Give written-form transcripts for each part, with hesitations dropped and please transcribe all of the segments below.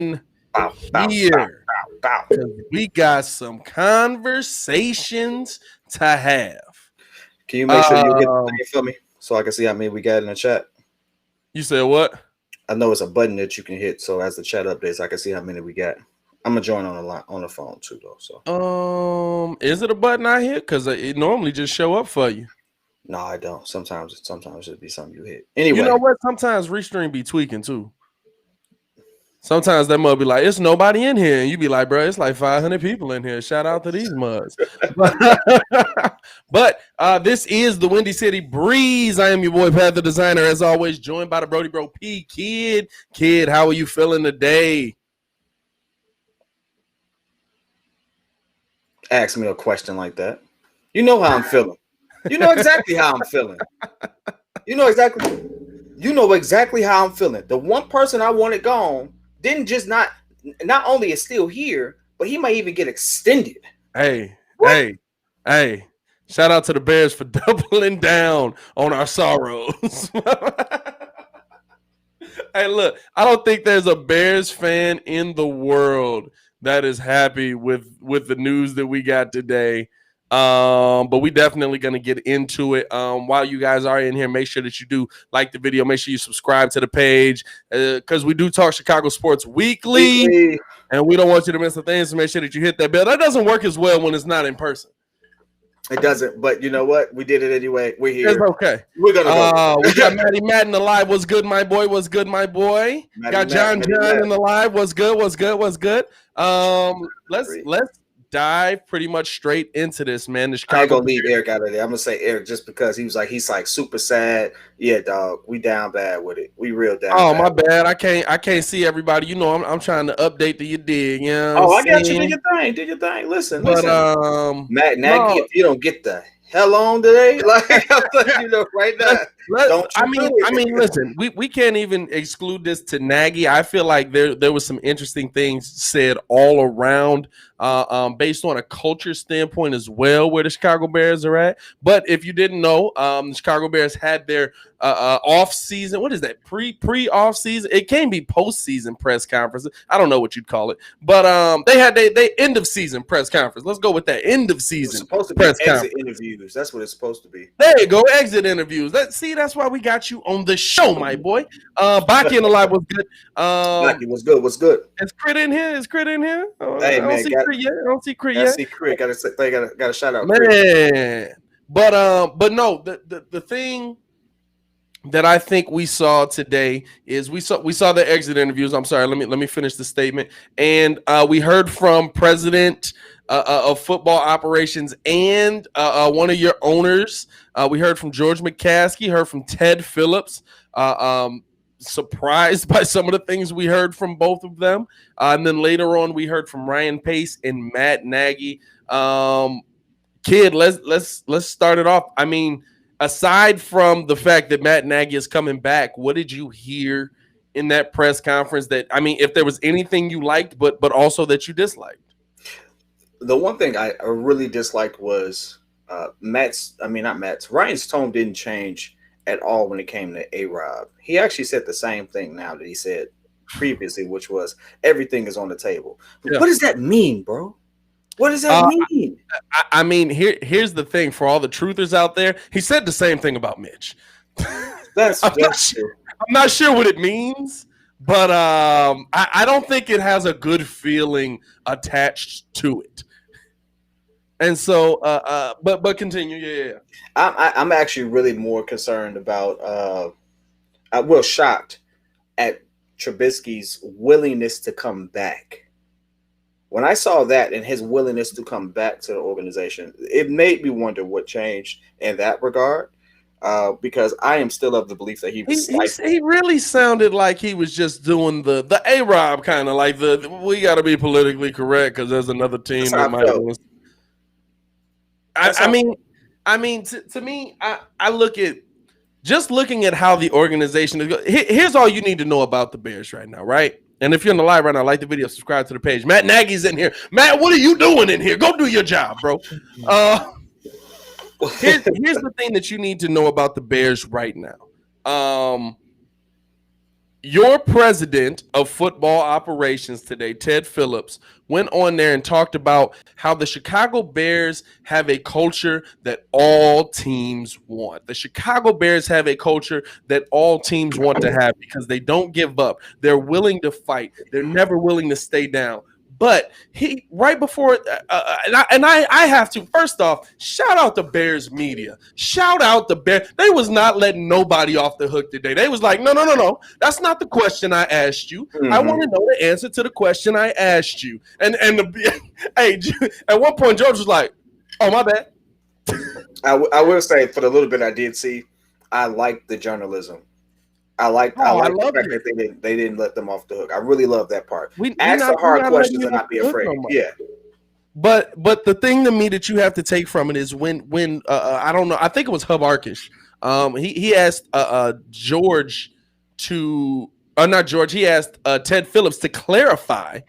Bow, bow, bow, here. bow, bow. We got some conversations to have. Can you make sure you hit the Um, thing for me so I can see how many we got in the chat? you said what? I know it's a button that you can hit, so as the chat updates, I can see how many we got. I'm gonna join on the line on the phone too, though. So Is it a button I hit? Because it normally just show up for you. no, I don't. Sometimes it'll be something you hit. You know Anyway, what? Sometimes Restream be tweaking too. Sometimes that mug be like, it's nobody in here. And you be like, bro, it's like 500 people in here. Shout out to these mugs. But this is the Windy City Breeze. I am your boy, Pat the Designer, as always, joined by the Brody Bro P.Kidd. Kid, how are you feeling today? ask me a question like that. You know how I'm feeling. You know exactly how I'm feeling. You know exactly how I'm feeling. The one person I wanted gone didn't just not only is still here, but he might even get extended. Hey, What? hey. Shout out to the Bears for doubling down on our sorrows. Hey, look, I don't think there's a Bears fan in the world that is happy with the news that we got today. But we definitely going to get into it. While you guys are in here, make sure that you do like the video. Make sure you subscribe to the page because we do talk Chicago sports weekly, and we don't want you to miss a thing. So make sure that you hit that bell. That doesn't work as well when it's not in person. It doesn't, but you know what? We did it anyway. We're here. It's okay. We're gonna go. We got Matty Madden alive. What's good, my boy? What's good, my boy? Got John in the live. What's good? What's good? Let's dive pretty much straight into this, man. I ain't gonna leave Eric out of there. I'm gonna say Eric just because he's like super sad. Yeah, dog. We down bad with it. We real down. Oh, my bad. I can't see everybody. You know, I'm trying to update the you dig. You know I got you. Do your thing. Listen. Matt Nagy, if you don't get the hell on today, like I'm letting you know right now. Listen, we can't even exclude this to Nagy. I feel like there was some interesting things said all around, based on a culture standpoint as well, where the Chicago Bears are at. But if you didn't know, the Chicago Bears had their off season. What is that? Pre off season? It can be postseason press conferences. I don't know what you'd call it, but they had they end of season press conference. Let's go with that end of season press conference interviews. That's what it's supposed to be. There you go, exit interviews. That's why we got you on the show, my boy. Baki in the live was good. Baki was good. What's good? Is Crit in here? Hey, I don't see Crit yet. See Crit. Got a shout out, man. Crit. But no, the thing that I think we saw today is we saw the exit interviews. I'm sorry, let me finish the statement. And we heard from President of football operations and one of your owners. We heard from George McCaskey, heard from Ted Phillips. Surprised by some of the things we heard from both of them. And then later on, we heard from Ryan Pace and Matt Nagy. Kid, let's start it off. I mean, aside from the fact that Matt Nagy is coming back, what did you hear in that press conference that, I mean, if there was anything you liked, but also that you disliked? The one thing I really disliked was Ryan's tone didn't change at all when it came to A-Rob. He actually said the same thing now that he said previously, which was everything is on the table. Yeah. What does that mean, bro? What does that mean? I mean, here's the thing for all the truthers out there. He said the same thing about Mitch. That's true. I'm not sure what it means, but I don't think it has a good feeling attached to it. And so, but continue. Yeah. I'm actually really more concerned about. Shocked at Trubisky's willingness to come back. When I saw that and his willingness to come back to the organization, it made me wonder what changed in that regard. Because I am still of the belief that he really sounded like he was just doing the A-Rob kind of like we got to be politically correct because there's another team that might. I mean, to me, I look at just looking at how the organization is going. Here's all you need to know about the Bears right now, right? And if you're in the live right now, like the video, subscribe to the page. Matt Nagy's in here. Matt, what are you doing in here? Go do your job, bro. Here's the thing that you need to know about the Bears right now. Your president of football operations today, Ted Phillips, went on there and talked about how the Chicago Bears have a culture that all teams want. The Chicago Bears have a culture that all teams want to have because they don't give up. They're willing to fight. They're never willing to stay down. But he right before, I have to first off shout out the Bears media, shout out the Bears. They was not letting nobody off the hook today. They was like, no, that's not the question I asked you. I want to know the answer to the question I asked you. And hey, at one point George was like, oh my bad. I will say for the little bit I did see, I liked the journalism. I like the fact that they didn't let them off the hook. I really love that part. Ask the hard questions and not be afraid. Yeah. But the thing to me that you have to take from it is when I don't know, I think it was Hub Arkish. He asked George to not George. He asked Ted Phillips to clarify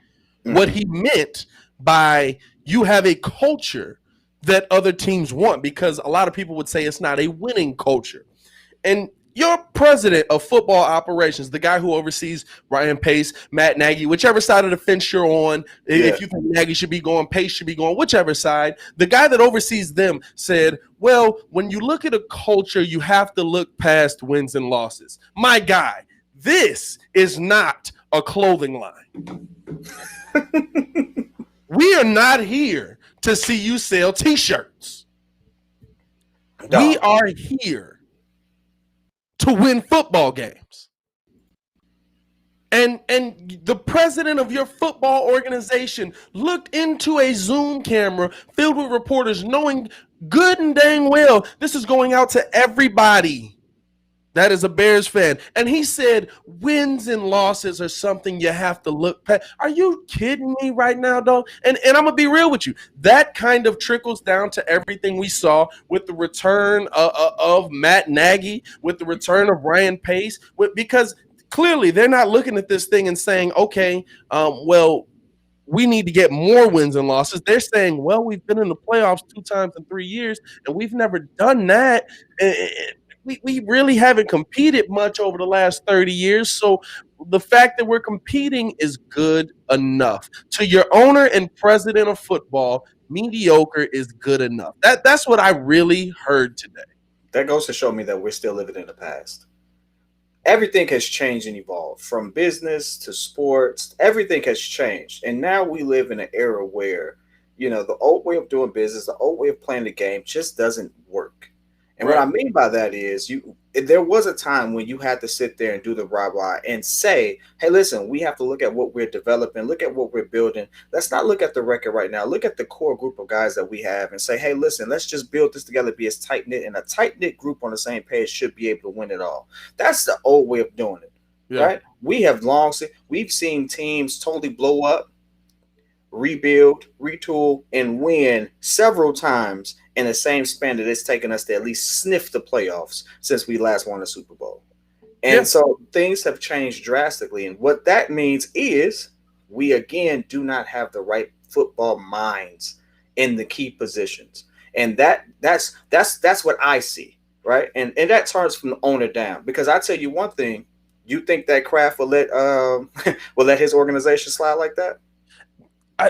what he meant by you have a culture that other teams want, because a lot of people would say it's not a winning culture. And your president of football operations, the guy who oversees Ryan Pace, Matt Nagy, whichever side of the fence you're on, if you think Nagy should be going, Pace should be going, whichever side, the guy that oversees them said, well, when you look at a culture, you have to look past wins and losses. My guy, this is not a clothing line. We are not here to see you sell T-shirts. We are here to win football games. And the president of your football organization looked into a Zoom camera filled with reporters, knowing good and dang well this is going out to everybody that is a Bears fan. And he said, wins and losses are something you have to look past. Are you kidding me right now, dog? And I'm going to be real with you. That kind of trickles down to everything we saw with the return of Matt Nagy, with the return of Ryan Pace, because clearly they're not looking at this thing and saying, okay, well, we need to get more wins and losses. They're saying, well, we've been in the playoffs 2 times in 3 years, and we've never done that. We really haven't competed much over the last 30 years. So the fact that we're competing is good enough. To your owner and president of football, mediocre is good enough. That's what I really heard today. That goes to show me that we're still living in the past. Everything has changed and evolved, from business to sports. Everything has changed. And now we live in an era where, the old way of doing business, the old way of playing the game just doesn't work. And what I mean by that is there was a time when you had to sit there and do the rah-rah and say, hey, listen, we have to look at what we're developing, look at what we're building. Let's not look at the record right now. Look at the core group of guys that we have and say, hey, listen, let's just build this together, be as tight-knit, and a tight-knit group on the same page should be able to win it all. That's the old way of doing it, right? We've seen teams totally blow up, rebuild, retool, and win several times in the same span that it's taken us to at least sniff the playoffs since we last won the Super Bowl. And so things have changed drastically. And what that means is we, again, do not have the right football minds in the key positions. And that's what I see, right? And that turns from the owner down. Because I tell you one thing, you think that Kraft will let his organization slide like that?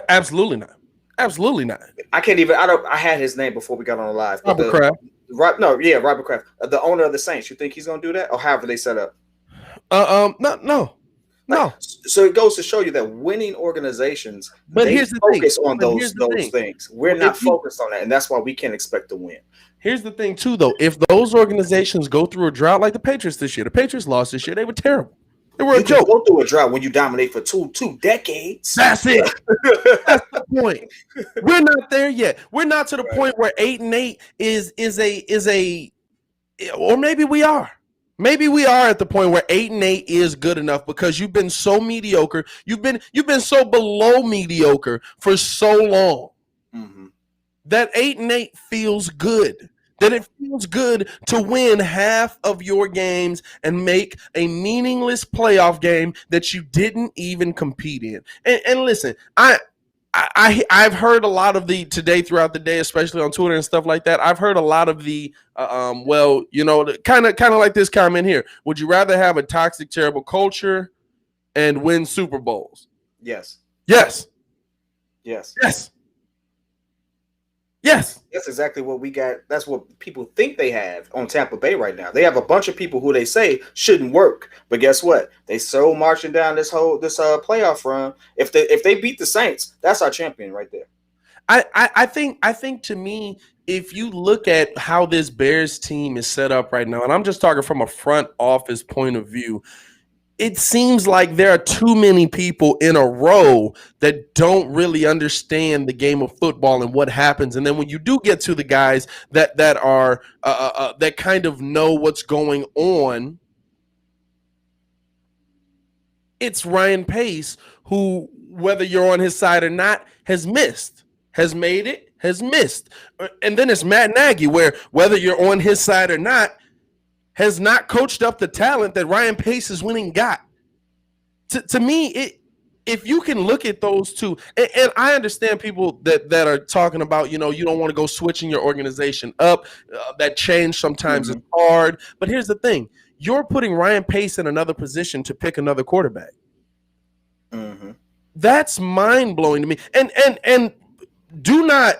Absolutely not. Absolutely not. I had his name before we got on the live. Robert Kraft. Robert Kraft, the owner of the Saints. You think he's going to do that, or however they set up? No. So it goes to show you that winning organizations, but here's the focus on those things. We're not focused on that, and that's why we can't expect to win. Here's the thing, too, though. If those organizations go through a drought like the Patriots this year, the Patriots lost this year. They were terrible. They were a joke. Go through a drought when you dominate for two decades. That's it. That's the point. We're not there yet. We're not to the point where 8-8 is a, or maybe we are. Maybe we are at the point where 8-8 is good enough because you've been so mediocre. You've been so below mediocre for so long that 8-8 feels good. That it feels good to win half of your games and make a meaningless playoff game that you didn't even compete in. And listen, I've heard a lot of the today throughout the day, especially on Twitter and stuff like that. I've heard a lot of the well, kind of like this comment here. Would you rather have a toxic, terrible culture and win Super Bowls? Yes. Yes. Yes. Yes. Yes. That's exactly what we got. That's what people think they have on Tampa Bay right now. They have a bunch of people who they say shouldn't work, but guess what? They so marching down this playoff run. If they beat the Saints, that's our champion right there. I think to me, if you look at how this Bears team is set up right now, and I'm just talking from a front office point of view, it seems like there are too many people in a row that don't really understand the game of football and what happens. And then when you do get to the guys that are that kind of know what's going on, it's Ryan Pace who, whether you're on his side or not, has missed, has made it, has missed. And then it's Matt Nagy, where whether you're on his side or not, has not coached up the talent that Ryan Pace is winning got. To me, if you can look at those two, and I understand people that are talking about, you don't want to go switching your organization up. That change sometimes is hard. But here's the thing. You're putting Ryan Pace in another position to pick another quarterback. Mm-hmm. That's mind-blowing to me. And do not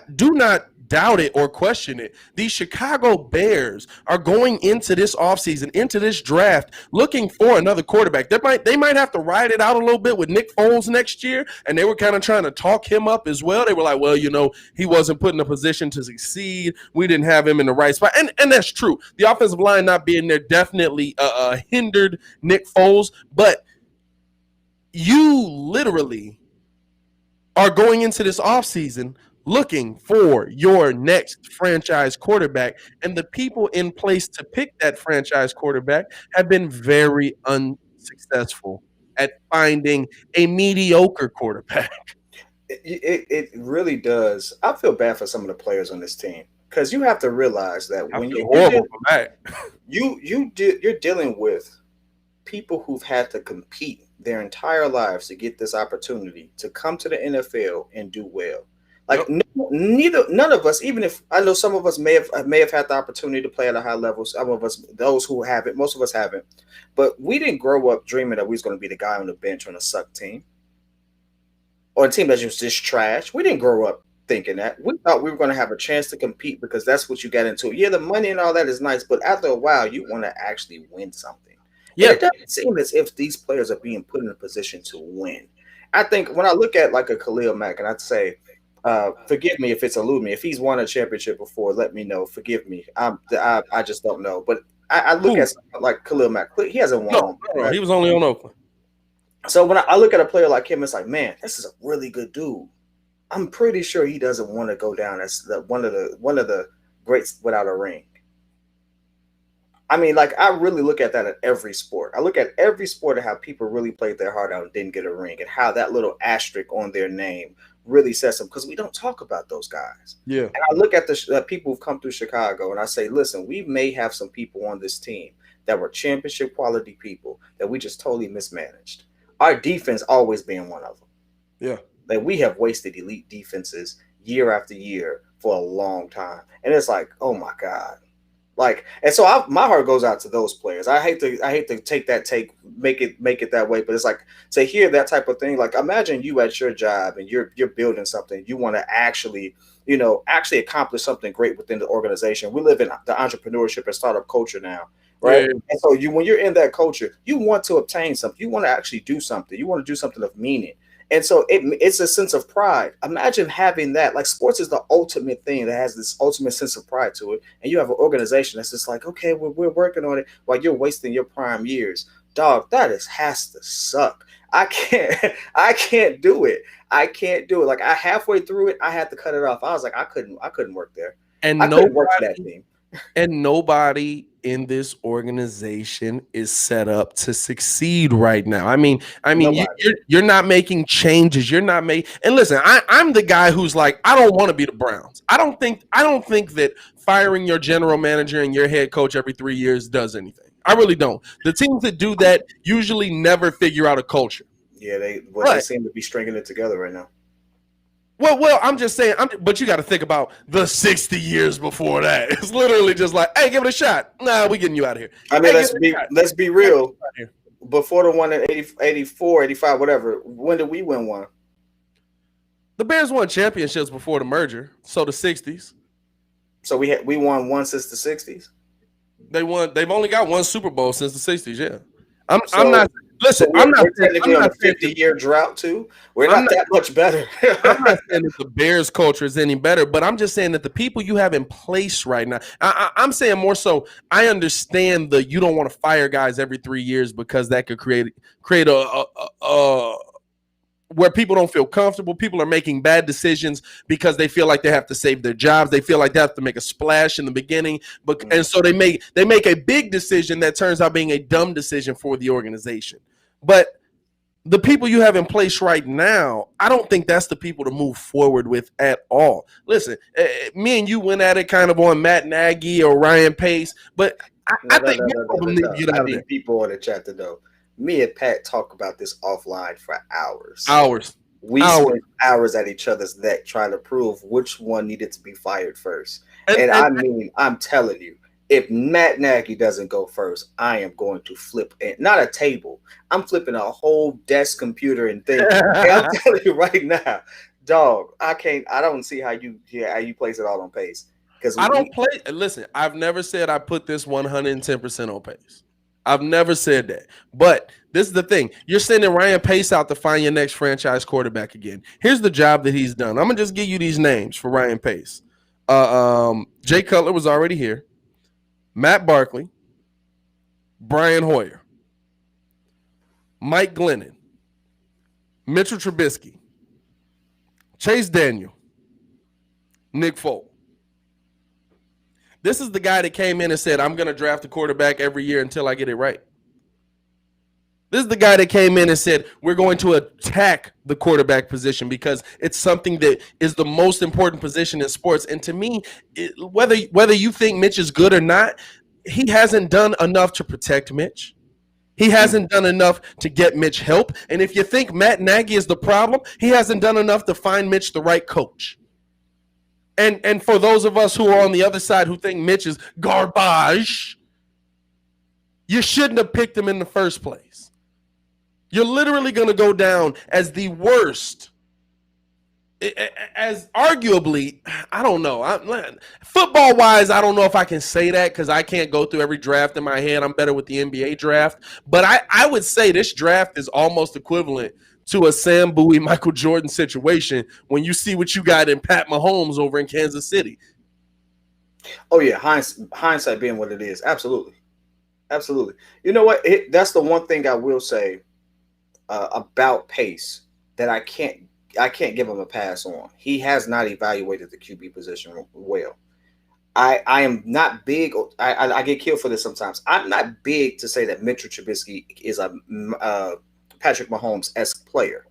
doubt it or question it. These Chicago Bears are going into this offseason, into this draft, looking for another quarterback. They might have to ride it out a little bit with Nick Foles next year, and they were kind of trying to talk him up as well. They were like, well, he wasn't put in a position to succeed. We didn't have him in the right spot. And that's true. The offensive line not being there definitely hindered Nick Foles, but you literally are going into this offseason looking for your next franchise quarterback, and the people in place to pick that franchise quarterback have been very unsuccessful at finding a mediocre quarterback. It really does. I feel bad for some of the players on this team, because you have to realize that when you're dealing with people who've had to compete their entire lives to get this opportunity to come to the NFL and do well. Like none of us, even if I know some of us may have had the opportunity to play at a high level. Some of us, those who haven't, most of us haven't. But we didn't grow up dreaming that we was going to be the guy on the bench on a suck team or a team that was just trash. We didn't grow up thinking that. We thought we were going to have a chance to compete because that's what you got into. Yeah, the money and all that is nice, but after a while, you want to actually win something. Yeah, and it doesn't seem as if these players are being put in a position to win. I think when I look at like a Khalil Mack, and I'd say, forgive me if it's eluded me. If he's won a championship before, let me know. Forgive me. I just don't know. But I look at something like Khalil Mack. He hasn't won. No, he was only on Oakland. So when I look at a player like him, it's like, man, this is a really good dude. I'm pretty sure he doesn't want to go down as one of the greats without a ring. I mean, like, I really look at that at every sport. I look at every sport and how people really played their heart out and didn't get a ring, and how that little asterisk on their name really says them, because we don't talk about those guys. Yeah. And I look at the people who've come through Chicago, and I say, listen, we may have some people on this team that were championship quality people that we just totally mismanaged. Our defense always being one of them. Yeah. That we have wasted elite defenses year after year for a long time. And it's like, oh my God. Like, and so my heart goes out to those players. I hate to make it that way, but it's like to hear that type of thing. Like, imagine you at your job and you're building something. You want to actually accomplish something great within the organization. We live in the entrepreneurship and startup culture now, right? Yeah. And so when you're in that culture, you want to obtain something. You want to actually do something. You want to do something of meaning. And so it's a sense of pride. Imagine having that. Like, sports is the ultimate thing that has this ultimate sense of pride to it. And you have an organization that's just like, okay, we're working on it while you're wasting your prime years. Dog, has to suck. I can't do it. I can't do it. Like, I halfway through it, I had to cut it off. I was like, I couldn't work there. And I couldn't work for that team. And nobody in this organization is set up to succeed right now. I mean, you're not making changes. You're not making. And listen, I'm the guy who's like, I don't want to be the Browns. I don't think that firing your general manager and your head coach every 3 years does anything. I really don't. The teams that do that usually never figure out a culture. Yeah, they seem to be stringing it together right now. Well, I'm just saying. But you got to think about the 60 years before that. It's literally just like, hey, give it a shot. Nah, we getting you out of here. I mean, Hey, give it a shot. let's be real. Before the one in 80, 84, 85, whatever, when did we win one? The Bears won championships before the merger, so the 60s. So we won one since the 60s. They've only got one Super Bowl since the 60s. Yeah, I'm not. Listen, I'm not technically on a 50-year drought too. We're not that much better. I'm not saying that the Bears culture is any better, but I'm just saying that the people you have in place right now. I'm saying more so. I understand you don't want to fire guys every 3 years because that could create a where people don't feel comfortable. People are making bad decisions because they feel like they have to save their jobs. They feel like they have to make a splash in the beginning, and so they make a big decision that turns out being a dumb decision for the organization. But the people you have in place right now, I don't think that's the people to move forward with at all. Listen, me and you went at it kind of on Matt Nagy or Ryan Pace, but I think I need people in the chat to know. Me and Pat talk about this offline for hours. We spent hours at each other's neck trying to prove which one needed to be fired first. And I mean, I'm telling you, if Matt Nagy doesn't go first, I am going to flip it. Not a table. I'm flipping a whole desk, computer, and thing. And I'm telling you right now, dog, I don't see how you place it all on Pace. Because I don't play. Listen, I've never said I put this 110% on Pace. I've never said that. But this is the thing. You're sending Ryan Pace out to find your next franchise quarterback again. Here's the job that he's done. I'm going to just give you these names for Ryan Pace. Jay Cutler was already here. Matt Barkley. Brian Hoyer. Mike Glennon. Mitchell Trubisky. Chase Daniel. Nick Folk. This is the guy that came in and said, I'm going to draft a quarterback every year until I get it right. This is the guy that came in and said, we're going to attack the quarterback position because it's something that is the most important position in sports. And to me, whether you think Mitch is good or not, he hasn't done enough to protect Mitch. He hasn't done enough to get Mitch help. And if you think Matt Nagy is the problem, he hasn't done enough to find Mitch the right coach. And for those of us who are on the other side who think Mitch is garbage, you shouldn't have picked him in the first place. You're literally going to go down as the worst, as arguably, I don't know. Football-wise, I don't know if I can say that because I can't go through every draft in my head. I'm better with the NBA draft. But I would say this draft is almost equivalent to a Sam Bowie, Michael Jordan situation when you see what you got in Pat Mahomes over in Kansas City. Oh, yeah. Hindsight being what it is. Absolutely. Absolutely. You know what? That's the one thing I will say about Pace that I can't give him a pass on. He has not evaluated the QB position well. I am not big. I get killed for this sometimes. I'm not big to say that Mitchell Trubisky is a Patrick Mahomes-esque player.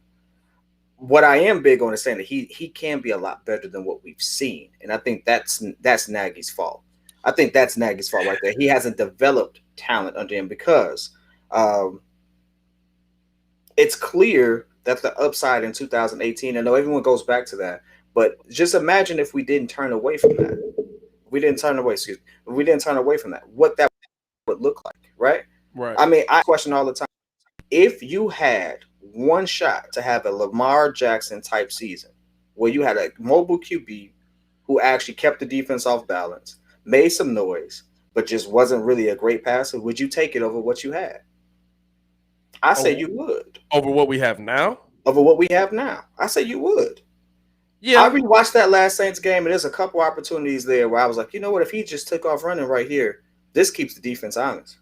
What I am big on is saying that he can be a lot better than what we've seen, and I think that's Nagy's fault. I think that's Nagy's fault right there. He hasn't developed talent under him because it's clear that the upside in 2018. I know everyone goes back to that, but just imagine if we didn't turn away from that. We didn't turn away from that. What that would look like, right? Right. I mean, I question all the time. If you had one shot to have a Lamar Jackson type season where you had a mobile QB who actually kept the defense off balance, made some noise, but just wasn't really a great passer, would you take it over what you had? I say you would. Over what we have now? Over what we have now. I say you would. Yeah. I rewatched that last Saints game, and there's a couple opportunities there where I was like, you know what? If he just took off running right here, this keeps the defense honest.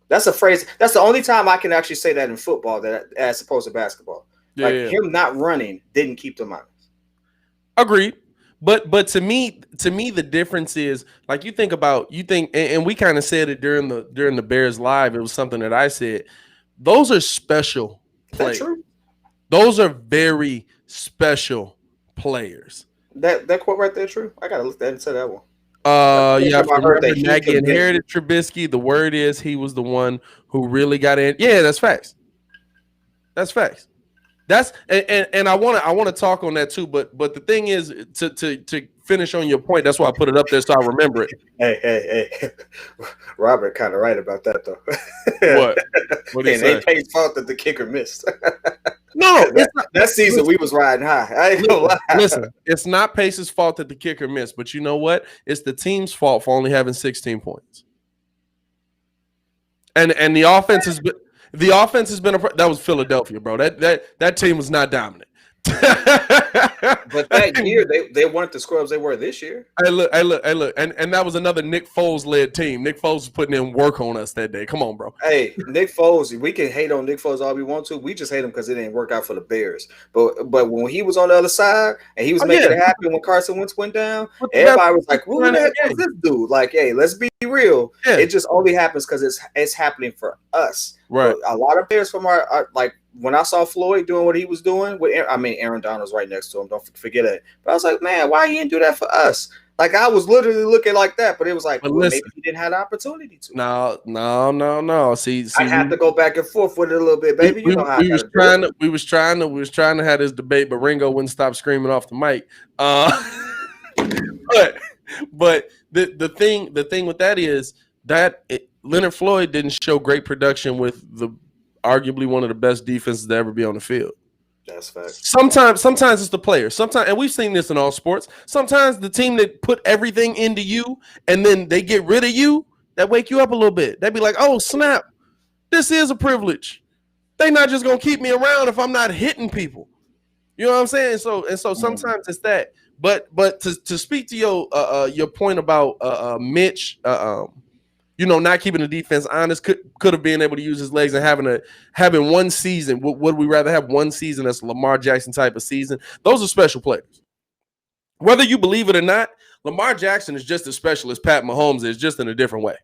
That's a phrase. That's the only time I can actually say that in football, that as opposed to basketball. Him not running didn't keep them honest. Agreed. But to me, the difference is like and we kind of said it during the Bears live. It was something that I said. Those are special players. That's true. Those are very special players. That quote right there, true. I gotta look into that one. Nagy inherited Trubisky. The word is he was the one who really got in. Yeah, that's facts. That's facts. And I want to talk on that too. But the thing is to finish on your point. That's why I put it up there so I remember it. Hey. Robert kind of right about that though. What? What did he And say? ain't Payne's fault that the kicker missed. No, it's not. That season we was riding high. I ain't gonna lie. Listen, it's not Pace's fault that the kicker missed, but you know what? It's the team's fault for only having 16 points. And the offense has been that was Philadelphia, bro. That team was not dominant. But that year they weren't the scrubs they were this year. Hey, look, and that was another Nick Foles led team. Nick Foles was putting in work on us that day. Come on, bro. Hey, Nick Foles, we can hate on Nick Foles all we want to. We just hate him because it didn't work out for the Bears. But when he was on the other side and he was making it happen when Carson Wentz went down, everybody was like, "Who the heck is this dude?" Like, hey, let's be real. Yeah. It just only happens because it's happening for us. Right. But a lot of players from our like when I saw Floyd doing what he was doing with, Aaron Donald's right next to him. Don't forget it. But I was like, man, why he didn't do that for us? Like I was literally looking like that, but it was like, well, maybe he didn't have the opportunity to. No. See, I have to go back and forth with it a little bit, baby. You know how we was trying to have this debate, but Ringo wouldn't stop screaming off the mic. But the thing with that is that Leonard Floyd didn't show great production with the arguably one of the best defenses to ever be on the field. That's facts. Sometimes it's the player. Sometimes, and we've seen this in all sports. Sometimes the team that put everything into you and then they get rid of you, that wake you up a little bit. They'd be like, "Oh snap, this is a privilege. They not just gonna keep me around if I'm not hitting people." You know what I'm saying? So sometimes it's that. But to speak to your point about Mitch, not keeping the defense honest, could have been able to use his legs and having one season. Would we rather have one season that's a Lamar Jackson type of season? Those are special players. Whether you believe it or not, Lamar Jackson is just as special as Pat Mahomes is, just in a different way.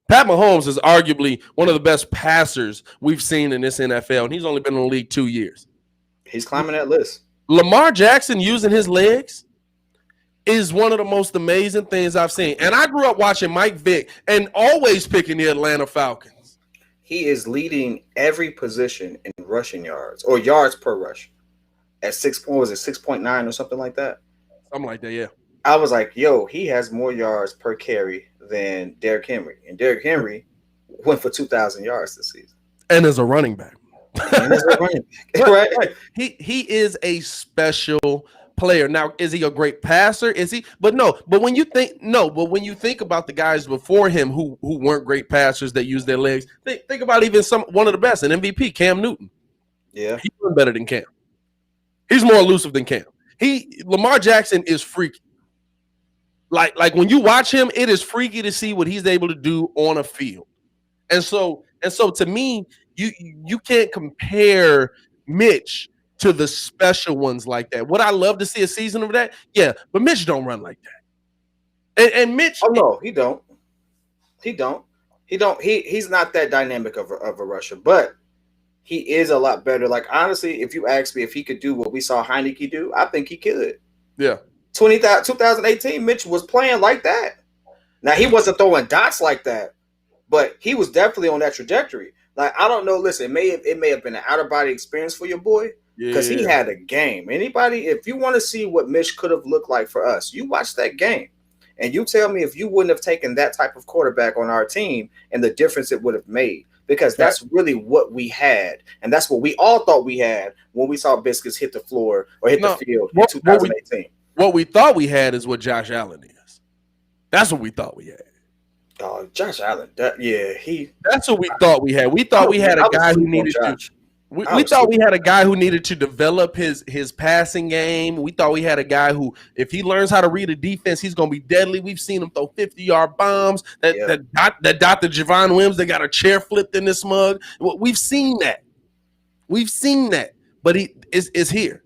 Pat Mahomes is arguably one of the best passers we've seen in this NFL, and he's only been in the league 2 years. He's climbing that list. Lamar Jackson using his legs is one of the most amazing things I've seen. And I grew up watching Mike Vick and always picking the Atlanta Falcons. He is leading every position in rushing yards or yards per rush at 6.9 or something like that. Something like that, yeah. I was like, yo, he has more yards per carry than Derrick Henry. And Derrick Henry went for 2,000 yards this season. And as a running back. Right. He is a special player. Now, is he a great passer? Is he? But when you think about the guys before him who weren't great passers that used their legs, think about even one of the best, an MVP, Cam Newton. Yeah. He's better than Cam. He's more elusive than Cam. Lamar Jackson is freaky. Like when you watch him, it is freaky to see what he's able to do on a field. And so to me, you can't compare Mitch to the special ones like that. Would I love to see a season of that? Yeah, but Mitch don't run like that. And Mitch, oh no, he don't. He's not that dynamic of a rusher, but he is a lot better. Like honestly, if you ask me if he could do what we saw Heineke do, I think he could. Yeah. 2018, Mitch was playing like that. Now he wasn't throwing dots like that, but he was definitely on that trajectory. Like I don't know. Listen, it may have been an out of body experience for your boy because he had a game. Anybody, if you want to see what Mitch could have looked like for us, you watch that game, and you tell me if you wouldn't have taken that type of quarterback on our team and the difference it would have made. Because that's really what we had, and that's what we all thought we had when we saw Biscuits hit the floor or hit the field in 2018. What we thought we had is what Josh Allen is. That's what we thought we had. Oh, Josh Allen. That's what we thought we had. We thought we had a guy who needed to. We thought we had a guy who needed to develop his passing game. We thought we had a guy who, if he learns how to read a defense, he's going to be deadly. We've seen him throw 50-yard bombs that dot the Javon Wims. They got a chair flipped in this mug. We've seen that. But he is here.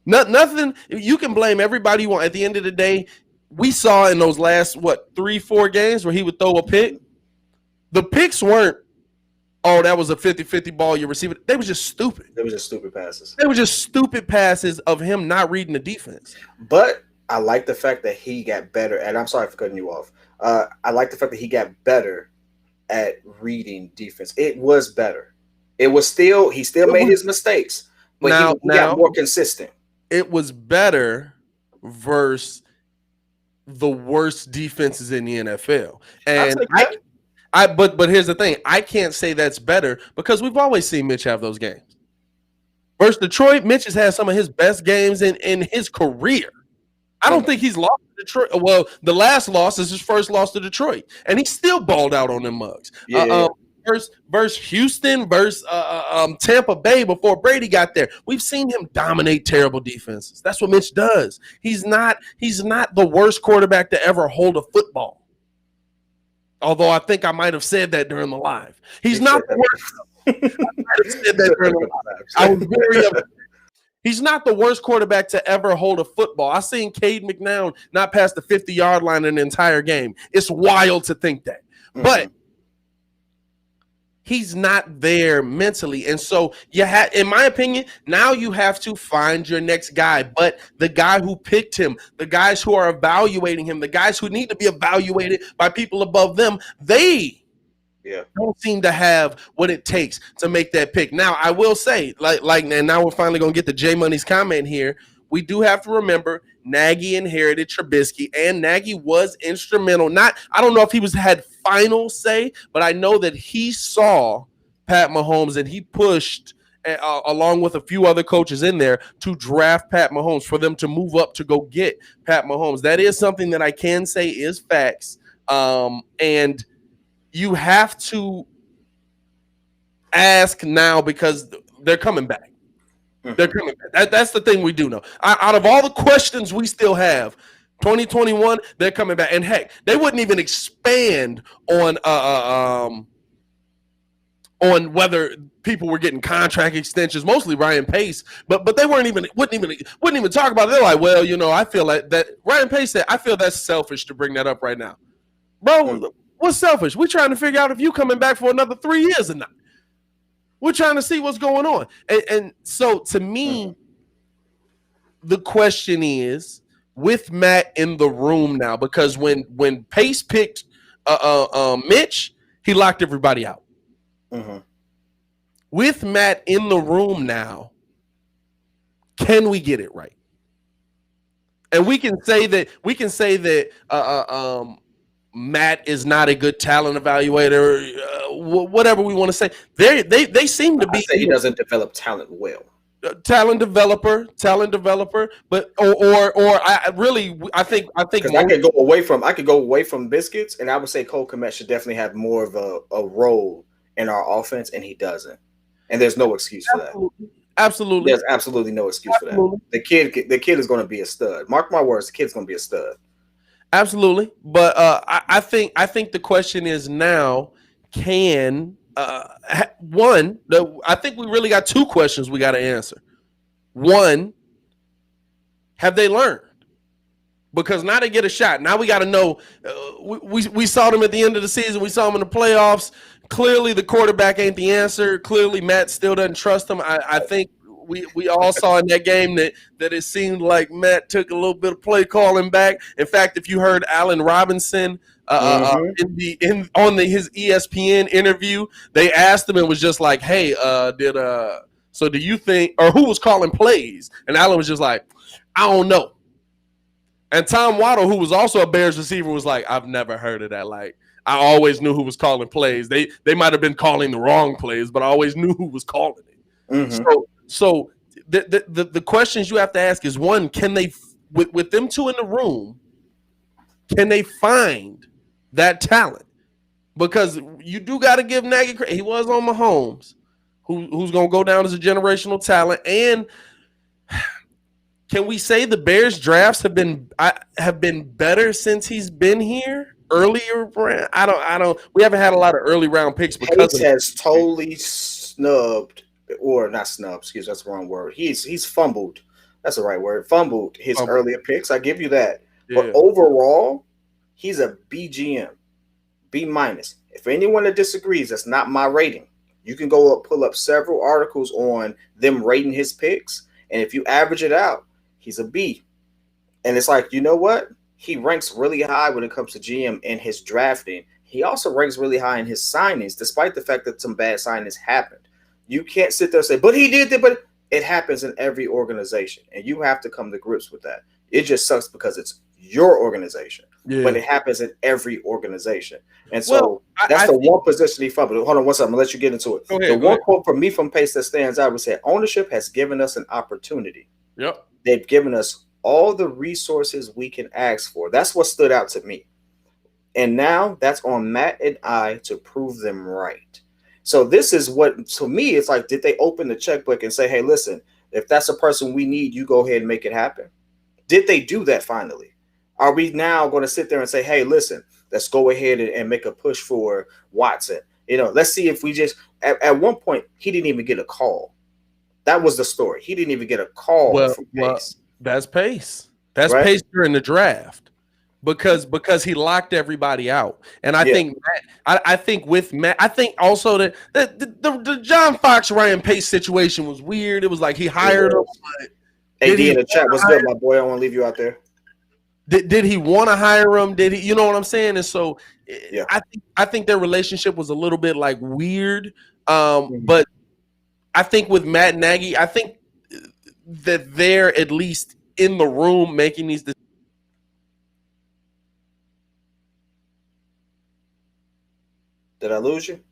Nothing. You can blame everybody you want. At the end of the day, we saw in those last 3-4 games where he would throw a pick. The picks weren't, oh, that was a 50-50 ball you're receiving. They were just stupid. They were just stupid passes. They were just stupid passes of him not reading the defense. But I like the fact that he got better. And I'm sorry for cutting you off. I like the fact that he got better at reading defense. It was better. He still made his mistakes. But he got more consistent. It was better versus the worst defenses in the NFL. And but here's the thing. I can't say that's better because we've always seen Mitch have those games. Versus Detroit, Mitch has had some of his best games in his career. I don't think he's lost to Detroit. Well, the last loss is his first loss to Detroit, and he still balled out on them mugs. Versus Houston, versus Tampa Bay before Brady got there. We've seen him dominate terrible defenses. That's what Mitch does. He's not the worst quarterback to ever hold a football. Although I think I might have said that during the live. He's not the worst. He's not the worst quarterback to ever hold a football. I seen Cade McNown not pass the 50-yard line in the entire game. It's wild to think that. But he's not there mentally. And so you have, in my opinion, now you have to find your next guy. But the guy who picked him, the guys who are evaluating him, the guys who need to be evaluated by people above them, they don't seem to have what it takes to make that pick. Now, I will say, and now we're finally going to get to J Money's comment here. We do have to remember Nagy inherited Trubisky, and Nagy was instrumental. I don't know if he had final say, but I know that he saw Pat Mahomes and he pushed along with a few other coaches in there to draft Pat Mahomes for them to move up to go get Pat Mahomes. That is something that I can say is facts. And you have to ask now because they're coming back. They're coming back. That's the thing we do know. Out of all the questions we still have, 2021, they're coming back. And heck, they wouldn't even expand on whether people were getting contract extensions, mostly Ryan Pace, but they wouldn't even talk about it. They're like, well, I feel like that. Ryan Pace said, I feel that's selfish to bring that up right now. Bro, what's selfish? We're trying to figure out if you coming back for another 3 years or not. We're trying to see what's going on. And so to me, the question is with Matt in the room now, because when Pace picked Mitch, he locked everybody out. With Matt in the room now, can we get it right? And we can say that Matt is not a good talent evaluator, whatever we want to say. They seem to be. He doesn't develop talent well. Talent developer, but I think I could go away from Biscuits, and I would say Cole Kmet should definitely have more of a role in our offense, and he doesn't. And there's no excuse for that. Absolutely, there's absolutely no excuse for that. The kid is going to be a stud. Mark my words, the kid's going to be a stud. Absolutely, but I think the question is now: can I think we really got two questions we got to answer. One, have they learned? Because now they get a shot. Now we got to know. We saw them at the end of the season. We saw them in the playoffs. Clearly, the quarterback ain't the answer. Clearly, Matt still doesn't trust him. I think we all saw in that game that it seemed like Matt took a little bit of play calling back. In fact, if you heard Allen Robinson his ESPN interview, they asked him and was just like, "Hey, so do you think, or who was calling plays?" And Allen was just like, "I don't know." And Tom Waddle, who was also a Bears receiver, was like, "I've never heard of that. Like, I always knew who was calling plays. They might have been calling the wrong plays, but I always knew who was calling it." So the questions you have to ask is, one, can they, with them two in the room, can they find that talent? Because you do got to give Nagy credit. He was on Mahomes, who's going to go down as a generational talent. And can we say the Bears drafts have been better since he's been here? Earlier, I don't. We haven't had a lot of early round picks because he has totally snubbed, or not snubbed. Excuse me, that's the wrong word. He's fumbled. That's the right word. Fumbled his earlier picks. I give you that. Yeah. But overall, he's a BGM, B minus. If anyone that disagrees, that's not my rating. You can pull up several articles on them rating his picks, and if you average it out, he's a B. And it's like, you know what? He ranks really high when it comes to GM in his drafting. He also ranks really high in his signings, despite the fact that some bad signings happened. You can't sit there and say, but he did that. But It happens in every organization, and you have to come to grips with that. It just sucks because it's your organization, but Yeah. it happens in every organization. And Well, so that's I the think. one position he fumbled. Hold on one second. I'm gonna let you get into it. Go The ahead. Go one ahead. quote from me from Pace that stands out was said, ownership has given us an opportunity. Yep. They've given us all the resources we can ask for. That's what stood out to me. And now that's on Matt and I to prove them right. So this is what, to me, it's like, did they open the checkbook and say, hey, listen, if that's a person we need, you go ahead and make it happen? Did they do that finally? Are we now going to sit there and say, hey, listen, let's go ahead and make a push for Watson? Let's see if we just, at one point, he didn't even get a call. That was the story. He didn't even get a call Well, from well, Pace, that's Pace. That's right? Pace during the draft because he locked everybody out. And I Yeah. think I think with Matt, I think also that the John Fox Ryan Pace situation was weird. It was like he hired him, but AD did he in the chat, what's good, my boy? I don't want to leave you out there. did he want to hire him? Did he? You know what I'm saying? And so Yeah. I think their relationship was a little bit like weird. Mhm. But I think with Matt Nagy, I think that they're at least in the room making these decisions. Did I lose you?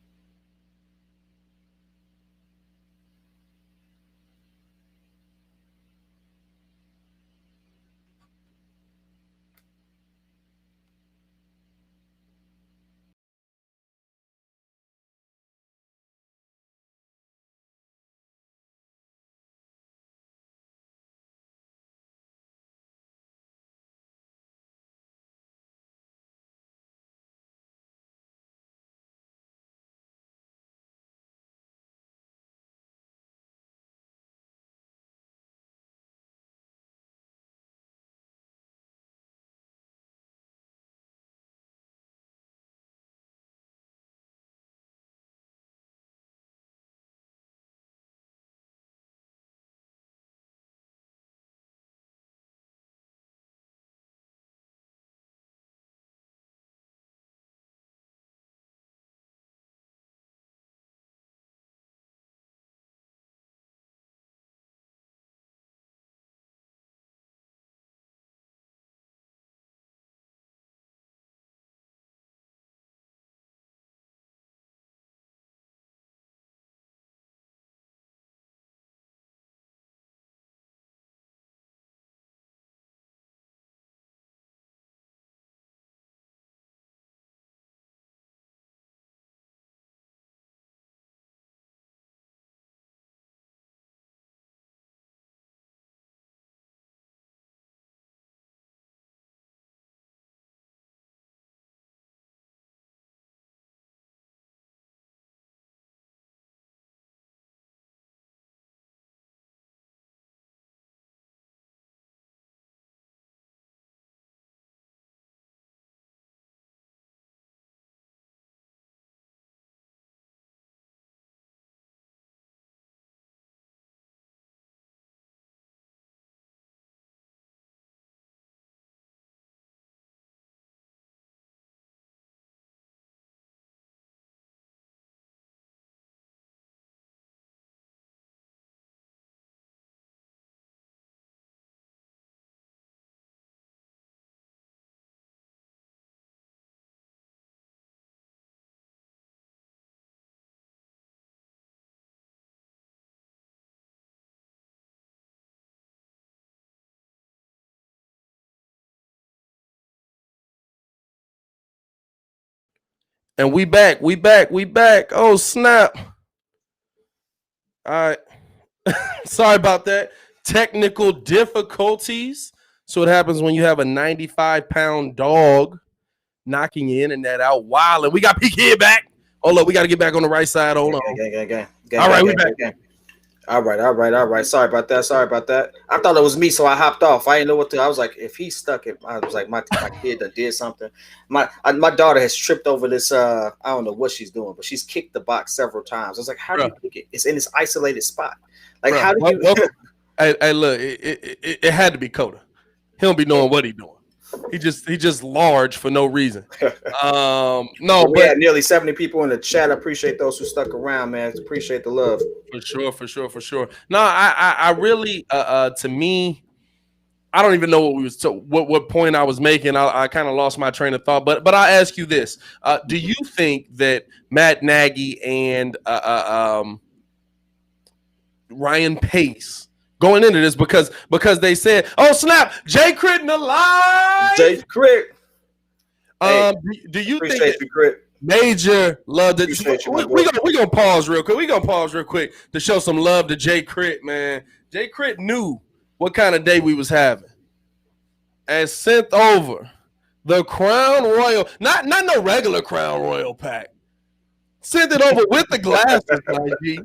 And we back. Oh snap! All right, sorry about that. Technical difficulties. So it happens when you have a 95-pound dog knocking your internet out. Wow, and we got P.Kidd back. Hold up, we got to get back on the right side. Hold Gang, on. gang, gang, gang, gang, All gang, right, we gang, back. gang, gang. All right, all right, all right. Sorry about that. Sorry about that. I thought it was me, so I hopped off. I didn't know what to. I was like, if he's stuck, I was like, my kid that did something. My daughter has tripped over this. I don't know what she's doing, but she's kicked the box several times. I was like, how do Bruh, you kick it? It's in this isolated spot. Like, bruh. how do you? Welcome. Hey, look, it had to be Coda. He don't be knowing what he doing. He just large for no reason. No, Well, we but had nearly 70 people in the chat. I appreciate those who stuck around, man. Appreciate the love. For sure. No, I really, to me, I don't even know what we was what point I was making. I kind of lost my train of thought. But I ask you this: do you think that Matt Nagy and Ryan Pace going into this because they said, "Oh snap, Jay Critton alive"? Jay Crit. Hey, do you think that you, Crit? Major love that we gonna pause real quick. We're gonna pause real quick to show some love to Jay Crit, man. Jay Crit knew what kind of day we was having and sent over the Crown Royal, not no regular Crown Royal pack. Sent it over with the glasses, Nagy.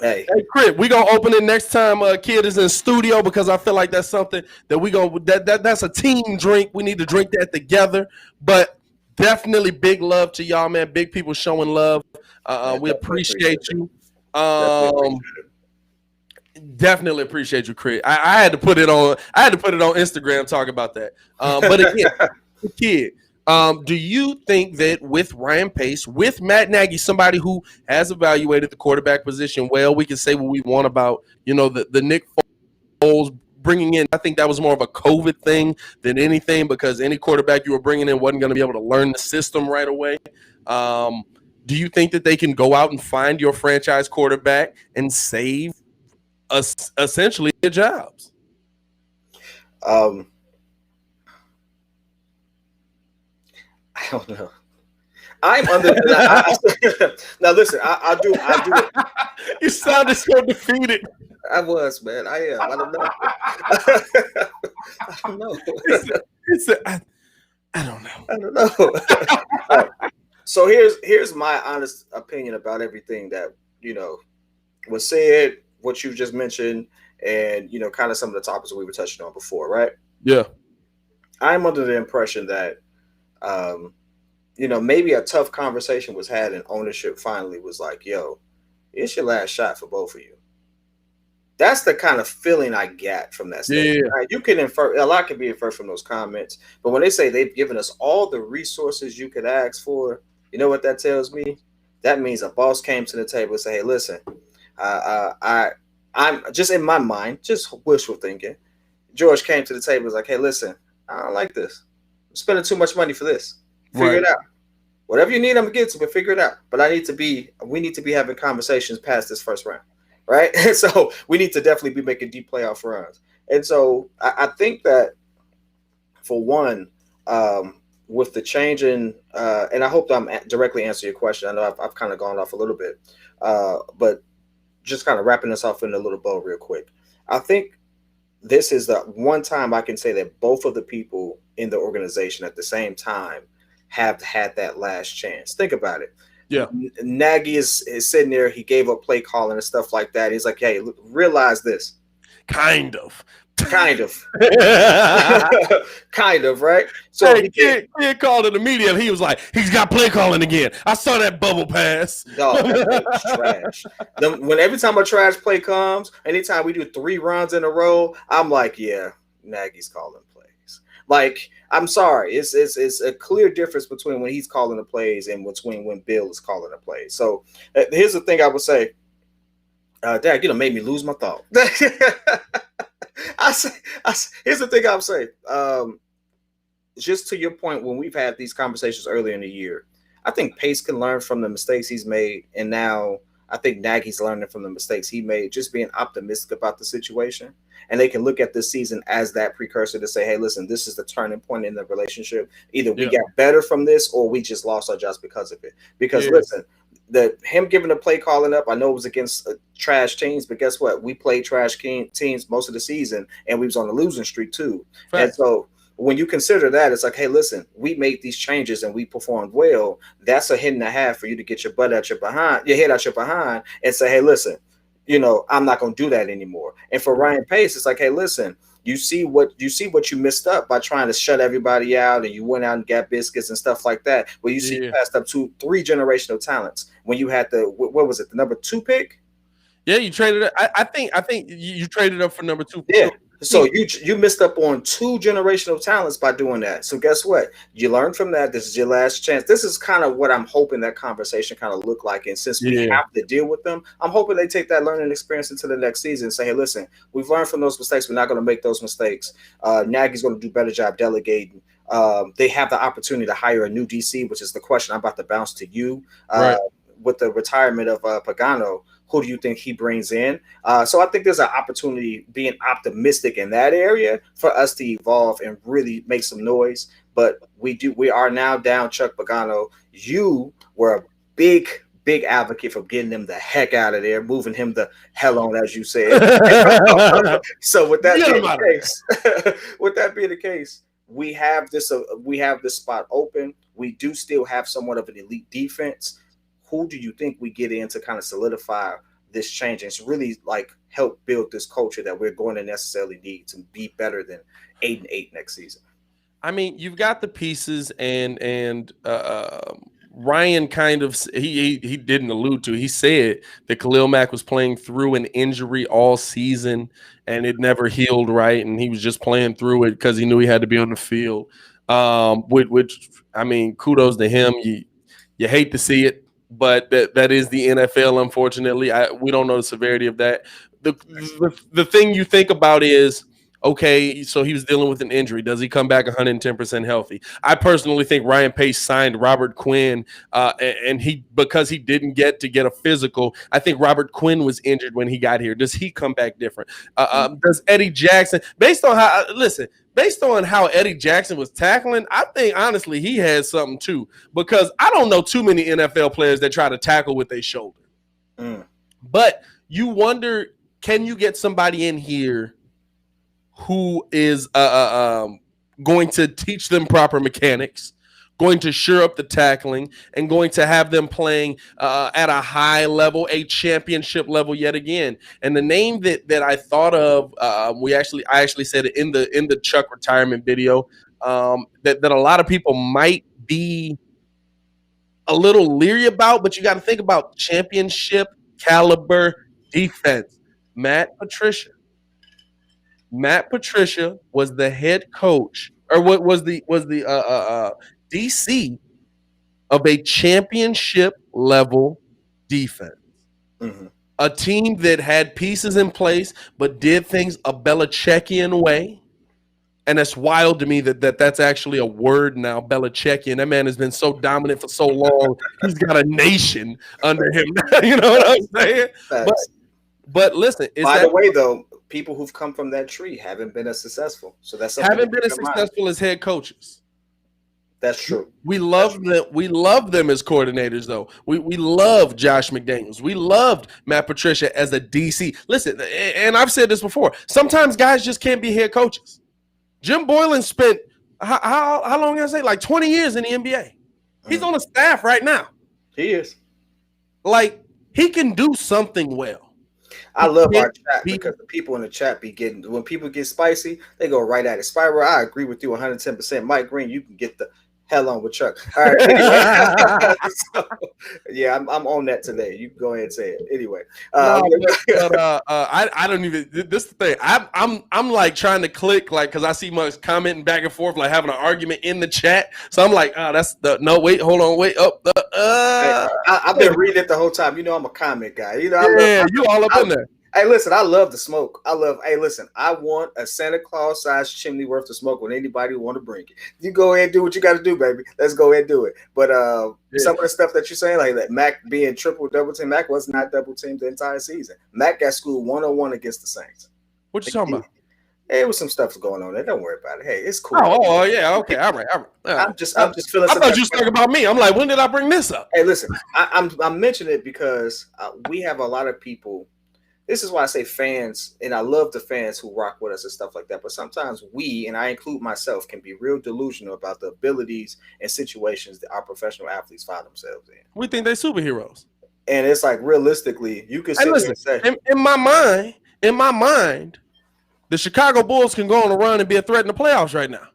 Hey, Crit, we gonna open it next time Kid is in studio because I feel like that's something that that's a team drink. We need to drink that together. But definitely big love to y'all, man. Big people showing love. We appreciate you. Definitely appreciate you, Crit. I had to put it on. I had to put it on Instagram. Talk about that. But again, Kid. Do you think that with Ryan Pace, with Matt Nagy, somebody who has evaluated the quarterback position well, we can say what we want about, the Nick Foles bringing in? I think that was more of a COVID thing than anything because any quarterback you were bringing in wasn't going to be able to learn the system right away. Do you think that they can go out and find your franchise quarterback and save essentially their jobs? I don't know. I'm under. Now listen, I do it. You sounded so defeated. I was, man. I am. I don't know. I don't know. I don't know. I don't know. So here's my honest opinion about everything that was said, what you just mentioned, and kind of some of the topics we were touching on before, right? Yeah. I'm under the impression that maybe a tough conversation was had and ownership finally was like, yo, it's your last shot for both of you. That's the kind of feeling I get from that statement. Yeah. Right? You can infer, a lot can be inferred from those comments, but when they say they've given us all the resources you could ask for, you know what that tells me? That means a boss came to the table and said, hey, listen, I'm just in my mind, just wishful thinking. George came to the table and was like, hey, listen, I don't like this. I'm spending too much money for this. Figure it out. Whatever you need, I'm gonna get to, but figure it out. But we need to be having conversations past this first round, right? And so we need to definitely be making deep playoff runs. And so I think that for one, with the change in, and I hope that I'm directly answering your question. I know I've kind of gone off a little bit, but just kind of wrapping this off in a little bow real quick. I think this is the one time I can say that both of the people in the organization at the same time have had that last chance. Think about it. Yeah. Nagy is sitting there. He gave up play calling and stuff like that. He's like, hey, realize this. Kind of. Kind of, right? So hey, Kid called in the media. He was like, he's got play calling again. I saw that bubble pass. Dog, that's trash. When every time a trash play comes, anytime we do 3 runs in a row, I'm like, yeah, Nagy's calling plays. Like, I'm sorry, it's a clear difference between when he's calling the plays and between when Bill is calling the plays. So here's the thing I would say. Dad, made me lose my thought. Here's the thing I'll say. Just to your point, when we've had these conversations earlier in the year, I think Pace can learn from the mistakes he's made, and now I think Nagy's learning from the mistakes he made, just being optimistic about the situation. And they can look at this season as that precursor to say, hey, listen, this is the turning point in the relationship. Either we got better from this or we just lost our jobs because of it. Because listen, him giving the play calling up, I know it was against trash teams, but guess what? We played trash teams most of the season, and we was on a losing streak too. Right. And so when you consider that, it's like, hey, listen, we made these changes and we performed well. That's a hit and a half for you to get your head out your behind, and say, hey, listen, I'm not going to do that anymore. And for Ryan Pace, it's like, hey, listen, you see what you missed up by trying to shut everybody out, and you went out and got biscuits and stuff like that. Well, you see, you passed up 3 generational talents when you had what was it, the number 2 pick? Yeah, you traded it. I think you traded up for number 2. Yeah. So you missed up on 2 generational talents by doing that. So guess what? You learned from that. This is your last chance. This is kind of what I'm hoping that conversation kind of look like. And since we have to deal with them, I'm hoping they take that learning experience into the next season and say, hey, listen, we've learned from those mistakes. We're not going to make those mistakes. Nagy's going to do a better job delegating. They have the opportunity to hire a new DC, which is the question I'm about to bounce to you. With the retirement of Pagano, who do you think he brings in? So I think there's an opportunity, being optimistic in that area, for us to evolve and really make some noise. But we are now down Chuck Pagano. You were a big advocate for getting him the heck out of there, moving him the hell on, as you said. So with that being the case, we have this spot open. We do still have somewhat of an elite defense. Who do you think we get in to kind of solidify this change and really like help build this culture that we're going to necessarily need to be better than 8-8 next season? I mean, you've got the pieces, and Ryan kind of he didn't allude to. He said that Khalil Mack was playing through an injury all season and it never healed right, and he was just playing through it because he knew he had to be on the field. Which I mean, kudos to him. You hate to see it, but that is the NFL, unfortunately. We don't know the severity of that. The thing you think about is, okay, so he was dealing with an injury. Does he come back 110% healthy? I personally think Ryan Pace signed Robert Quinn, and because he didn't get a physical, I think Robert Quinn was injured when he got here. Does he come back different? Does Eddie Jackson, based on how Eddie Jackson was tackling, I think honestly he has something too, because I don't know too many NFL players that try to tackle with their shoulder. But you wonder, can you get somebody in here who is going to teach them proper mechanics, going to shore up the tackling, and going to have them playing at a high level, a championship level yet again. And the name that I thought of, I actually said it in the Chuck retirement video, that a lot of people might be a little leery about, but you got to think about championship caliber defense. Matt Patricia was the head coach, or what was the DC of a championship level defense. A team that had pieces in place but did things a Belichickian way. And that's wild to me that's actually a word now, Belichickian. That man has been so dominant for so long. He's got a nation under him. You know what I'm saying? But listen, by the way, though, people who've come from that tree haven't been as successful. So that's haven't been as successful as head coaches. That's true. We love them. We love them as coordinators, though. We love Josh McDaniels. We loved Matt Patricia as a DC. Listen, and I've said this before. Sometimes guys just can't be head coaches. Jim Boylan spent how long did I say? Like 20 years in the NBA. He's on the staff right now. He is. Like, he can do something well. I love our chat because the people in the chat when people get spicy, they go right at it. Spiral, I agree with you 110%. Mike Green, you can get the hell on with Chuck. All right. Anyway. So, yeah, I'm on that today. You can go ahead and say it. Anyway. I don't even. This is the thing. I'm like trying to click, like, because I see much commenting back and forth, like having an argument in the chat. So I'm like, that's the no. Wait, hold on, wait up. I've been reading it the whole time. You know, I'm a comment guy. You know, you all up in there. Hey, listen, I love the smoke. I want a Santa Claus sized chimney worth of smoke when anybody want to bring it. You go ahead and do what you got to do, baby. Let's go ahead and do it. But some of the stuff that you're saying, like that Mac being double team, Mac was not double teamed the entire season. Mac got schooled 1-on-1 against the Saints. What you talking about? Hey, there was some stuff going on there. Don't worry about it. Hey, it's cool. Oh yeah, okay, all right. I'm just feeling. I thought you was talking about me. I'm like, when did I bring this up? Hey, listen, I'm mentioning it because we have a lot of people. This is why I say fans, and I love the fans who rock with us and stuff like that. But sometimes we, and I include myself, can be real delusional about the abilities and situations that our professional athletes find themselves in. We think they're superheroes, and it's like realistically, you can sit there and say, in my mind, the Chicago Bulls can go on a run and be a threat in the playoffs right now.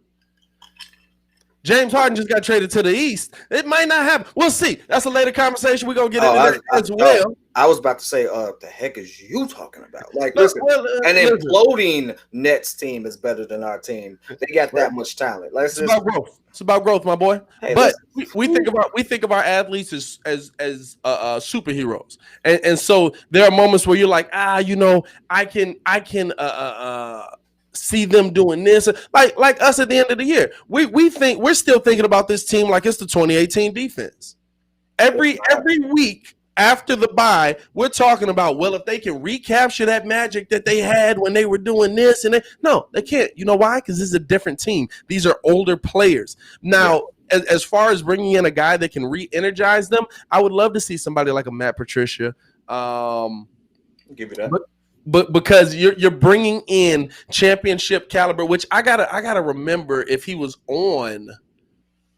James Harden just got traded to the East. It might not happen. We'll see. That's a later conversation. We're gonna get into that as well. I was about to say, the heck is you talking about? Like, Look, listen, well, an listen, imploding Nets team is better than our team. They got right. that much talent. Let's It's just, about growth. It's about growth, my boy. hey, But listen. we think of our athletes as superheroes, and so there are moments where you're like, I can see them doing this, like us at the end of the year. We think we're still thinking about this team like it's the 2018 defense. Every week after the bye, we're talking about, well, if they can recapture that magic that they had when they were doing this, and no, they can't. You know why? Because this is a different team. These are older players. Now, as far as bringing in a guy that can re-energize them, I would love to see somebody like a Matt Patricia. Give you that. But because you're bringing in championship caliber, which I gotta remember if he was on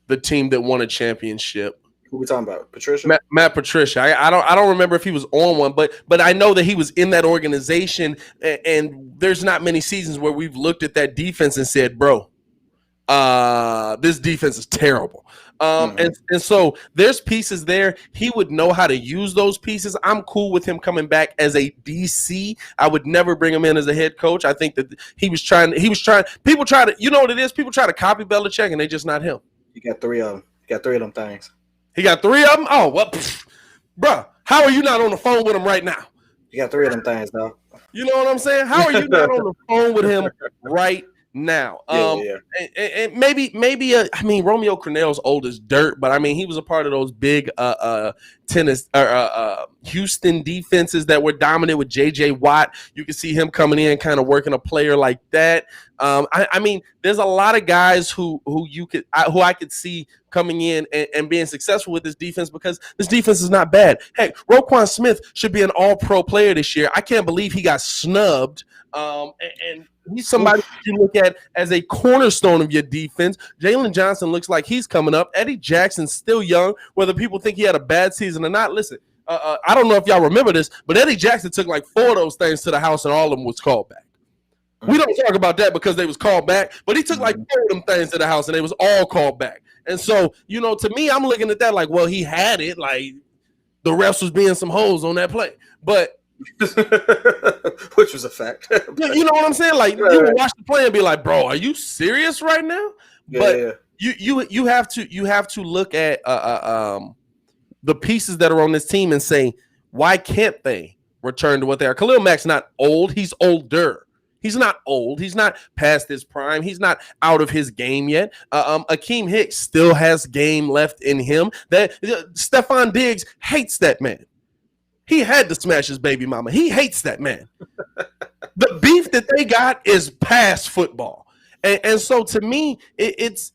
the team that won a championship. Who we talking about? Patricia? Matt Patricia. I don't remember if he was on one, but I know that he was in that organization, and there's not many seasons where we've looked at that defense and said, bro, this defense is terrible. And so there's pieces there. He would know how to use those pieces. I'm cool with him coming back as a DC. I would never bring him in as a head coach. I think that people try to, you know what it is? People try to copy Belichick and they just not him. You got three of them. You got three of them things. He got three of them? Oh, well, bruh, how are you not on the phone with him right now? You got three of them things, though. You know what I'm saying? How are you not on the phone with him right now? And maybe I mean, Romeo Crennel's old as dirt, but I mean, he was a part of those big Houston defenses that were dominant with J.J. Watt. You can see him coming in, kind of working a player like that. I mean, there's a lot of guys who I could see coming in and being successful with this defense, because this defense is not bad. Hey, Roquan Smith should be an all-pro player this year. I can't believe he got snubbed. And he's somebody you look at as a cornerstone of your defense. Jalen Johnson looks like he's coming up. Eddie Jackson's still young, whether people think he had a bad season or not. Listen, I don't know if y'all remember this, but Eddie Jackson took like 4 of those things to the house and all of them was called back. We don't talk about that because they was called back, but he took like 4 of them things to the house and they was all called back. And so, you know, to me, I'm looking at that like, well, he had it. Like, the refs was being some hoes on that play. But which was a fact. You know what I'm saying? Like, you would watch the play and be like, bro, are you serious right now? But you have to look at the pieces that are on this team and say, why can't they return to what they are? Khalil Mack's not old, he's older. He's not old. He's not past his prime. He's not out of his game yet. Akeem Hicks still has game left in him. That Stephon Diggs hates that man. He had to smash his baby mama. He hates that man. The beef that they got is past football, and so to me, it's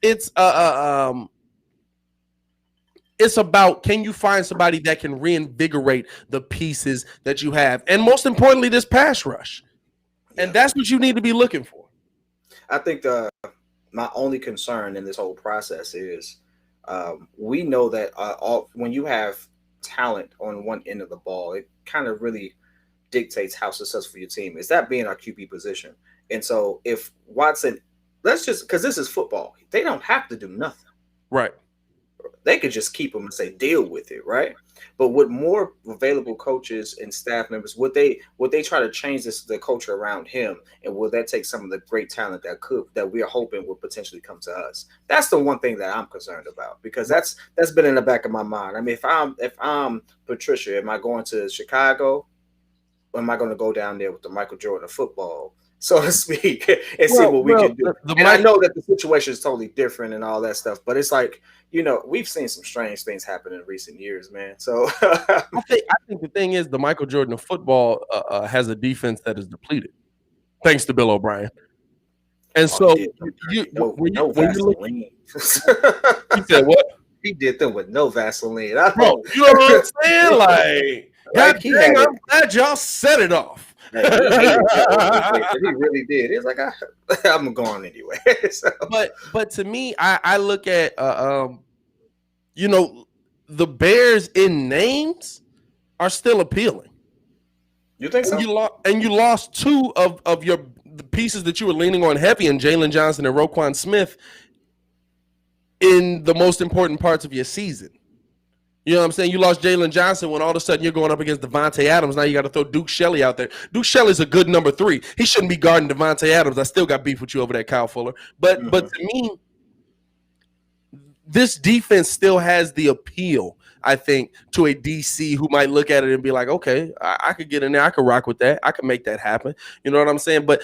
about, can you find somebody that can reinvigorate the pieces that you have, and most importantly, this pass rush. And that's what you need to be looking for. I think my only concern in this whole process is we know that when you have talent on one end of the ball, it kind of really dictates how successful your team is. That being our QB position. And so if Watson, because this is football, they don't have to do nothing. Right. They could just keep him and say, deal with it, right? But with more available coaches and staff members, would they try to change the culture around him? And will that take some of the great talent that we are hoping will potentially come to us? That's the one thing that I'm concerned about, because that's been in the back of my mind. I mean, if I'm Patricia, am I going to Chicago? Or am I going to go down there with the Michael Jordan of football, so to speak, and see what we can do? I know that the situation is totally different and all that stuff, but it's like, you know, we've seen some strange things happen in recent years, man. So I think the thing is, the Michael Jordan of football has a defense that is depleted, thanks to Bill O'Brien. And so you said what? He did them with no Vaseline. Bro, you know what I'm saying? Like, God dang, I'm glad y'all set it off. He really did. It's like I'm going anyway. So. But to me, I look at you know, the Bears in names are still appealing. You think so? And you lost 2 of the pieces that you were leaning on heavy in Jalen Johnson and Roquan Smith in the most important parts of your season. You know what I'm saying? You lost Jalen Johnson when all of a sudden you're going up against Devontae Adams. Now you got to throw Duke Shelley out there. Duke Shelley's a good number 3. He shouldn't be guarding Devontae Adams. I still got beef with you over that, Kyle Fuller. But to me, this defense still has the appeal, I think, to a DC who might look at it and be like, okay, I could get in there. I could rock with that. I could make that happen. You know what I'm saying? But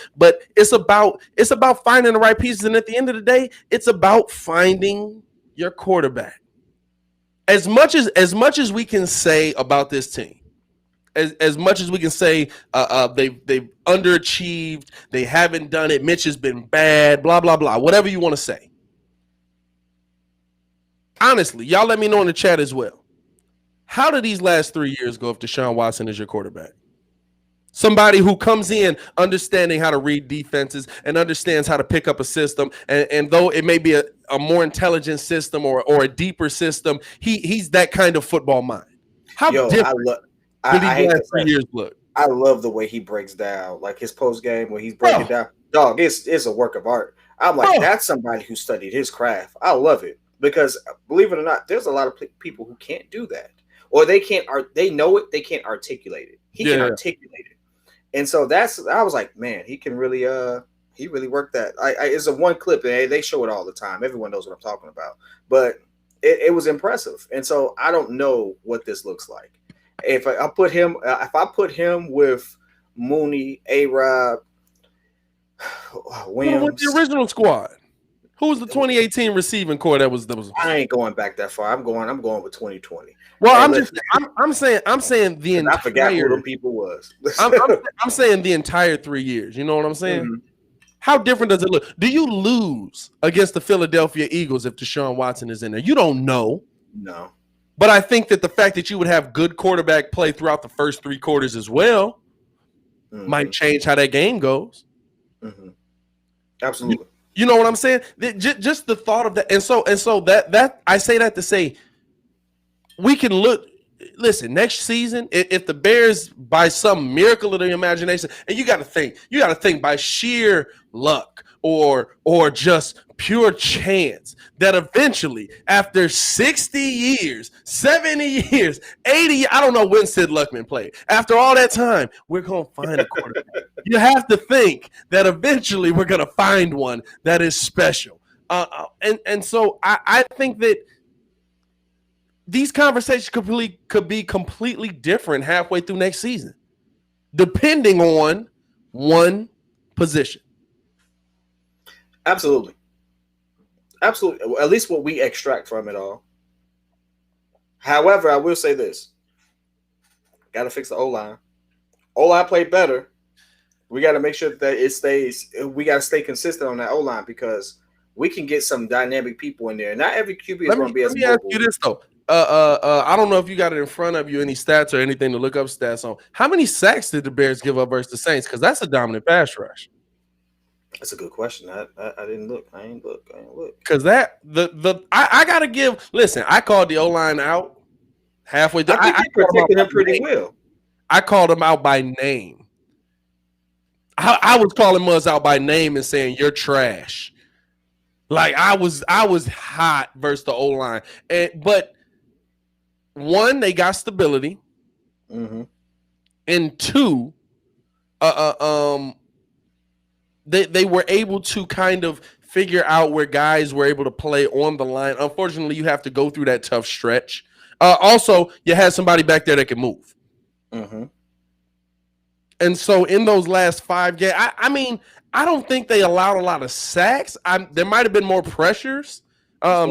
it's about finding the right pieces. And at the end of the day, it's about finding your quarterback. As much as we can say about this team, as much as we can say they've underachieved, they haven't done it, Mitch has been bad, blah, blah, blah, whatever you want to say. Honestly, y'all let me know in the chat as well. How did these last 3 years go if Deshaun Watson is your quarterback? Somebody who comes in understanding how to read defenses and understands how to pick up a system. And though it may be a more intelligent system or a deeper system, he's that kind of football mind. How different do these last 3 years look? I love the way he breaks down, like his post game when he's breaking down. Dog, it's a work of art. I'm like, that's somebody who studied his craft. I love it because, believe it or not, there's a lot of people who can't do that, or they can't. They know it, they can't articulate it. He can articulate it. And so I was like, man, he can really, he really worked that. It's a one clip, and they show it all the time. Everyone knows what I'm talking about, but it was impressive. And so I don't know what this looks like. If I put him with Mooney, A-Rob, Williams, with the original squad, who was the 2018 receiving core that was? I ain't going back that far. I'm going with 2020. Well, I'm saying the entire. I forgot who the people was. I'm saying the entire 3 years. You know what I'm saying? Mm-hmm. How different does it look? Do you lose against the Philadelphia Eagles if Deshaun Watson is in there? You don't know. No. But I think that the fact that you would have good quarterback play throughout the first 3 quarters as well might change how that game goes. Mm-hmm. Absolutely. You know what I'm saying? Just the thought of that, and so that I say that to say we can look. Listen, next season, if the Bears by some miracle of the imagination, and you got to think by sheer luck or just pure chance that eventually, after 60 years, 70 years, 80, I don't know when Sid Luckman played. After all that time, we're going to find a quarterback. You have to think that eventually we're going to find one that is special. And so I think that these conversations could be completely different halfway through next season, depending on one position. Absolutely. Absolutely. At least what we extract from it all. However, I will say this. Got to fix the O-line. O-line played better. We got to make sure that it stays. We got to stay consistent on that O-line because we can get some dynamic people in there. Not every QB is going to be as mobile. Let me ask you this, though. I don't know if you got it in front of you, any stats or anything to look up stats on. How many sacks did the Bears give up versus the Saints? Because that's a dominant pass rush. That's a good question. I didn't look. I ain't look. Because I gotta give. Listen, I called the O-line out halfway through. I protected him pretty well. I called him out by name. I was calling Muzz out by name and saying you're trash. Like I was hot versus the O-line, but one, they got stability, and two, they were able to kind of figure out where guys were able to play on the line. Unfortunately, you have to go through that tough stretch. Also, you had somebody back there that can move. And so in those last 5 games, I mean, I don't think they allowed a lot of sacks. There might have been more pressures. There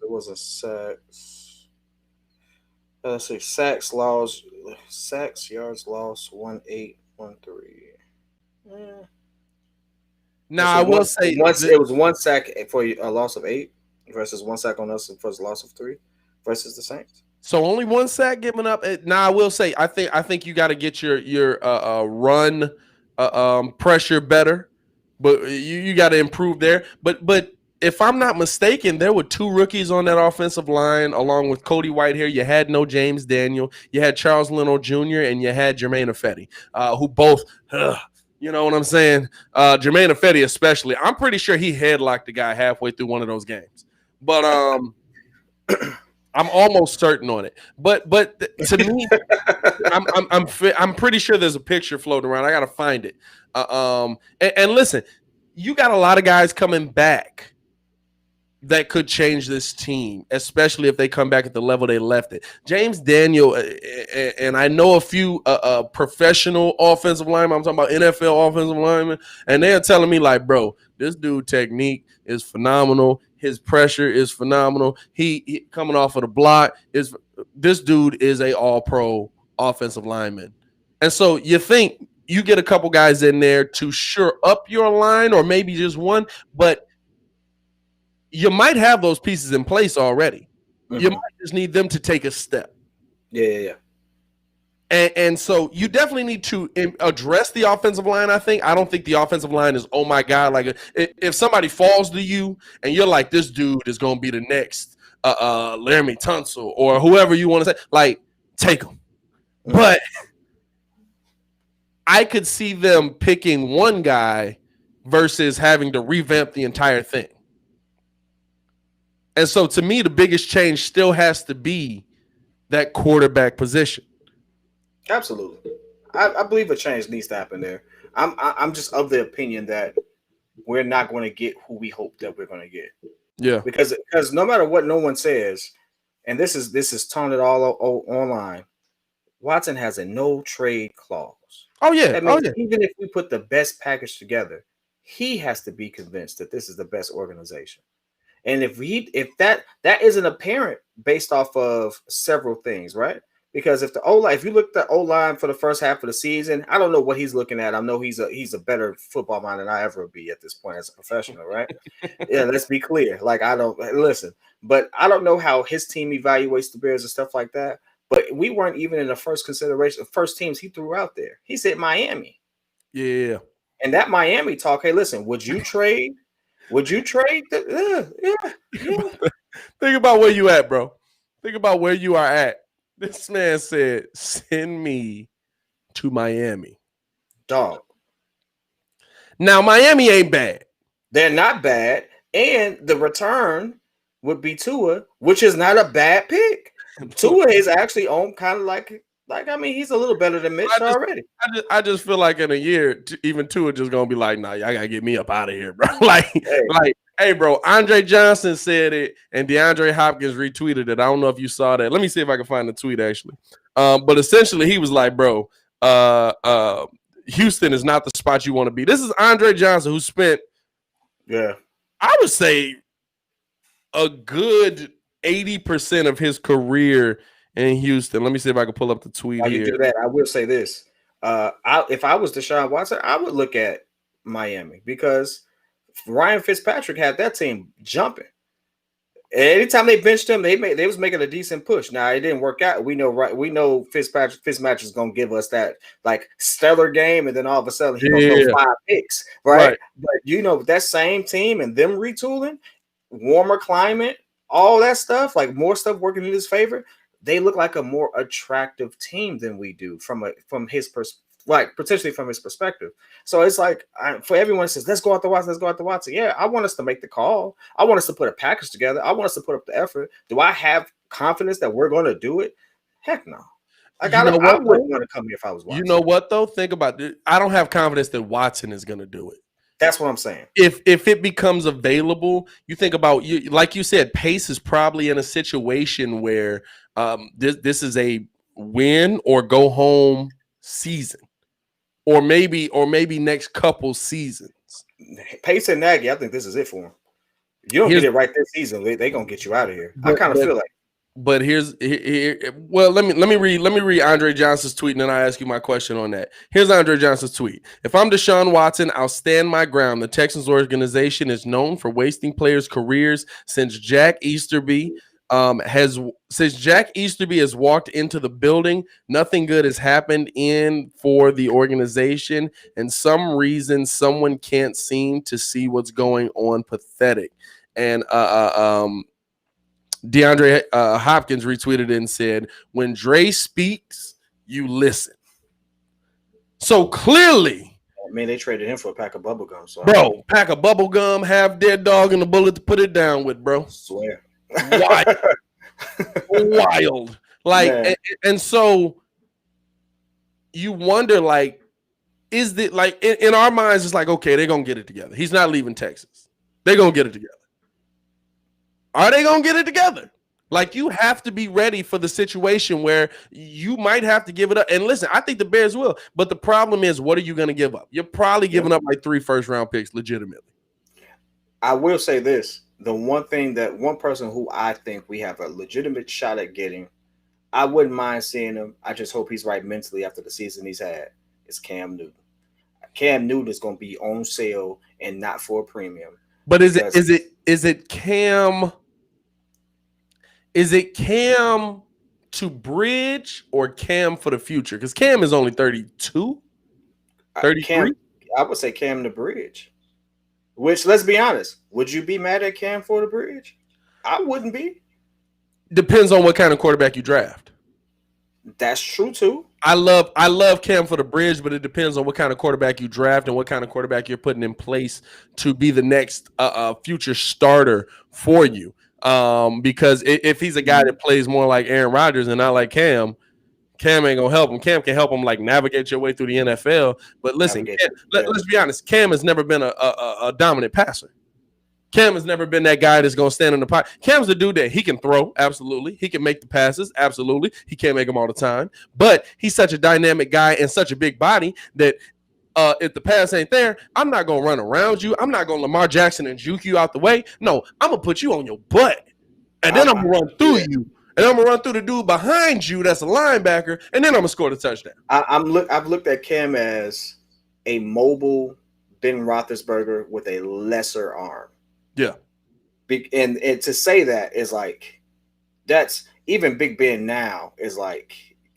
was a sacks. Let's see, sacks yards lost 1-8, 1-3. Now I will say it was 1 sack for a loss of 8 versus 1 sack on us for a loss of 3 versus the Saints. So only 1 sack given up. Now I will say I think you got to get your run pressure better, but you got to improve there. But if I'm not mistaken, there were 2 rookies on that offensive line along with Cody Whitehair. You had no James Daniel, you had Charles Leno Jr., and you had Jermaine Ifedi, who both. You know what I'm saying? Jermaine Ifedi especially. I'm pretty sure he headlocked the guy halfway through one of those games. But I'm almost certain on it. But to me, I'm pretty sure there's a picture floating around. I gotta find it. And listen, you got a lot of guys coming back that could change this team, especially if they come back at the level they left it. James Daniel, and I know a few professional offensive linemen. I'm talking about NFL offensive linemen, and they're telling me like, bro, this dude technique is phenomenal. His pressure is phenomenal. He coming off of the block is this dude is a all-pro offensive lineman, and so you think you get a couple guys in there to shore up your line, or maybe just one, but you might have those pieces in place already. Mm-hmm. You might just need them to take a step. Yeah. And so you definitely need to address the offensive line, I think. I don't think the offensive line is, oh, my God. Like, if somebody falls to you and you're like, this dude is going to be the next Laramie Tunsil or whoever you want to say, like, take him. Mm-hmm. But I could see them picking one guy versus having to revamp the entire thing. And so, to me, the biggest change still has to be that quarterback position. Absolutely, I believe a change needs to happen there. I'm just of the opinion that we're not going to get who we hope that we're going to get. Yeah, because no matter what no one says, and this is taunted all online, Watson has a no trade clause. Oh yeah, that means even if we put the best package together, he has to be convinced that this is the best organization. And if that isn't apparent based off of several things, right? Because if the O-line, if you look at the O-line for the first half of the season, I don't know what he's looking at. I know he's a better football mind than I ever will be at this point as a professional, right? Yeah, let's be clear. Like, I don't listen, but I don't know how his team evaluates the Bears and stuff like that. But we weren't even in the first consideration of first teams he threw out there. He said Miami. Yeah. And that Miami talk, hey, listen, would you trade? Would you trade? Yeah. Think about where you at, bro. Think about where you are at. This man said, send me to Miami. Dog. Now, Miami ain't bad. They're not bad. And the return would be Tua, which is not a bad pick. Tua is actually on kind of like I mean, he's a little better than Mitch already. I just feel like in a year, even Tua just going to be like, nah, y'all got to get me up out of here, bro. Hey, bro, Andre Johnson said it, and DeAndre Hopkins retweeted it. I don't know if you saw that. Let me see if I can find the tweet, actually. But essentially, he was like, bro, Houston is not the spot you want to be. This is Andre Johnson, who spent, I would say, a good 80% of his career in Houston. Let me see if I can pull up the tweet While here. You do that, I will say this. If I was Deshaun Watson, I would look at Miami because Ryan Fitzpatrick had that team jumping. Anytime they benched him, they was making a decent push. Now it didn't work out. We know Fitzmagic is gonna give us that like stellar game, and then all of a sudden he's gonna throw 5 picks, right? But that same team and them retooling, warmer climate, all that stuff, like more stuff working in his favor. They look like a more attractive team than we do from his perspective. Like potentially from his perspective. So it's like for everyone that says, let's go out to Watson. Yeah, I want us to make the call. I want us to put a package together. I want us to put up the effort. Do I have confidence that we're going to do it? Heck no. I wouldn't want to come here if I was Watson. You know what, though? Think about it. I don't have confidence that Watson is going to do it. That's what I'm saying. If it becomes available, you think about, like you said, Pace is probably in a situation where this is a win or go home season. Or maybe next couple seasons. Pace and Nagy, I think this is it for him. You don't get it right this season, they're gonna get you out of here. I kind of feel like. But well, let me read Andre Johnson's tweet, and then I ask you my question on that. Here's Andre Johnson's tweet. If I'm Deshaun Watson, I'll stand my ground. The Texans organization is known for wasting players' careers since Jack Easterby has walked into the building. Nothing good has happened for the organization, and some reason someone can't seem to see what's going on. Pathetic. And DeAndre Hopkins retweeted it and said, when Dre speaks, you listen. So clearly, I mean, they traded him for a pack of bubble gum. So pack of bubble gum, half dead dog, and a bullet to put it down with, bro. I swear. wild. Like, and so you wonder, like, is it like in our minds? It's like, okay, they're gonna get it together. He's not leaving Texas. They're gonna get it together. Are they gonna get it together? Like, you have to be ready for the situation where you might have to give it up. And listen, I think the Bears will. But the problem is, what are you going to give up? You're probably giving up like 3 first-round picks legitimately. I will say this. The one person who I think we have a legitimate shot at getting, I wouldn't mind seeing him. I just hope he's right mentally after the season he's had, is Cam Newton. Cam Newton is going to be on sale and not for a premium. But is it Cam? Is it Cam to bridge or Cam for the future? Because Cam is only 32, 33. I would say Cam to bridge. Which, let's be honest, would you be mad at Cam for the bridge? I wouldn't be. Depends on what kind of quarterback you draft. That's true too. I love Cam for the bridge, but it depends on what kind of quarterback you draft and what kind of quarterback you're putting in place to be the next future starter for you. Because if he's a guy that plays more like Aaron Rodgers and not like Cam ain't gonna help him. Cam can help him like navigate your way through the NFL. But listen, let's be honest. Cam has never been a dominant passer. Cam has never been that guy that's gonna stand in the pocket. Cam's the dude that he can throw, absolutely. He can make the passes, absolutely. He can't make them all the time, but he's such a dynamic guy and such a big body that if the pass ain't there, I'm not going to run around you. I'm not going to Lamar Jackson and juke you out the way. No, I'm going to put you on your butt, and then I'm going to run through you, and I'm going to run through the dude behind you that's a linebacker, and then I'm going to score the touchdown. I've looked at Cam as a mobile Ben Roethlisberger with a lesser arm. Yeah. And to say that is like, that's even Big Ben now is like,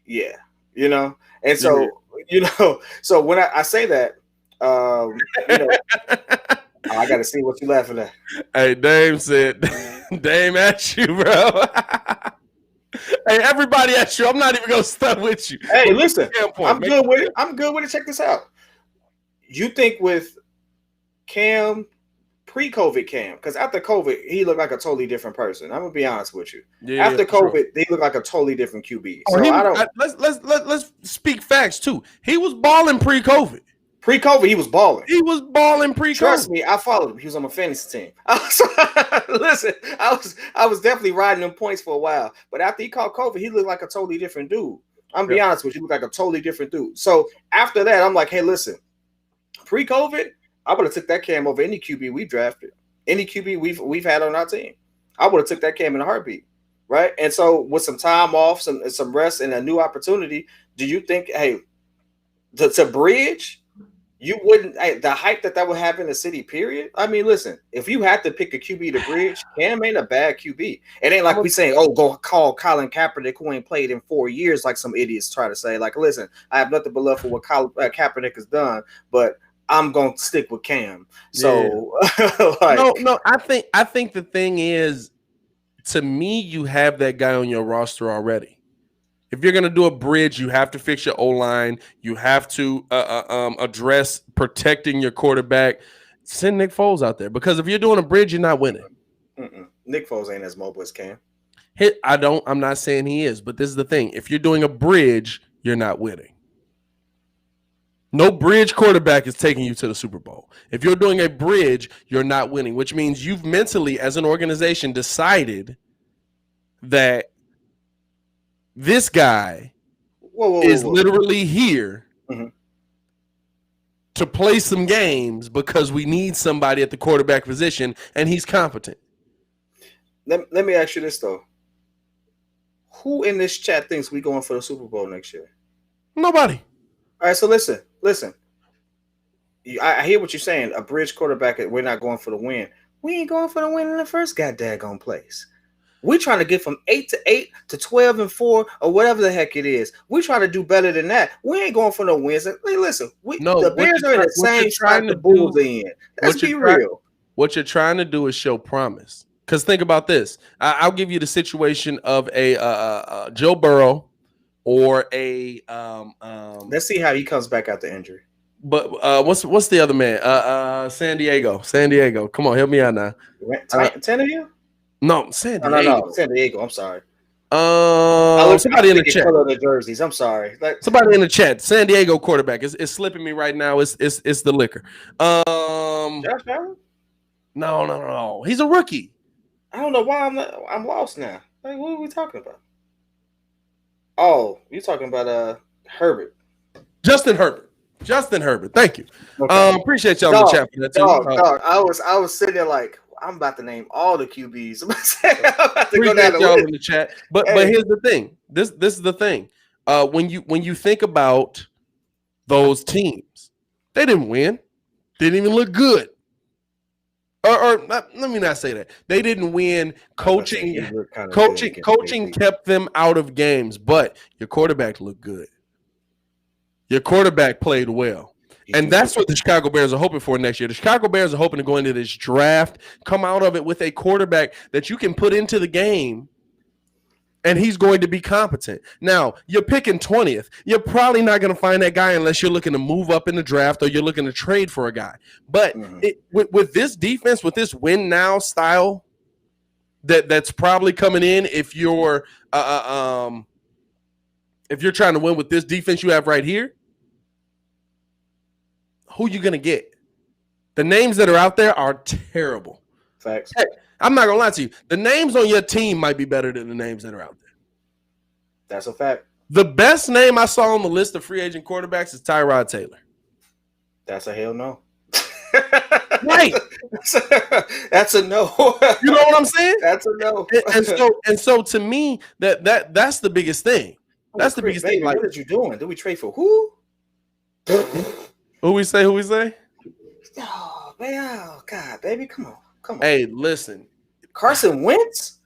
yeah, you know? And so, yeah. You know, so when I say that, you know, I got to see what you laughing at. Hey, Dame said, Dame at you, bro. Hey, everybody at you. I'm not even going to stunt with you. Hey, listen, I'm good with it. I'm good with it. Check this out. You think with Cam, pre-COVID Cam, because after COVID, he looked like a totally different person. I'm gonna be honest with you. Yeah, after COVID, sure. They look like a totally different QB. So let's speak facts too. He was balling pre-COVID. Pre-COVID, he was balling. He was balling pre-COVID. Trust me, I followed him. He was on my fantasy team. Listen, I was definitely riding them points for a while. But after he caught COVID, he looked like a totally different dude. I'm gonna be honest with you, he looked like a totally different dude. So after that, I'm like, hey, listen, pre-COVID, I would have took that Cam over any QB we've drafted, any QB we've had on our team. I would have took that Cam in a heartbeat, right? And so with some time off, some rest, and a new opportunity, do you think, hey, to bridge, you wouldn't the hype that would have in the city? Period. I mean, listen, if you had to pick a QB to bridge, Cam ain't a bad QB. It ain't like we saying, oh, go call Colin Kaepernick, who ain't played in 4 years, like some idiots try to say. Like, listen, I have nothing but love for what Kaepernick has done, but I'm gonna stick with Cam. So yeah. No. I think the thing is, to me, you have that guy on your roster already. If you're gonna do a bridge, you have to fix your O-line. You have to address protecting your quarterback. Send Nick Foles out there, because if you're doing a bridge, you're not winning. Nick Foles ain't as mobile as Cam. I'm not saying he is, but this is the thing. If you're doing a bridge, you're not winning. No bridge quarterback is taking you to the Super Bowl. If you're doing a bridge, you're not winning, which means you've mentally, as an organization, decided that this guy is literally here to play some games because we need somebody at the quarterback position, and he's competent. Let me ask you this, though. Who in this chat thinks we going for the Super Bowl next year? Nobody. All right, so listen. I hear what you're saying. A bridge quarterback, we're not going for the win. We ain't going for the win in the first goddamn place. We're trying to get from 8-8 to 12-4 or whatever the heck it is. We're trying to do better than that. We ain't going for no wins. Hey, listen, the Bears are in the same spot the Bulls in. Let's be real. What you're trying to do is show promise. Because think about this. I'll give you the situation of a Joe Burrow. Or a let's see how he comes back after injury. But what's the other man? San Diego. Come on, help me out now. Tannehill? No, San Diego. No, San Diego. I'm sorry. Somebody in the chat. Color the jerseys. I'm sorry. Somebody in the chat. San Diego quarterback. It's slipping me right now. It's the liquor. Josh Allen? No. He's a rookie. I don't know why I'm lost now. Like, what are we talking about? Oh, you're talking about Herbert. Justin Herbert. Thank you. Okay. Appreciate y'all in the chat for that too. Dog. I was sitting there like, I'm about to name all the QBs. I'm about to go down the y'all list. in the chat. But here's the thing. This is the thing. When you think about those teams, they didn't win. They didn't even look good. Or let me not say that. They didn't win. Coaching kept them out of games, but your quarterback looked good. Your quarterback played well. And that's what the Chicago Bears are hoping for next year. The Chicago Bears are hoping to go into this draft, come out of it with a quarterback that you can put into the game, and he's going to be competent. Now, you're picking 20th. You're probably not going to find that guy unless you're looking to move up in the draft or you're looking to trade for a guy. But with this defense, with this win now style that's probably coming in, if you're trying to win with this defense you have right here, who you going to get? The names that are out there are terrible. Facts. Hey, I'm not going to lie to you. The names on your team might be better than the names that are out there. That's a fact. The best name I saw on the list of free agent quarterbacks is Tyrod Taylor. That's a hell no. Right. That's a no. You know what I'm saying? That's a no. And so to me, that's the biggest thing. That's the biggest thing. Like, what are you doing? Did we trade for who? Who we say? Oh, man. Oh, God, baby. Come on. Hey, listen. Carson Wentz?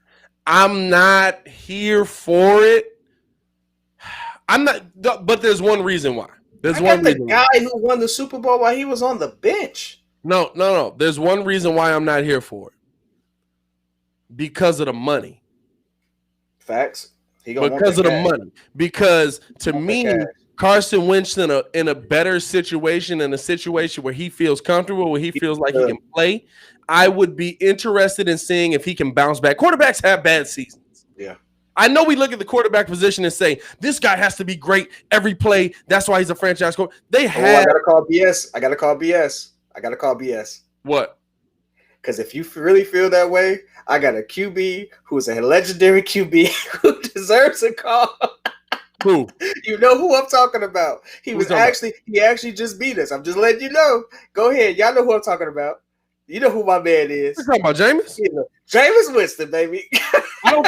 I'm not here for it. I'm not, but there's one reason why. The guy who won the Super Bowl while he was on the bench. No. There's one reason why I'm not here for it. Because of the money. Facts. Because of the money. Because to me, Carson Wentz in a better situation, in a situation where he feels comfortable, where he feels like he can play, I would be interested in seeing if he can bounce back. Quarterbacks have bad seasons. Yeah. I know we look at the quarterback position and say, this guy has to be great every play. That's why he's a franchise quarterback. I got to call BS. I got to call BS. What? Because if you really feel that way, I got a QB who's a legendary QB who deserves a call. Who? You know who I'm talking about. He actually just beat us. I'm just letting you know. Go ahead. Y'all know who I'm talking about. You know who my man is. You're talking about Jameis? Jameis Winston, baby. I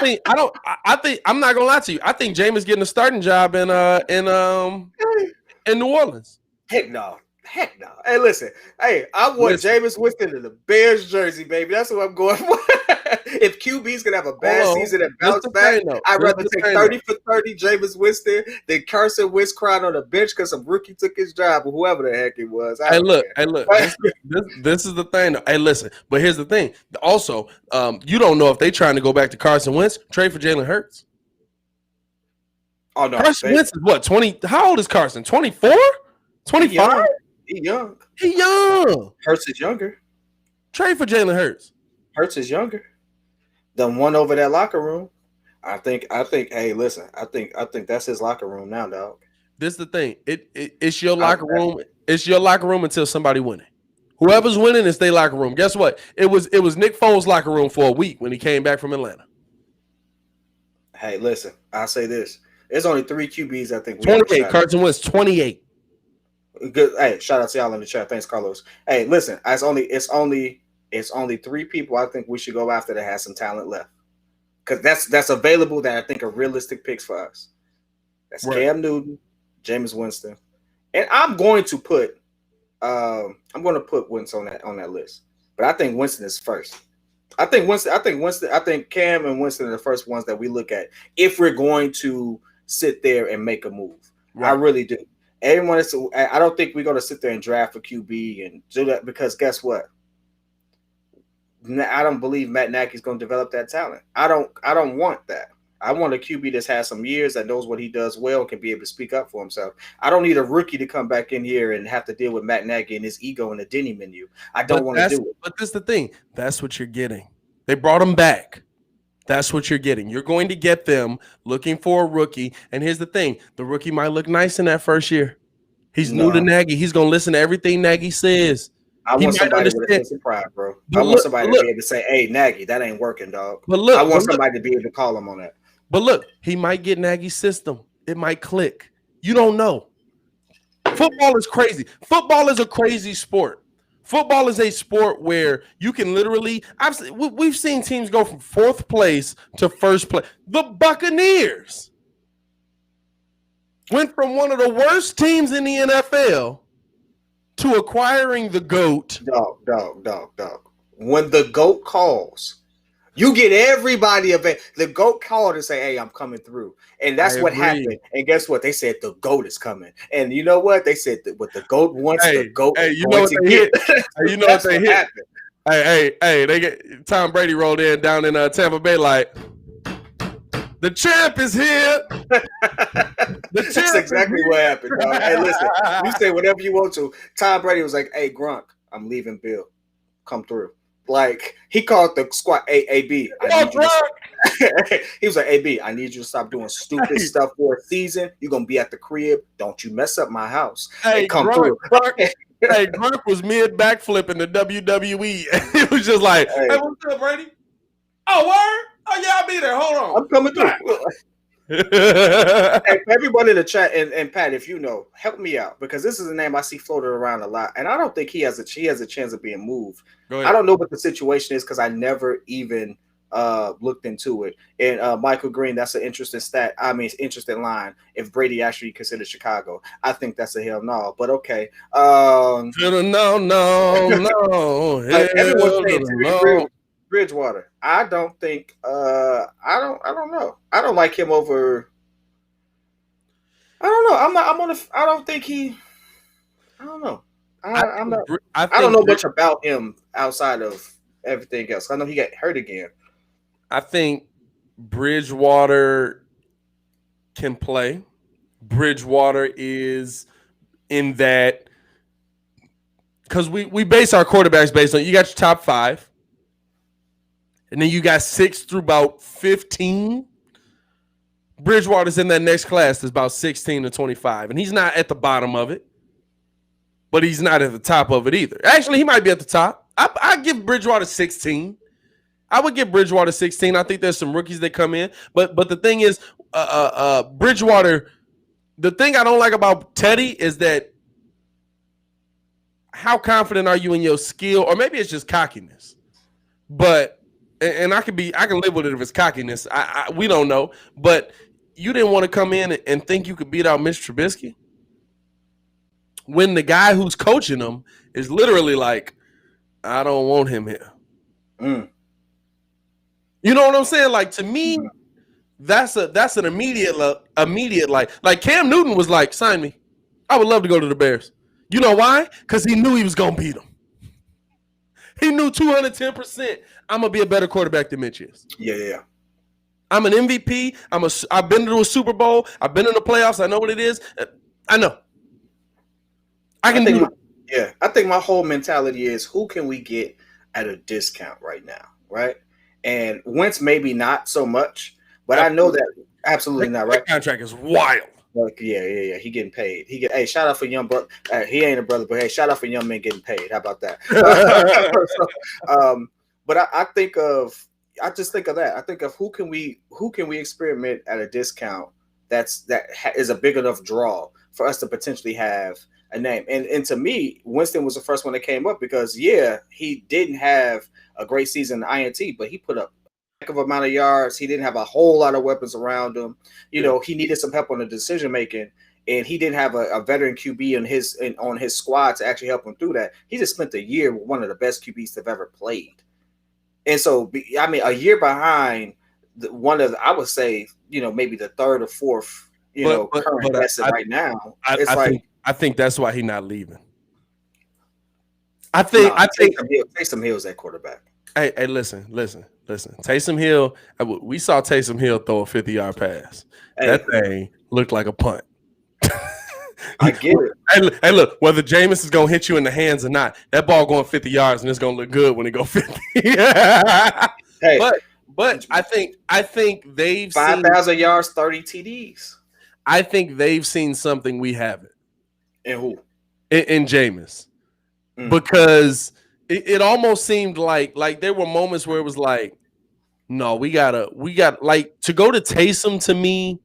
think I'm not gonna lie to you. I think Jameis getting a starting job in New Orleans. Heck no. Hey, listen. Hey, I want Jameis Winston in the Bears jersey, baby. That's what I'm going for. If QB's gonna have a bad season and bounce back, I'd rather take 30 for 30 Jameis Winston than Carson Wentz crying on the bench because some rookie took his job or whoever the heck it was. Hey, look. This is the thing. Hey, listen. But here's the thing. Also, you don't know if they trying to go back to Carson Wentz, trade for Jalen Hurts. Oh no, Carson Wentz is what, 20? How old is Carson? 24? 25? He young. Hurts is younger. Trade for Jalen Hurts. Hurts is younger. The one over that locker room. I think. Hey, listen. I think that's his locker room now, dog. This is the thing. It's your locker room. It's your locker room until somebody winning. Whoever's winning is their locker room. Guess what? It was Nick Foles' locker room for a week when he came back from Atlanta. Hey, listen. I'll say this. There's only 3 QBs I think. 28. Carson Wentz 28. Good. Hey, shout out to y'all in the chat. Thanks, Carlos. Hey, listen. It's only 3 people I think we should go after that has some talent left, because that's available that I think are realistic picks for us. That's right. Cam Newton, Jameis Winston, and I'm going to put Winston on that list. But I think Winston is first. I think Cam and Winston are the first ones that we look at if we're going to sit there and make a move. Right. I really do. Everyone is. I don't think we're going to sit there and draft a QB and do that, because guess what? I don't believe Matt Nagy's going to develop that talent. I don't want that. I want a QB that's had some years, that knows what he does well, and can be able to speak up for himself. I don't need a rookie to come back in here and have to deal with Matt Nagy and his ego in the Denny menu. I don't want to do it. But this is the thing. That's what you're getting. They brought him back. That's what you're getting. You're going to get them looking for a rookie. And here's the thing. The rookie might look nice in that first year. He's new to Nagy. He's going to listen to everything Nagy says. I want somebody with a sense of pride, bro. I want somebody to be able to say, hey, Nagy, that ain't working, dog. I want somebody to be able to call him on that. But look, he might get Nagy's system. It might click. You don't know. Football is crazy. Football is a crazy sport. Football is a sport where you can literally we've seen teams go from 4th place to 1st place. The Buccaneers went from one of the worst teams in the NFL to acquiring the GOAT. Dog. When the GOAT calls, you get everybody the GOAT called and say, hey, I'm coming through. And that's what happened. And guess what? They said the GOAT is coming. And you know what? They said that what the GOAT wants, the GOAT you know what they hit. You know what they hit. Hey, they get Tom Brady rolled in down in Tampa Bay like, the champ is here. That's exactly what happened, dog. Hey, listen, you say whatever you want to. Tom Brady was like, hey, Gronk, I'm leaving Bill. Come through. Like, he called the squad, AB. He was like, AB, I need you to stop doing stupid stuff for a season. You're going to be at the crib. Don't you mess up my house. Hey, come through. Gronk was mid backflip in the WWE. He was just like, hey, what's up, Brady? Oh, word? Oh, yeah, I'll be there. Hold on. I'm coming through. Hey, everybody in the chat, and Pat, if you know, help me out, because this is a name I see floated around a lot, and I don't think he has a chance of being moved. I don't know what the situation is because I never even looked into it. And Michael Green, that's an interesting stat. I mean, interesting line. If Brady actually considered Chicago, I think that's a hell no. But okay. No. Everyone's saying Bridgewater. I don't think. I don't know. I don't like him over. I don't know. I don't think he. I don't know. I don't know much about him outside of everything else. I know he got hurt again. I think Bridgewater can play. Bridgewater is in that because we base our quarterbacks based on you got your top 5. And then you got 6 through about 15. Bridgewater's in that next class that's about 16 to 25. And he's not at the bottom of it, but he's not at the top of it either. Actually, he might be at the top. I give Bridgewater 16. I would give Bridgewater 16. I think there's some rookies that come in. But the thing is, Bridgewater, the thing I don't like about Teddy is that how confident are you in your skill? Or maybe it's just cockiness. But and I can live with it if it's cockiness. We don't know. But you didn't want to come in and think you could beat out Mr. Trubisky when the guy who's coaching him is literally like, I don't want him here. You know what I'm saying? Like, to me, that's an immediate like Cam Newton was like, sign me. I would love to go to the Bears. You know why? Because he knew he was gonna beat him. He knew 210%. I'm gonna be a better quarterback than Mitch is. Yeah. I'm an MVP. I've been to a Super Bowl. I've been in the playoffs. I know what it is. I know. I think my whole mentality is who can we get at a discount right now, right? And Wentz maybe not so much, but I know that absolutely not, right? That contract is wild. Like, yeah. He getting paid. Hey, shout out for young brother. He ain't a brother, but hey, shout out for young men getting paid. How about that? But I just think of that. I think of who can we experiment at a discount that is a big enough draw for us to potentially have a name. And to me, Winston was the first one that came up because he didn't have a great season in INT, but he put up a heck of amount of yards. He didn't have a whole lot of weapons around him. You know, he needed some help on the decision making, and he didn't have a veteran QB on his squad to actually help him through that. He just spent a year with one of the best QBs they've ever played. And so, I mean, a year behind I would say, maybe the third or fourth, current best right now. I think that's why he's not leaving. I think Taysom Hill's that quarterback. Hey, listen. Taysom Hill, we saw Taysom Hill throw a 50-yard pass. Hey, that thing looked like a punt. I get it. Hey, look, whether Jameis is going to hit you in the hands or not, that ball going 50 yards, and it's going to look good when it go 50. Hey, But I think they've 5,000 yards, 30 TDs. I think they've seen something we haven't. And who? In Jameis. Because it almost seemed like there were moments where it was like, no, we got like to go to Taysom to me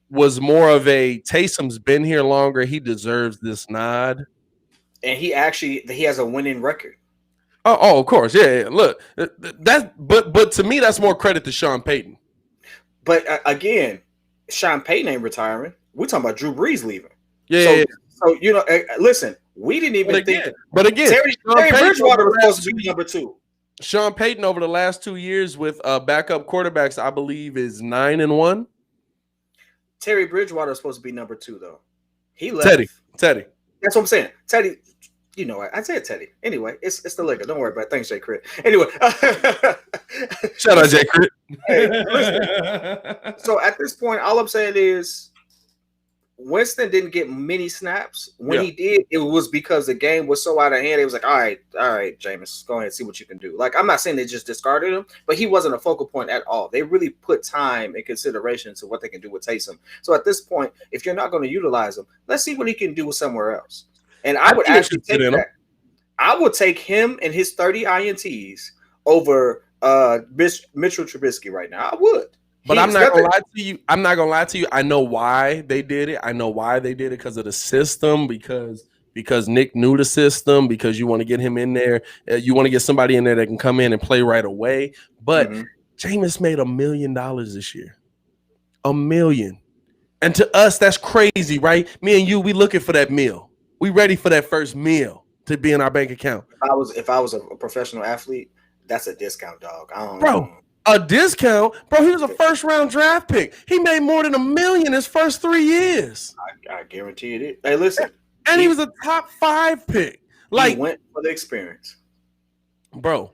was more of a Taysom's been here longer. He deserves this nod. And he has a winning record. Oh, of course. Yeah. Look, but to me, that's more credit to Sean Payton. But again, Sean Payton ain't retiring. We're talking about Drew Brees leaving. Yeah. So listen, we didn't even think. But again, Terry Bridgewater was supposed to be number 2. Sean Payton over the last 2 years with backup quarterbacks, I believe, is 9-1. Terry Bridgewater is supposed to be number 2, though. He left. Teddy. That's what I'm saying. Teddy. You know what? I said Teddy. Anyway, it's the liquor. Don't worry about it. Thanks, Jay Crit. Anyway. Shout out, Jay Crit. So at this point, all I'm saying is Winston didn't get many snaps. When he did, it was because the game was so out of hand. It was like, all right, Jameis, go ahead and see what you can do. Like, I'm not saying they just discarded him, but he wasn't a focal point at all. They really put time and consideration to what they can do with Taysom. So at this point, if you're not going to utilize him, let's see what he can do somewhere else. And I would actually take that. I would take him and his 30 INTs over Mitchell Trubisky right now. I would. But I'm not gonna lie to you. I know why they did it. I know why they did it because of the system. Because Nick knew the system. Because you want to get him in there. You want to get somebody in there that can come in and play right away. But Jameis made $1 million this year. $1 million, and to us that's crazy, right? Me and you, we looking for that meal. We ready for that first meal to be in our bank account. If I was a professional athlete, that's a discount, dog. I don't know. A discount, bro. He was a first-round draft pick. He made more than $1 million his first 3 years. I guarantee it. Hey, listen, and he was a top 5 pick. Like, he went for the experience, bro.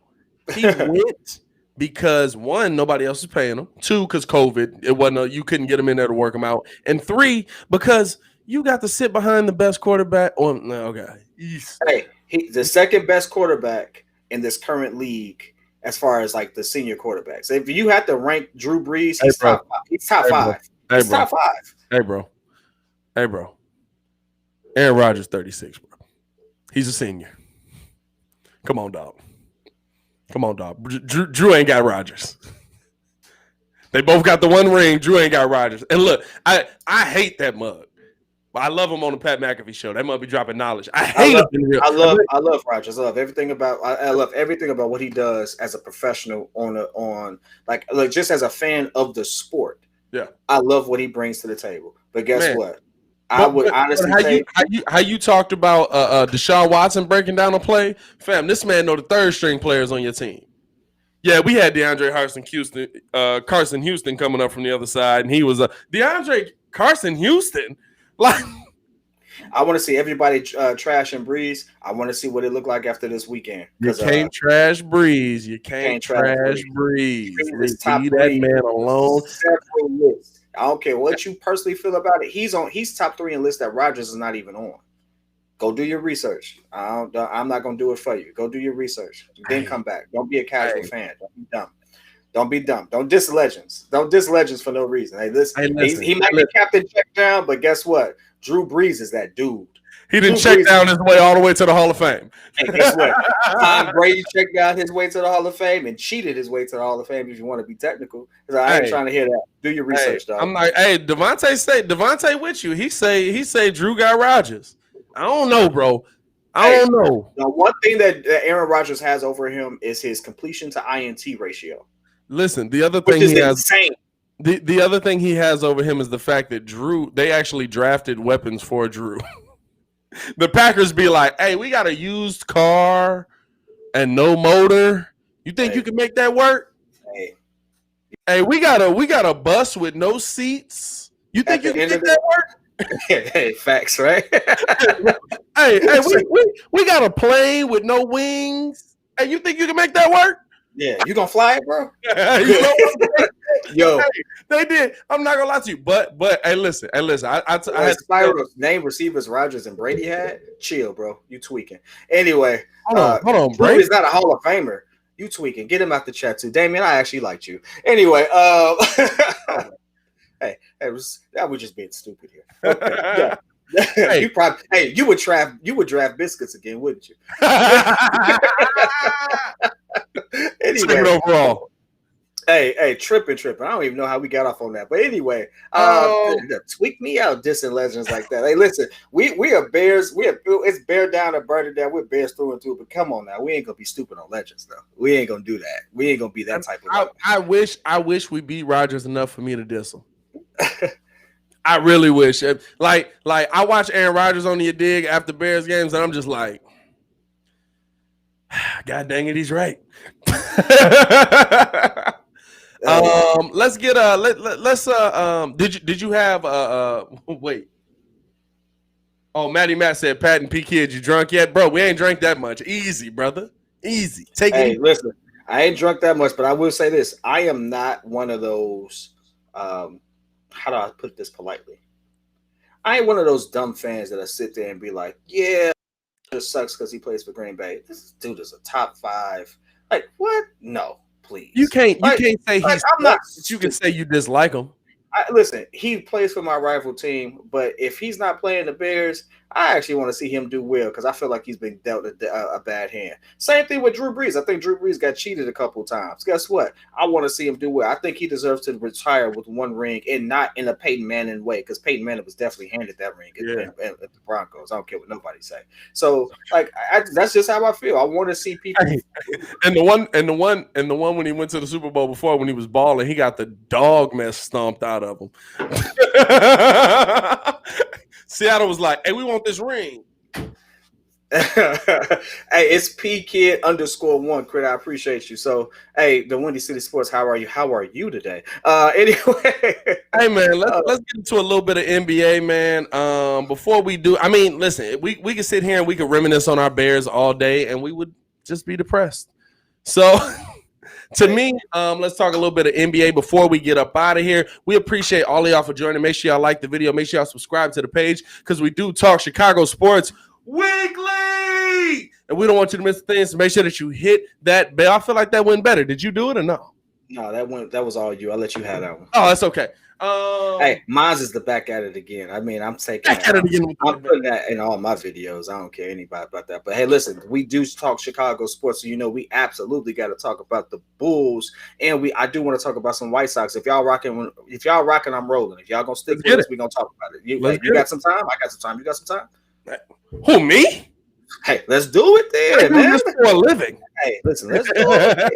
He went because 1, nobody else is paying him. 2, because COVID, it wasn't. You couldn't get him in there to work him out. And 3, because you got to sit behind the best quarterback. Hey, he's the second best quarterback in this current league. As far as like the senior quarterbacks, if you had to rank Drew Brees, he's top 5. He's top 5. He's top 5. Hey, bro. Aaron Rodgers, 36, bro. He's a senior. Come on, dog. Drew ain't got Rodgers. They both got the 1 ring. Drew ain't got Rodgers. And look, I hate that mug. But I love him on the Pat McAfee show. They must be dropping knowledge. I hate him in real. I love Rodgers. I love everything about what he does as a professional just as a fan of the sport. Yeah. I love what he brings to the table. But guess what? I would honestly say how you talked about Deshaun Watson breaking down a play, fam. This man know the 3rd string players on your team. Yeah, we had Carson Houston coming up from the other side, and he was Carson Houston. Like, I want to see everybody trash and Breeze. I want to see what it looked like after this weekend. You can't trash Breeze. You can't trash Breeze. Leave that man alone. Several lists. I don't care what you personally feel about it. He's top 3 in lists that Rodgers is not even on. Go do your research. I'm not gonna do it for you. Go do your research. Then come back. Don't be a casual fan. Don't be dumb. Don't diss legends. Don't diss legends for no reason. Hey, he might be captain check down, but guess what? Drew Brees is that dude. He didn't check down his way all the way to the Hall of Fame. And guess what? Tom Brady checked down his way to the Hall of Fame and cheated his way to the Hall of Fame. If you want to be technical, because I ain't trying to hear that. Do your research, dog. I'm like, hey, Devontae with you. He say Drew got Rodgers. I don't know, bro. I don't know. The one thing that Aaron Rodgers has over him is his completion to INT ratio. Listen, the other thing the other thing he has over him is the fact that they actually drafted weapons for Drew. The Packers be like, hey, we got a used car and no motor. You think you can make that work? Hey, we got a bus with no seats. You think you can make that work? Hey, facts, right? hey, we got a plane with no wings. Hey, you think you can make that work? Yeah, you gonna fly it, bro? Yo, they did. I'm not gonna lie to you, but hey, listen. I had Spyro's name receivers Rodgers and Brady had. Chill, bro. You tweaking. Anyway, hold on. Brady is not a Hall of Famer. You tweaking. Get him out the chat too. Damien, I actually liked you. Anyway, hey, that was just being stupid here. Okay, yeah. Hey. You would draft biscuits again, wouldn't you? Anyway, overall. Hey, tripping. I don't even know how we got off on that. But anyway, tweak me out, dissing legends like that. Hey, listen, we are Bears. It's bear down and burn it down. We're Bears through and through. But come on now, we ain't gonna be stupid on legends though. We ain't gonna do that. We ain't gonna be that type of. I wish we beat Rodgers enough for me to diss him. I really wish. Like I watch Aaron Rodgers on the dig after Bears games, and I'm just like, God dang it, he's right. Let's get did you have wait. Oh, Matt said, Pat and P.Kidd, you drunk yet? Bro, we ain't drank that much. Easy, brother. Easy. Take it easy. Listen, I ain't drunk that much, but I will say this. I am not one of those how do I put this politely? I ain't one of those dumb fans that I sit there and be like, yeah, it sucks because he plays for Green Bay. This dude is a top 5. Like, what? No, please. You can't say he's I'm not. You can say you dislike him. Listen, he plays for my rival team, but if he's not playing the Bears, I actually want to see him do well because I feel like he's been dealt a bad hand. Same thing with Drew Brees. I think Drew Brees got cheated a couple of times. Guess what? I want to see him do well. I think he deserves to retire with 1 ring and not in a Peyton Manning way because Peyton Manning was definitely handed that ring at the Broncos. I don't care what nobody say. So, like, that's just how I feel. I want to see people. And the one when he went to the Super Bowl before when he was balling, he got the dog mess stomped out of him. Seattle was like, hey, we want this ring. Hey, it's P.Kidd _1. Crit, I appreciate you. So, hey, the Windy City Sports, how are you? How are you today? Anyway. Hey, man, let's get into a little bit of NBA, man. Before we do, I mean, listen, we can sit here and we can reminisce on our Bears all day and we would just be depressed. So... To me, let's talk a little bit of NBA before we get up out of here. We appreciate all of y'all for joining. Make sure y'all like the video. Make sure y'all subscribe to the page because we do talk Chicago sports weekly. And we don't want you to miss things. So make sure that you hit that bell. I feel like that went better. Did you do it or no? No, that was all you. I'll let you have that one. Oh, that's okay. Hey, mine's is the back at it again. I mean, I'm taking back at it again. I'm putting that in all my videos. I don't care anybody about that. But hey, listen, we do talk Chicago sports, so you know we absolutely got to talk about the Bulls, and I do want to talk about some White Sox. If y'all rocking, I'm rolling. If y'all gonna stick with us, we gonna talk about it. You got some time? I got some time. You got some time? Who, me? Hey, let's do it then, man. For a living. Hey, listen, let's do it.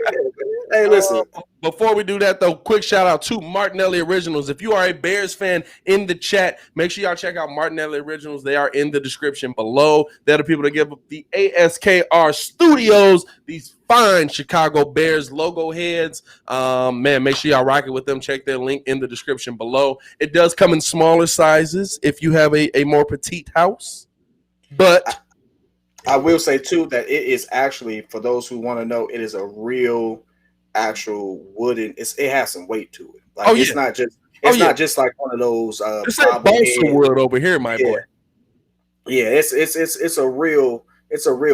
Hey, listen. Before we do that, though, quick shout out to Martinelli Originals. If you are a Bears fan in the chat, make sure y'all check out Martinelli Originals. They are in the description below. They're the people that give up the ASKR Studios, these fine Chicago Bears logo heads. Man, make sure y'all rock it with them. Check their link in the description below. It does come in smaller sizes if you have a more petite house. But I will say, too, that it is actually, for those who want to know, it is a real actual wooden. It has some weight to it. Like it's not just not just like one of those. It's like balsa wood over here, my boy. Yeah, it's a real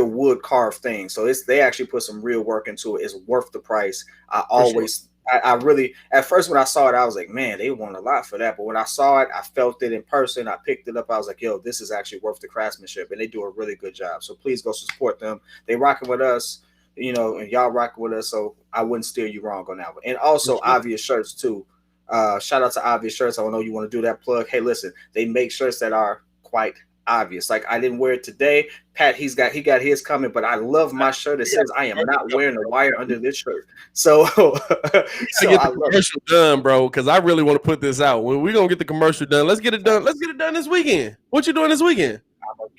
wood carved thing. So they actually put some real work into it. It's worth the price. I really at first when I saw it, I was like, man, they want a lot for that. But when I saw it, I felt it in person. I picked it up. I was like, yo, this is actually worth the craftsmanship, and they do a really good job. So please go support them. They rocking with us. You know, and y'all rocking with us, so I wouldn't steer you wrong on that one. And also, Obvious Shirts, too. Shout out to Obvious Shirts. I know you want to do that plug. Hey, listen, they make shirts that are quite obvious. Like, I didn't wear it today. Pat, he got his coming, but I love my shirt. It says I am not wearing a wire under this shirt. So, get the commercial done, bro, because I really want to put this out. We're going to get the commercial done. Let's get it done. Let's get it done this weekend. What you doing this weekend?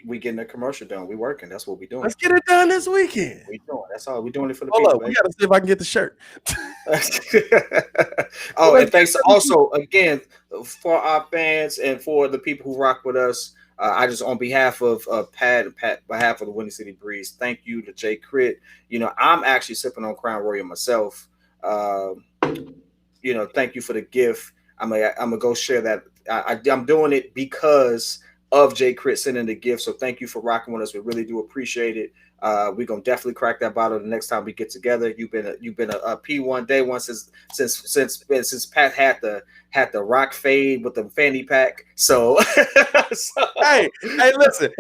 We getting the commercial done. We working. That's what we doing. Let's get it done this weekend. We doing. That's all. We doing it for the people. We gotta see if I can get the shirt. And thanks also again for our fans and for the people who rock with us. I just on behalf of Pat, behalf of the Windy City Breeze, thank you to Jay Crit. You know, I'm actually sipping on Crown Royal myself. You know, thank you for the gift. I'm gonna go share that. I'm doing it because of Jay Crit sending the gift. So thank you for rocking with us. We really do appreciate it. We're gonna definitely crack that bottle the next time we get together. You've been a P1 day one since Pat had the rock fade with the fanny pack. So, Hey, listen.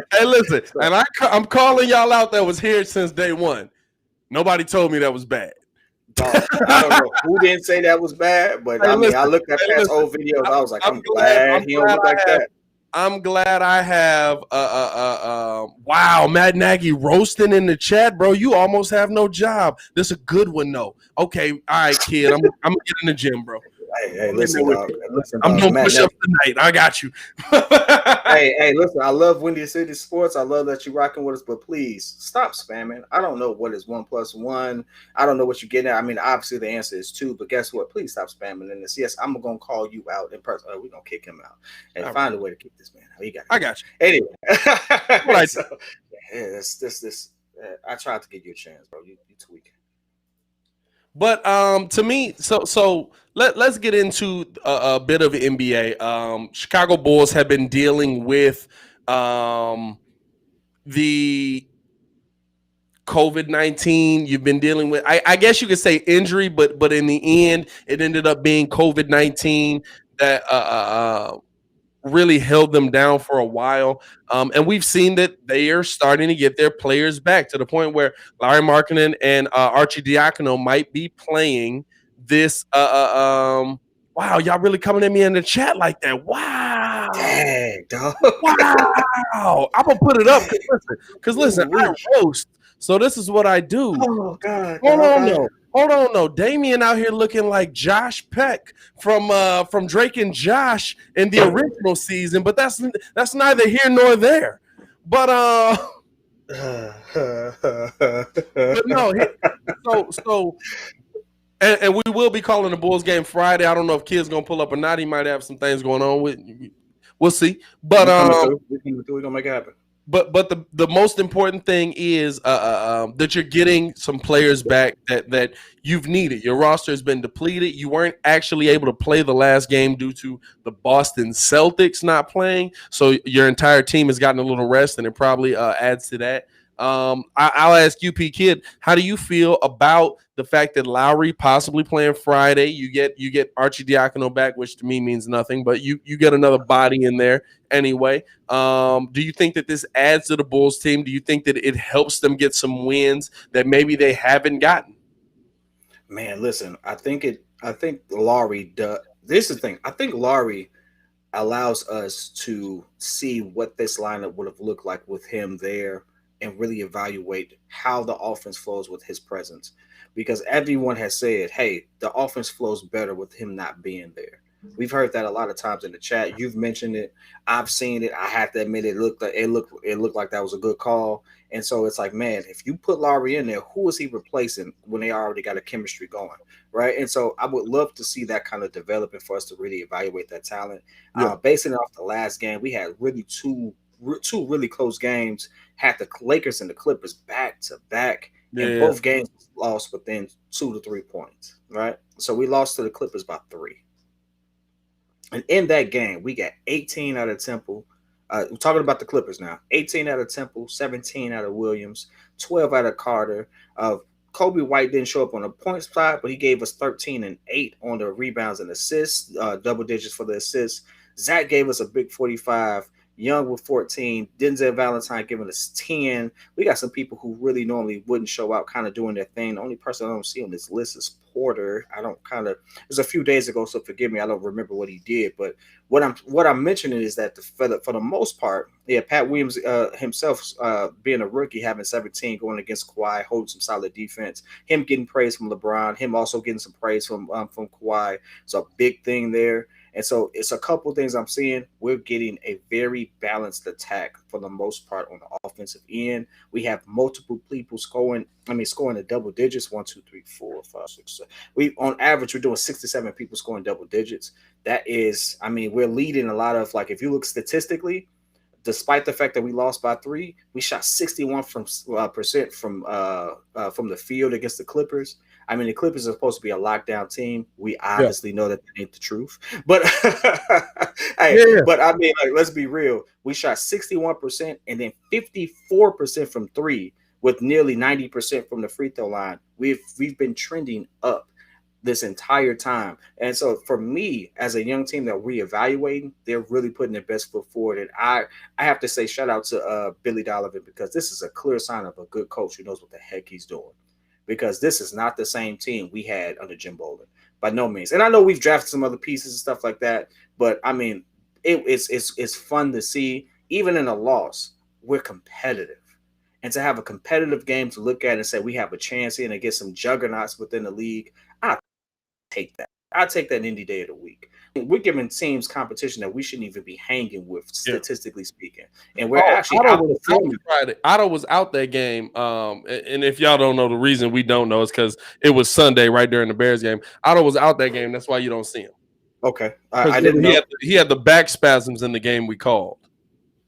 And I'm calling y'all out that was here since day one. Nobody told me that was bad. Dog, I don't know who didn't say that was bad, but I mean, I looked at Pat's old videos. I was like, I'm glad he don't look like that. I'm glad I have wow, Matt Nagy roasting in the chat, bro. You almost have no job. This is a good one though. Okay, all right, kid. I'm gonna get in the gym, bro. Hey, listen, dog. I'm doing push-ups tonight. I got you. hey, listen. I love Windy City Sports. I love that you're rocking with us, but please stop spamming. I don't know what is 1+1. I don't know what you're getting at. I mean, obviously the answer is 2, but guess what? Please stop spamming in this. Yes, I'm gonna call you out in person. We're gonna kick him out and find a way to kick this man out. I got you. Anyway, right. So, yeah, this. I tried to give you a chance, bro. You tweaking. But to me, so let's get into a bit of NBA. Chicago Bulls have been dealing with the COVID-19. You've been dealing with, I guess you could say injury, but in the end, it ended up being COVID-19 that really held them down for a while. And we've seen that they are starting to get their players back to the point where Larry Markkinen and Archie Diacono might be playing this. Wow, y'all really coming at me in the chat like that. Wow. Dang, dog. Wow. I'm going to put it up because listen, I roast. So this is what I do. Oh, God. Hold on, no. Damien out here looking like Josh Peck from Drake and Josh in the original season, but that's neither here nor there. But but no. So and we will be calling the Bulls game Friday. I don't know if Kid's gonna pull up or not. He might have some things going on with. We'll see. But we're gonna make it happen. But the most important thing is that you're getting some players back that you've needed. Your roster has been depleted. You weren't actually able to play the last game due to the Boston Celtics not playing. So your entire team has gotten a little rest, and it probably adds to that. I'll ask you, P.Kidd, how do you feel about the fact that Lowry possibly playing Friday? You get Archie Diacono back, which to me means nothing, but you get another body in there anyway. Do you think that this adds to the Bulls team? Do you think that it helps them get some wins that maybe they haven't gotten? Man, listen, I think Lowry does. This is the thing. I think Lowry allows us to see what this lineup would have looked like with him there and really evaluate how the offense flows with his presence. Because everyone has said, hey, the offense flows better with him not being there. We've heard that a lot of times in the chat. You've mentioned it. I've seen it. I have to admit it looked like that was a good call. And so it's like, man, if you put Lowry in there, who is he replacing when they already got a chemistry going, right? And so I would love to see that kind of developing for us to really evaluate that talent. Yeah. Basing it off the last game, we had really two really close games. Had the Lakers and the Clippers back to back, and both games lost within 2 to 3 points, right? So we lost to the Clippers by 3. And in that game, we got 18 out of Temple. We're talking about the Clippers now. 18 out of Temple, 17 out of Williams, 12 out of Carter. Kobe White didn't show up on the point side, but he gave us 13 and 8 on the rebounds and assists, double digits for the assists. Zach gave us a big 45. Young with 14, Denzel Valentine giving us 10. We got some people who really normally wouldn't show out, kind of doing their thing. The only person I don't see on this list is Porter. It was a few days ago, so forgive me. I don't remember what he did, but what I'm mentioning is that for the most part, Pat Williams himself being a rookie, having 17, going against Kawhi, holding some solid defense. Him getting praise from LeBron, him also getting some praise from Kawhi. It's a big thing there. And so it's a couple things I'm seeing. We're getting a very balanced attack for the most part on the offensive end. We have multiple people scoring the double digits. 1, 2, 3, 4, 5, 6, 7. On average, we're doing 6 to 7 people scoring double digits. That is, we're leading a lot of, like, if you look statistically, despite the fact that we lost by 3, we shot 61% from the field against the Clippers. I mean, the Clippers are supposed to be a lockdown team. We Yeah. obviously know that ain't the truth. But hey, Yeah. but I mean, like, let's be real. We shot 61% and then 54% from three, with nearly 90% from the free throw line. We've been trending up this entire time. And so for me, as a young team that we're evaluating, they're really putting their best foot forward. And I have to say shout out to Billy Donovan, because this is a clear sign of a good coach who knows what the heck he's doing. Because this is not the same team we had under Jim Boylen, by no means. And I know we've drafted some other pieces and stuff like that, but I mean, it's fun to see. Even in a loss, we're competitive. And to have a competitive game to look at and say we have a chance here and get some juggernauts within the league, I take that. I take that any day of the week. We're giving teams competition that we shouldn't even be hanging with, statistically speaking. And we're actually outperforming. Otto was out that game. And if y'all don't know, the reason we don't know is because it was Sunday right during the Bears game. Otto was out that game. That's why you don't see him. Okay. I didn't know. He had the back spasms in the game we called.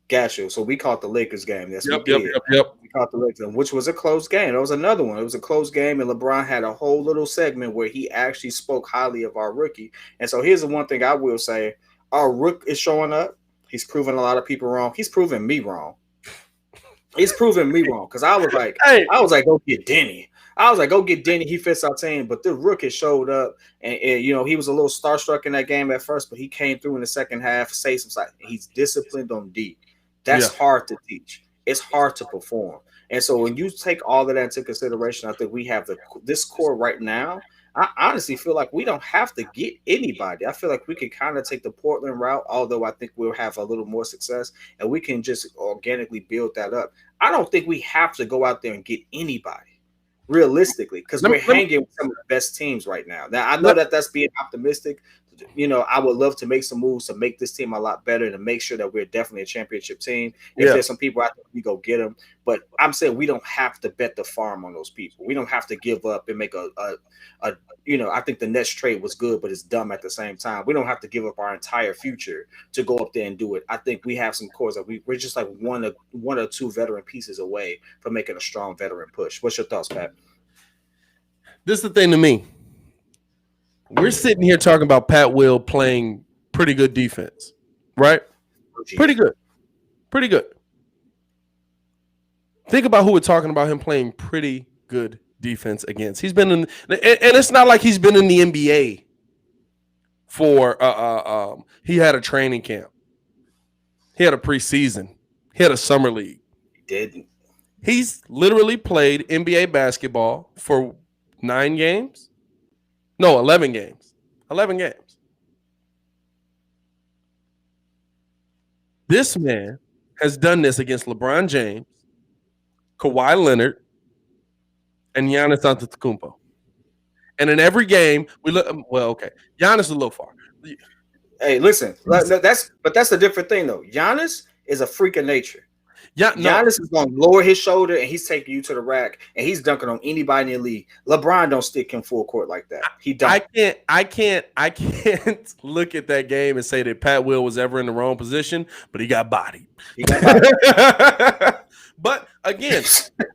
Gotcha. So we caught the Lakers game. That's yep. We caught the Lakers game, which was a close game. That was another one. It was a close game, and LeBron had a whole little segment where he actually spoke highly of our rookie. And so here's the one thing I will say: our rook is showing up. He's proving a lot of people wrong. He's proving me wrong. He's proving me wrong, because I was like, go get Denny. I was like, go get Denny. He fits our team. But the rookie showed up, and you know, he was a little starstruck in that game at first, but he came through in the second half, saved some side. He's disciplined on D. That's hard to teach. It's hard to perform. And so when you take all of that into consideration, I think we have this core right now. I honestly feel like we don't have to get anybody. I feel like we can kind of take the Portland route, although I think we'll have a little more success, and we can just organically build that up. I don't think we have to go out there and get anybody, realistically, because we're hanging with some of the best teams right now. Now, I know that's being optimistic. You know, I would love to make some moves to make this team a lot better and to make sure that we're definitely a championship team. If there's some people out there, we go get them. But I'm saying we don't have to bet the farm on those people. We don't have to give up and make I think the Nets trade was good, but it's dumb at the same time. We don't have to give up our entire future to go up there and do it. I think we have some cores that we're just like one or two veteran pieces away from making a strong veteran push. What's your thoughts, Pat? This is the thing to me. We're sitting here talking about Pat Will playing pretty good defense, right? Pretty good. Think about who we're talking about him playing pretty good defense against. He's been in, and it's not like he's been in the NBA for, he had a training camp. He had a preseason. He had a summer league. He didn't. He's literally played NBA basketball for 9 games. No, 11 games. 11 games. This man has done this against LeBron James, Kawhi Leonard, and Giannis Antetokounmpo. And in every game, we look. Well, okay, Giannis is a little far. Hey, listen, that's a different thing though. Giannis is a freak of nature. Giannis is going to lower his shoulder and he's taking you to the rack and he's dunking on anybody in the league. LeBron don't stick him full court like that. He don't. I can't look at that game and say that Pat Will was ever in the wrong position, but he got bodied. But again,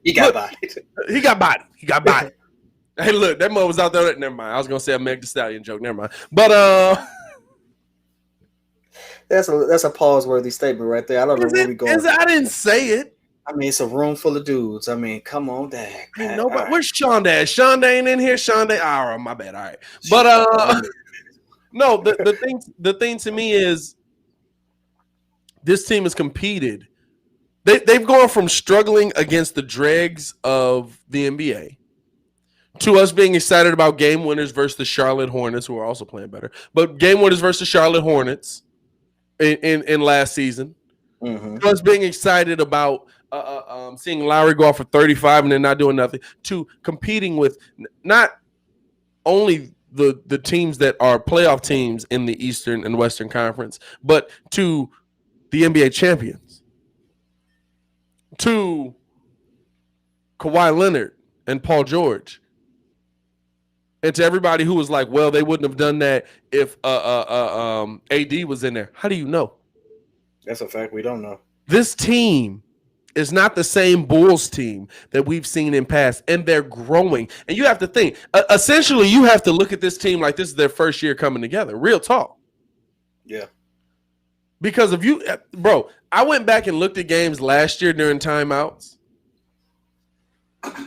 he got bodied. He got bodied. Hey, look, that mo was out there. Never mind. I was gonna say a Meg Thee Stallion joke. Never mind. But that's a pause-worthy statement right there. I don't know where we going. I didn't say it. I mean, it's a room full of dudes. I mean, come on, Dad. Nobody. Where's Sean? Sean ain't in here. Sean, all right, my bad. All right, but no. The thing to me is this team has competed. They've gone from struggling against the dregs of the NBA to us being excited about game winners versus the Charlotte Hornets, who are also playing better, but game winners versus Charlotte Hornets in last season. Mm-hmm. To us being excited about seeing Lowry go off for 35 and then not doing nothing, to competing with not only the teams that are playoff teams in the Eastern and Western Conference, but to the NBA champions, to Kawhi Leonard and Paul George, and to everybody who was like, well, they wouldn't have done that if AD was in there. How do you know? That's a fact. We don't know. This team is not the same Bulls team that we've seen in past, and they're growing. And you have to think, essentially, you have to look at this team like this is their first year coming together. Real talk. Yeah. Because if you, bro, I went back and looked at games last year during timeouts.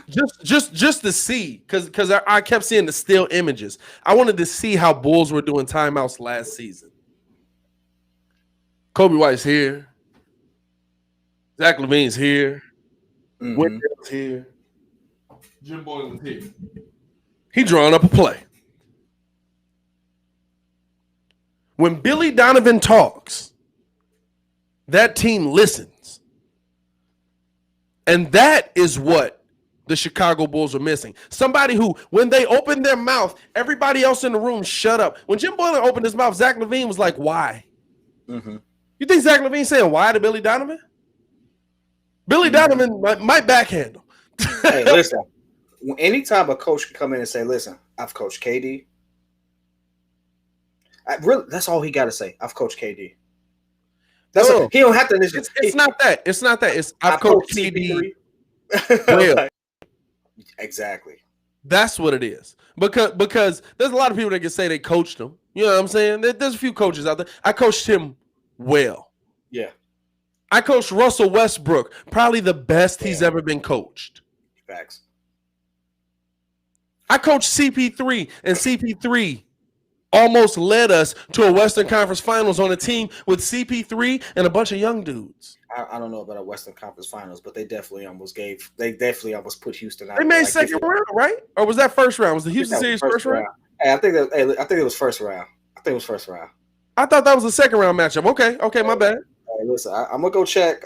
Just to see, because I kept seeing the still images. I wanted to see how Bulls were doing timeouts last season. Kobe White's here. Zach LaVine's here. Wendell's here. Jim Boylan's here. He drawing up a play. When Billy Donovan talks, that team listens. And that is what the Chicago Bulls are missing. Somebody who, when they opened their mouth, everybody else in the room shut up. When Jim Boylan opened his mouth, Zach LaVine was like, why? You think Zach LaVine saying why to Billy Donovan? Billy Donovan might backhand him. Hey, listen. Anytime a coach can come in and say, listen, I've coached KD. That's all he got to say. I've coached KD. He don't have to listen. It's not that. It's not that. It's I've coached KD. Well, exactly. That's what it is. Because there's a lot of people that can say they coached him. You know what I'm saying? There's a few coaches out there. I coached him well. Yeah. I coached Russell Westbrook, probably the best he's ever been coached. Facts. I coached CP3, and CP3 almost led us to a Western Conference Finals on a team with CP3 and a bunch of young dudes. I don't know about a Western Conference Finals, but they definitely almost put Houston out. They made second round, right? Or was that first round? Was the Houston series first round? Hey, I think it was first round. I thought that was a second round matchup. Okay, my bad. Hey, listen, I'm gonna go check.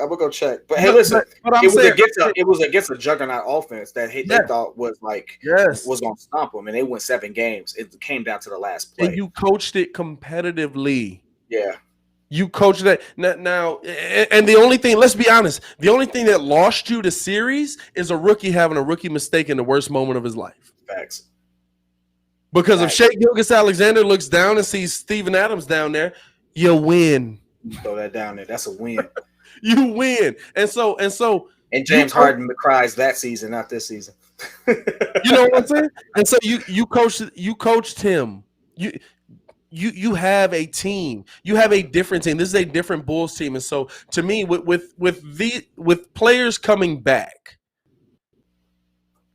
But hey, listen, it was against a juggernaut offense that they thought was was gonna stomp them, and they won 7 games. It came down to the last play. And you coached it competitively. Yeah. You coached that now, and the only thing, let's be honest, the only thing that lost you the series is a rookie having a rookie mistake in the worst moment of his life. Facts. Because if Shai Gilgeous-Alexander looks down and sees Steven Adams down there, you win. You throw that down there. That's a win. You win. And James Harden cries that season, not this season. You know what I'm saying? And so you coached him. You have a team. You have a different team. This is a different Bulls team. And so to me, with players coming back.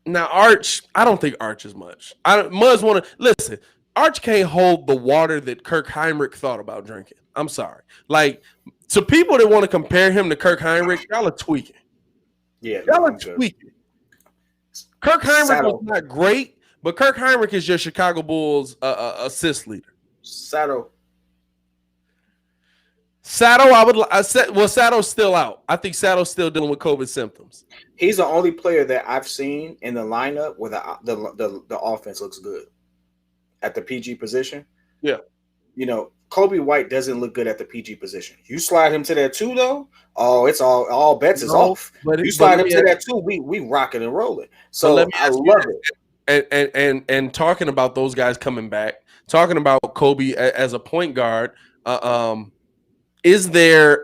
Now, Arch, I don't think Arch is much. Muzz want to listen. Arch can't hold the water that Kirk Heinrich thought about drinking. I'm sorry. Like, to people that want to compare him to Kirk Heinrich, y'all are tweaking. Yeah, y'all are tweaking. Kirk Heinrich was not great, but Kirk Heinrich is your Chicago Bulls assist leader. Sato, Sato's still out. I think Sato's still dealing with COVID symptoms. He's the only player that I've seen in the lineup where the offense looks good at the PG position. Yeah. You know, Kobe White doesn't look good at the PG position. You slide him to that 2 though, it's all bets is off. You slide him to that 2, we rocking and rolling. So I love it. And talking about those guys coming back, talking about Kobe as a point guard, is there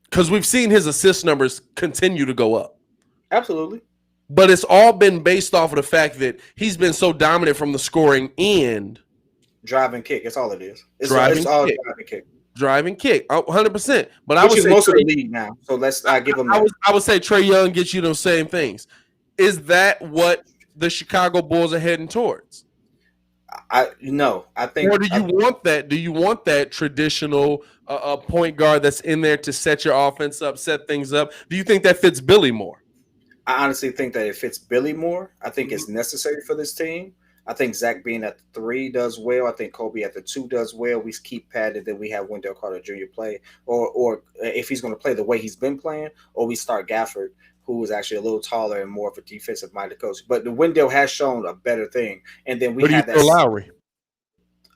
because we've seen his assist numbers continue to go up. Absolutely. But it's all been based off of the fact that he's been so dominant from the scoring end. Drive and kick. That's all it is. It's drive all kick. drive and kick. Drive and kick. 100%. But I would say most of the league now. So I give him that. I would say Trae Young gets you those same things. Is that what the Chicago Bulls are heading towards? No. I think. Or do you want that? Do you want that traditional point guard that's in there to set your offense up, set things up? Do you think that fits Billy more? I honestly think that it fits Billy more. I think it's necessary for this team. I think Zach being at the 3 does well. I think Kobe at the 2 does well. We keep padded that we have Wendell Carter Jr. play, or if he's going to play the way he's been playing, or we start Gafford, who is actually a little taller and more of a defensive-minded coach. But the Wendell has shown a better thing. And then we have that. Lowry.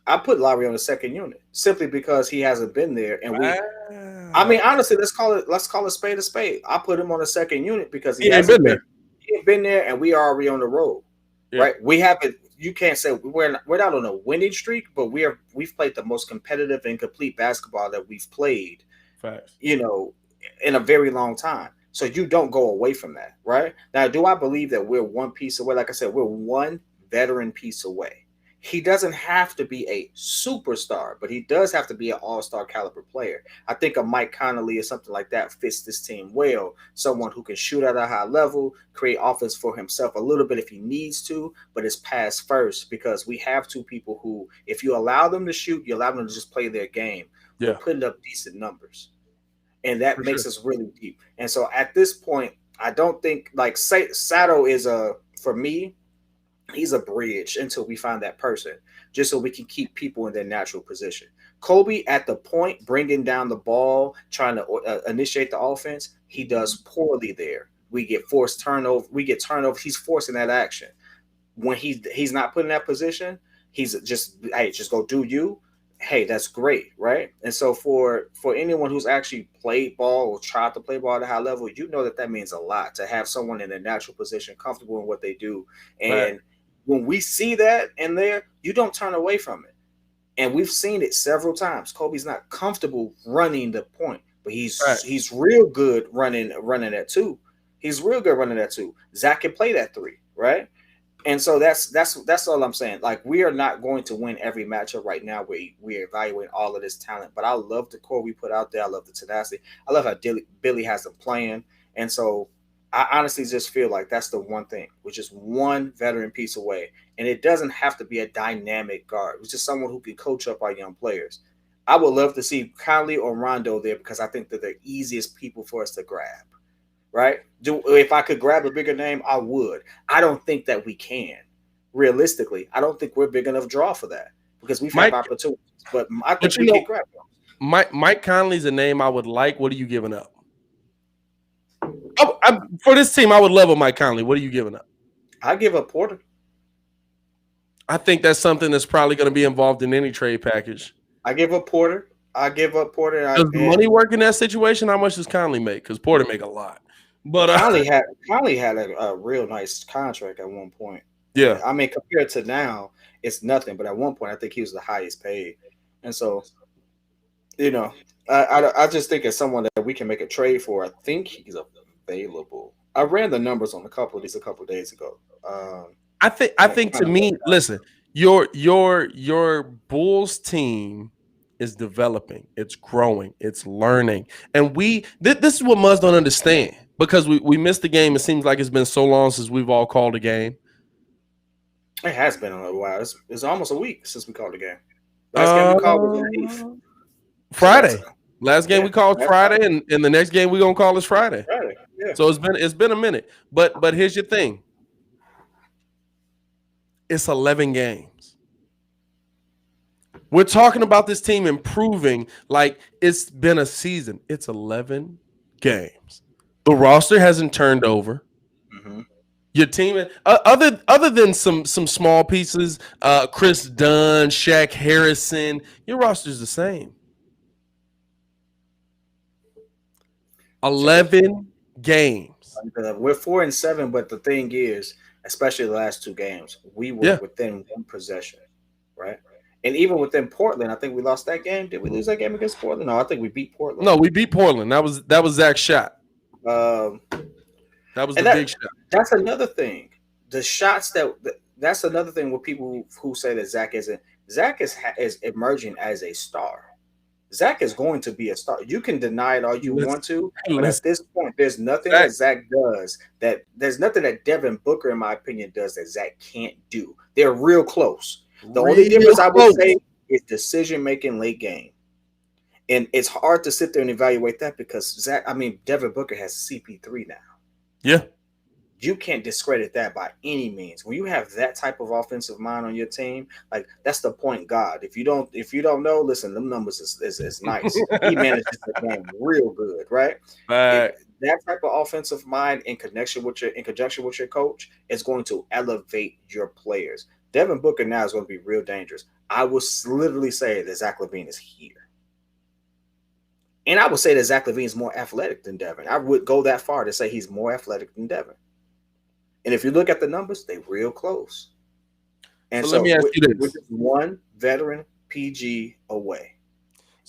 I put Lowry on the second unit simply because he hasn't been there, and I mean, honestly, let's call it spade a spade. I put him on the second unit because he hasn't been there. He ain't been there, and we are already on the road, right? We haven't. You can't say we're not on a winning streak, but we've played the most competitive and complete basketball that we've played Facts. In a very long time. So you don't go away from that, right? Now, do I believe that we're one piece away? Like I said, we're one veteran piece away. He doesn't have to be a superstar, but he does have to be an all-star caliber player. I think a Mike Conley or something like that fits this team well. Someone who can shoot at a high level, create offense for himself a little bit if he needs to, but it's pass first, because we have two people who, if you allow them to shoot, you allow them to just play their game, Yeah, we're putting up decent numbers. And that for makes sure. us really deep. And so at this point, I don't think like Sato is for me, he's a bridge until we find that person, just so we can keep people in their natural position. Kobe at the point, bringing down the ball, trying to initiate the offense, he does poorly there. We get forced turnover. We get turnover. He's forcing that action. When he's not put in that position, he's just, hey, just go do you. Hey, that's great, right? And so for anyone who's actually played ball or tried to play ball at a high level, that means a lot to have someone in a natural position, comfortable in what they do. Right. And when we see that in there, you don't turn away from it. And we've seen it several times. Kobe's not comfortable running the point, but Right. he's real good running that two. He's real good running that two. Zach can play that three, right? And so that's all I'm saying. Like, we are not going to win every matchup right now. We're evaluating all of this talent, but I love the core we put out there. I love the tenacity. I love how Billy has them playing, and so I honestly just feel like that's the one thing. We're just one veteran piece away, and it doesn't have to be a dynamic guard. It's just someone who can coach up our young players. I would love to see Conley or Rondo there, because I think they're the easiest people for us to grab. Right? If I could grab a bigger name, I would. I don't think that we can. Realistically, I don't think we're big enough draw for that, because we've had Mike, opportunities. But I think but we can grab them. Mike Conley's a name I would like. What are you giving up? For this team, I would love a Mike Conley. What are you giving up? I give up Porter. I think that's something that's probably going to be involved in any trade package. I give up Porter. Does the money work in that situation? How much does Conley make? Because Porter make a lot. But Conley had a real nice contract at one point. Yeah, I mean, compared to now, it's nothing. But at one point, I think he was the highest paid, and so I just think it's someone that we can make a trade for. I think he's available. I ran the numbers on a couple of days ago. I think to me, listen, your Bulls team is developing, it's growing, it's learning, and this is what Muzz don't understand, because we missed the game. It seems like it's been so long since we've all called a game. It has been a while. It's almost a week since we called the game. Last game we called was the 8th. Friday. Last game we called Friday, and the next game we're gonna call is Friday. Friday. Yeah. So it's been a minute. But here's your thing. It's 11 games. We're talking about this team improving like it's been a season. It's 11 games. The roster hasn't turned over. Mm-hmm. Your team, other than some small pieces, Chris Dunn, Shaq Harrison, your roster's the same. 11 games. We're 4-7, but the thing is, especially the last two games, we were within one possession, right? And even within Portland, I think we lost that game. Did we lose that game against Portland? No, I think we beat Portland. No, we beat Portland. That was Zach's shot. That was the big shot. That's another thing. The shots that's another thing with people who say that Zach is emerging as a star. Zach is going to be a star. You can deny it all you want to, but at this point, there's nothing that Zach does there's nothing that Devin Booker, in my opinion, does that Zach can't do. They're real close. The only difference I would say is decision making late game. And it's hard to sit there and evaluate that, because Devin Booker has CP3 now. Yeah. You can't discredit that by any means. When you have that type of offensive mind on your team, like, that's the point guard. If you don't know, listen, them numbers is nice. He manages the game real good, right? That type of offensive mind in conjunction with your coach is going to elevate your players. Devin Booker now is going to be real dangerous. I will literally say that Zach LaVine is here. And I would say that Zach LaVine is more athletic than Devin. I would go that far to say he's more athletic than Devin. And if you look at the numbers, they're real close. And so let me ask you this. We're just one veteran PG away.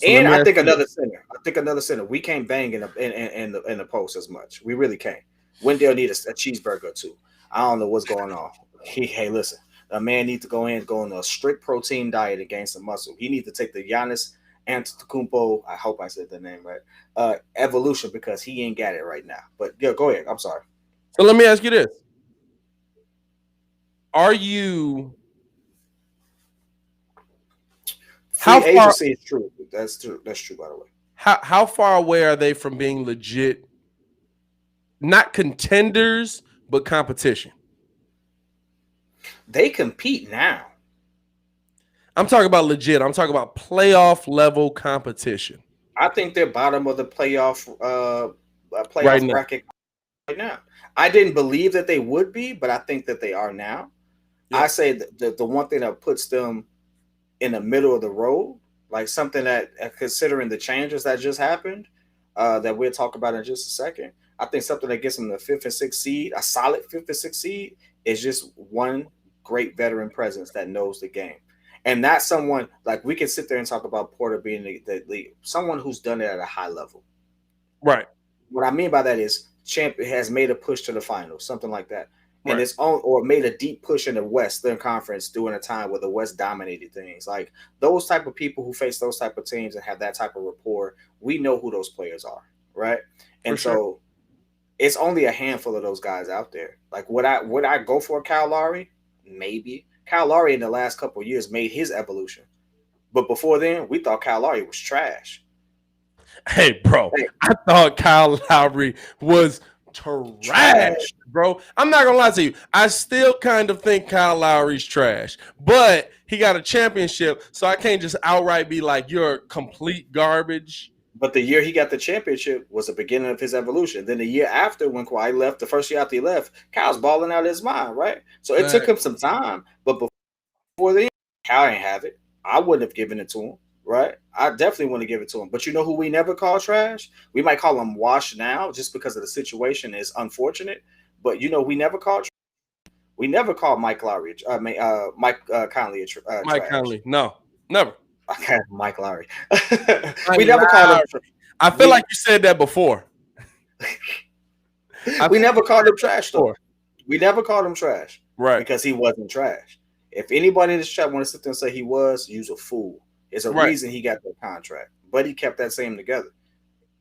So let And me I ask think you another this. center. I think another center. We can't bang in the post as much. We really can't. Wendell need a cheeseburger too. I don't know what's going on. Hey, listen, a man needs to go on a strict protein diet and gain some muscle. He needs to take the Giannis Antetokounmpo. I hope I said the name right. Evolution because he ain't got it right now. But yeah, go ahead. I'm sorry. So let me ask you this: Are you how Free far agency is true. That's true. That's true. By the way, how far away are they from being legit? Not contenders, but competition. they compete now. I'm talking about legit. I'm talking about playoff level competition I think they're bottom of the right playoff now. bracket right now. I didn't believe that they would be, but I think that they are now. I Yeah. say that the one thing that puts them in the middle of the road, like something that considering the changes that just happened, that we'll talk about in just a second. I think something that gets them the fifth and sixth seed, a solid fifth and sixth seed, is just one great veteran presence that knows the game. And not someone like we can sit there and talk about Porter being someone who's done it at a high level. Right. What I mean by that is champion has made a push to the finals, something like that, and Right. it's on or made a deep push in the Western Conference during a time where the West dominated things. Like those type of people who face those type of teams and have that type of rapport, we know who those players are, right? For And sure. so it's only a handful of those guys out there. Like would I go for Kyle Lowry? Maybe. Kyle Lowry in the last couple of years made his evolution, but before then, we thought Kyle Lowry was trash. Hey, bro, Hey, I thought Kyle Lowry was trash, trash. bro. I'm not gonna lie to you. I still kind of think Kyle Lowry's trash, but he got a championship, so I can't just outright be like, you're complete garbage. But the year he got the championship was the beginning of his evolution. Then the year after, when Kawhi left, the first year after he left, Kyle's balling out of his mind, right? So it took Fact. him some time, but before then, Kyle ain't have it. I wouldn't have given it to him, right? I definitely wouldn't have given it to him. But you know who we never call trash? We might call him wash now, just because of the situation is unfortunate. But you know, we never called. We never called Mike Lowry. Mike Conley Mike trash. Conley. No, never. Okay, Mike Lowry. Mike we never called him. Lowry. I feel We like you said that before. I we feel like never you called said him that trash though. before. We never called him trash Right. because he wasn't trash. If anybody in this chat want to sit there and say he was, use a fool. There's a Right. reason he got that contract, but he kept that same together.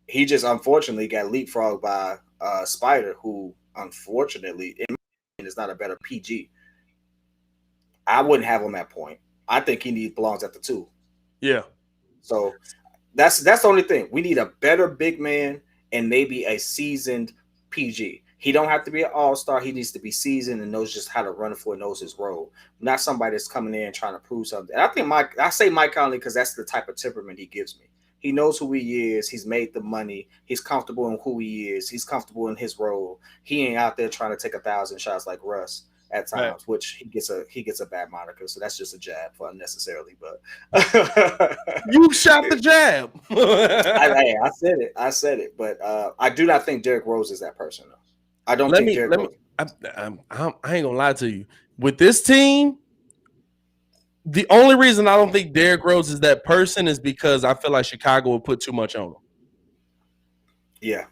He just unfortunately got leapfrogged by Spider, who unfortunately in my opinion, is not a better PG. I wouldn't have him at point. I think he belongs at the two. Yeah. So that's the only thing. We need a better big man and maybe a seasoned PG. He don't have to be an all-star. He needs to be seasoned and knows just how to run for, knows his role. Not somebody that's coming in trying to prove something. And I say Mike Conley because that's the type of temperament he gives me. He knows who he is. He's made the money. He's comfortable in who he is. He's comfortable in his role. He ain't out there trying to take 1,000 shots like Russ at Right. times, which he gets a bad moniker. So that's just a jab for unnecessarily. But You shot the jab. I said it. But I do not think Derrick Rose is that person. Though. I don't think Derrick let me. Rose. I ain't gonna lie to you. With this team, the only reason I don't think Derrick Rose is that person is because I feel like Chicago would put too much on him. Yeah.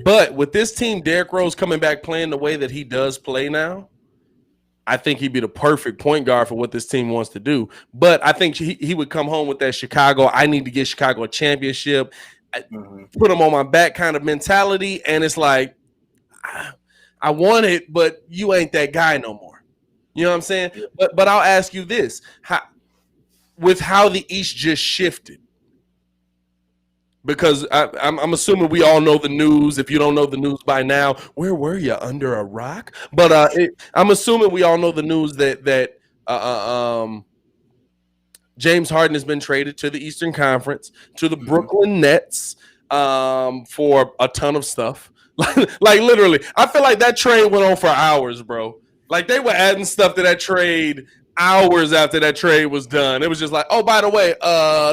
But with this team, Derrick Rose coming back playing the way that he does play now, I think he'd be the perfect point guard for what this team wants to do. But I think he would come home with that Chicago, I need to get Chicago a championship, put him on my back kind of mentality. And it's like, I want it, but you ain't that guy no more. You know what I'm saying? Yeah. But I'll ask you this. With how the East just shifted, because I'm assuming we all know the news. If you don't know the news by now, where were you, under a rock? But I'm assuming we all know the news that James Harden has been traded to the Eastern Conference, to the Brooklyn Nets, for a ton of stuff. Like literally, I feel like that trade went on for hours, bro. Like they were adding stuff to that trade hours after that trade was done. It was just like, oh, by the way,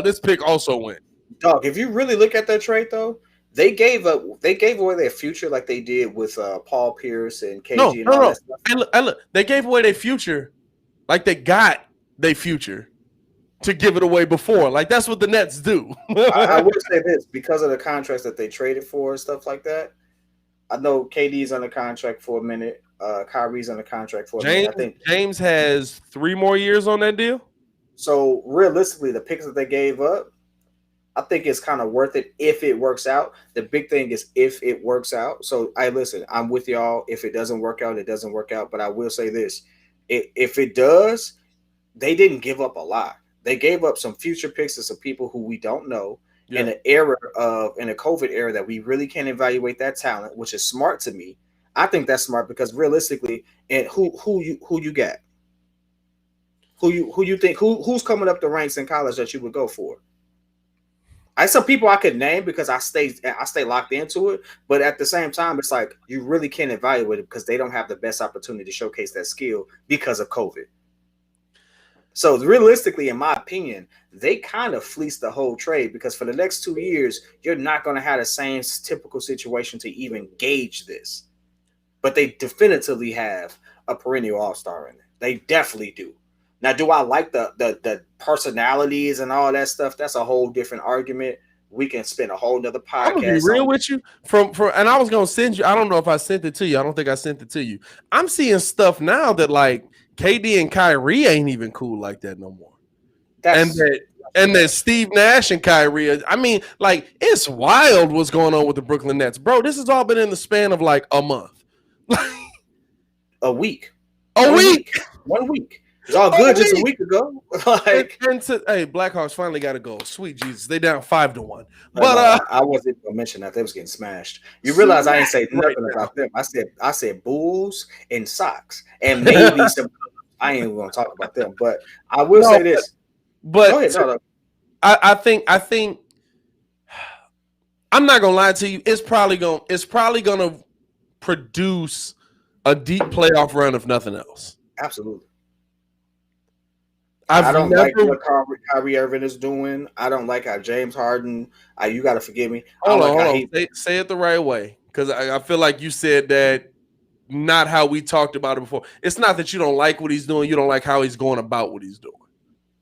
this pick also went. Dog, if you really look at that trade though, they gave away their future like they did with Paul Pierce and KG and all that stuff. Look, they gave away their future, like they got their future. to give it away before. Like that's what the Nets do. I will say this because of the contracts that they traded for and stuff like that. I know KD's under contract for a minute. Kyrie's under contract for a minute. I think James has 3 more years on that deal. so. Realistically, the picks that they gave up, I think it's kind of worth it if it works out. The big thing is if it works out. So listen. I'm with y'all. If it doesn't work out, it doesn't work out. But I will say this: if it does, they didn't give up a lot. They gave up some future picks to some people who we don't know. Yeah. In a COVID era that we really can't evaluate that talent, which is smart to me. I think that's smart because realistically, and who you got, who you think who's coming up the ranks in college that you would go for? Some people I could name because I stay locked into it, but at the same time, it's like you really can't evaluate it because they don't have the best opportunity to showcase that skill because of COVID. So realistically, in my opinion, they kind of fleeced the whole trade because for the next 2 years, you're not going to have the same typical situation to even gauge this. But they definitively have a perennial all-star in it. They definitely do. Now, do I like the personalities and all that stuff? That's a whole different argument. We can spend a whole nother podcast. I'm gonna be real with you. And I was gonna send you. I don't know if I sent it to you. I don't think I sent it to you. I'm seeing stuff now that like KD and Kyrie ain't even cool like that no more. And that Steve Nash and Kyrie. I mean, like it's wild what's going on with the Brooklyn Nets, bro. This has all been in the span of like a month, a week, 1 week. 1 week. It's all good just a week ago. Hey, Blackhawks finally got a goal. Sweet Jesus, they down 5-1. But I wasn't gonna mention that they was getting smashed. You realize I didn't say nothing about them. I said Bulls and Sox and maybe some. I ain't even gonna talk about them, but I will say this. But go ahead, I think I'm not gonna lie to you. It's probably gonna produce a deep playoff run if nothing else. Absolutely. I don't like what Kyrie Irving is doing. I don't like how James Harden. You got to forgive me. Hold on. Say it the right way, because I feel like you said that not how we talked about it before. It's not that you don't like what he's doing. You don't like how he's going about what he's doing.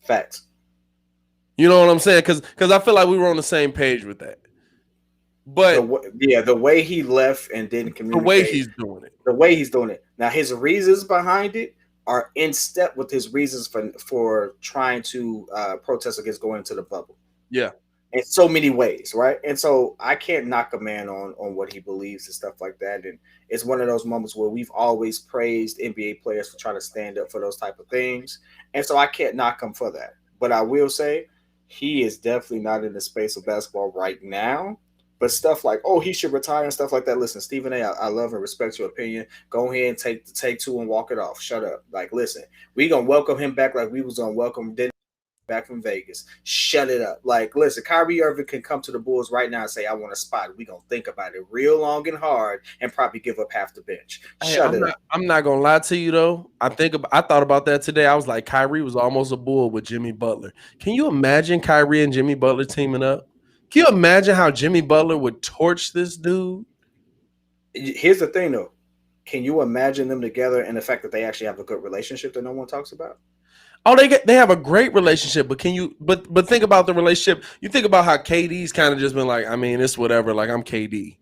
Facts. You know what I'm saying? Because I feel like we were on the same page with that. But the way he left and didn't communicate. The way he's doing it. Now his reasons behind it are in step with his reasons for trying to protest against going into the bubble. Yeah. In so many ways, right? And so I can't knock a man on what he believes and stuff like that. And it's one of those moments where we've always praised NBA players for trying to stand up for those type of things. And so I can't knock him for that. But I will say he is definitely not in the space of basketball right now. But stuff like, he should retire and stuff like that. Listen, Stephen A., I love and respect your opinion. Go ahead and take the take 2 and walk it off. Shut up. Like, listen, we going to welcome him back like we was going to welcome Dennis back from Vegas. Shut it up. Like, listen, Kyrie Irving can come to the Bulls right now and say, I want a spot. We going to think about it real long and hard and probably give up half the bench. Shut it up. I'm not going to lie to you, though. I thought about that today. I was like, Kyrie was almost a Bull with Jimmy Butler. Can you imagine Kyrie and Jimmy Butler teaming up? Can you imagine how Jimmy Butler would torch this dude? Here's the thing, though. Can you imagine them together and the fact that they actually have a good relationship that no one talks about? Oh, they have a great relationship, but but think about the relationship. You think about how KD's kind of just been like, I mean, it's whatever. Like, I'm KD.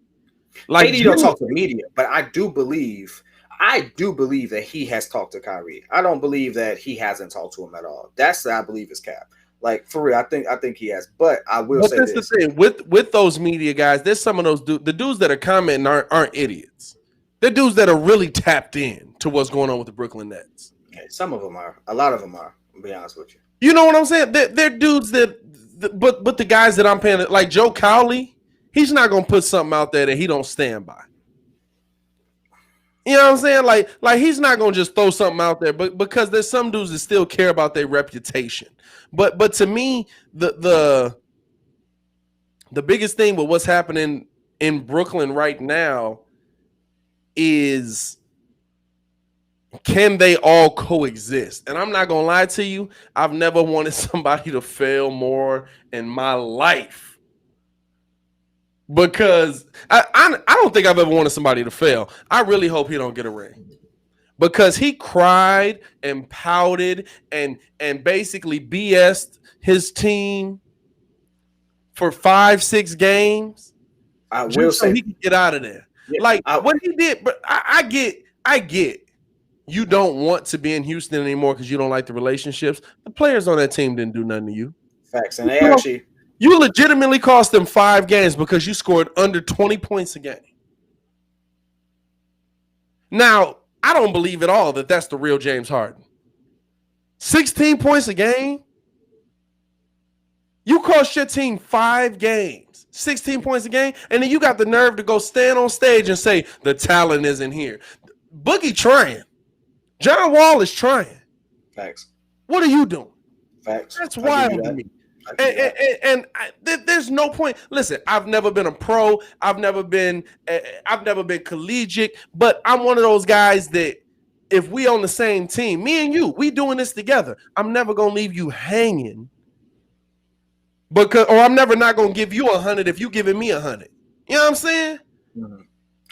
Like, KD don't talk to the media, but I do believe that he has talked to Kyrie. I don't believe that he hasn't talked to him at all. That's what I believe is cap. Like, for real, I think he has. But I will say this. That's the thing. With those media guys, there's some of those the dudes that are commenting aren't idiots. They're dudes that are really tapped in to what's going on with the Brooklyn Nets. Okay, some of them are. A lot of them are. I'll be honest with you. You know what I'm saying? They're dudes but the guys that I'm paying, like Joe Cowley, he's not going to put something out there that he don't stand by. You know what I'm saying? Like he's not going to just throw something out there, but because there's some dudes that still care about their reputation. But to me, the biggest thing with what's happening in Brooklyn right now is, can they all coexist? And I'm not gonna lie to you, I've never wanted somebody to fail more in my life, because I don't think I've ever wanted somebody to fail. I really hope he don't get a ring. because he cried and pouted and basically BS'd his team for 5-6 games I will just so say, he could get out of there. yeah, Like what he did, but I get you don't want to be in Houston anymore because you don't like the relationships. The players on that team didn't do nothing to you. facts, and they actually. You legitimately cost them 5 games because you scored under 20 points a game. Now, I don't believe at all that that's the real James Harden. 16 points a game? You cost your team 5 games, 16 points a game, and then you got the nerve to go stand on stage and say the talent isn't here. Boogie trying. John Wall is trying. Facts. What are you doing? Facts. That's wild to me. And there's no point. Listen, I've never been a pro. I've never been collegiate, but I'm one of those guys that if we on the same team, me and you, we doing this together. I'm never gonna leave you hanging, or I'm never not gonna give you 100 if you giving me 100. You know what I'm saying? Mm-hmm.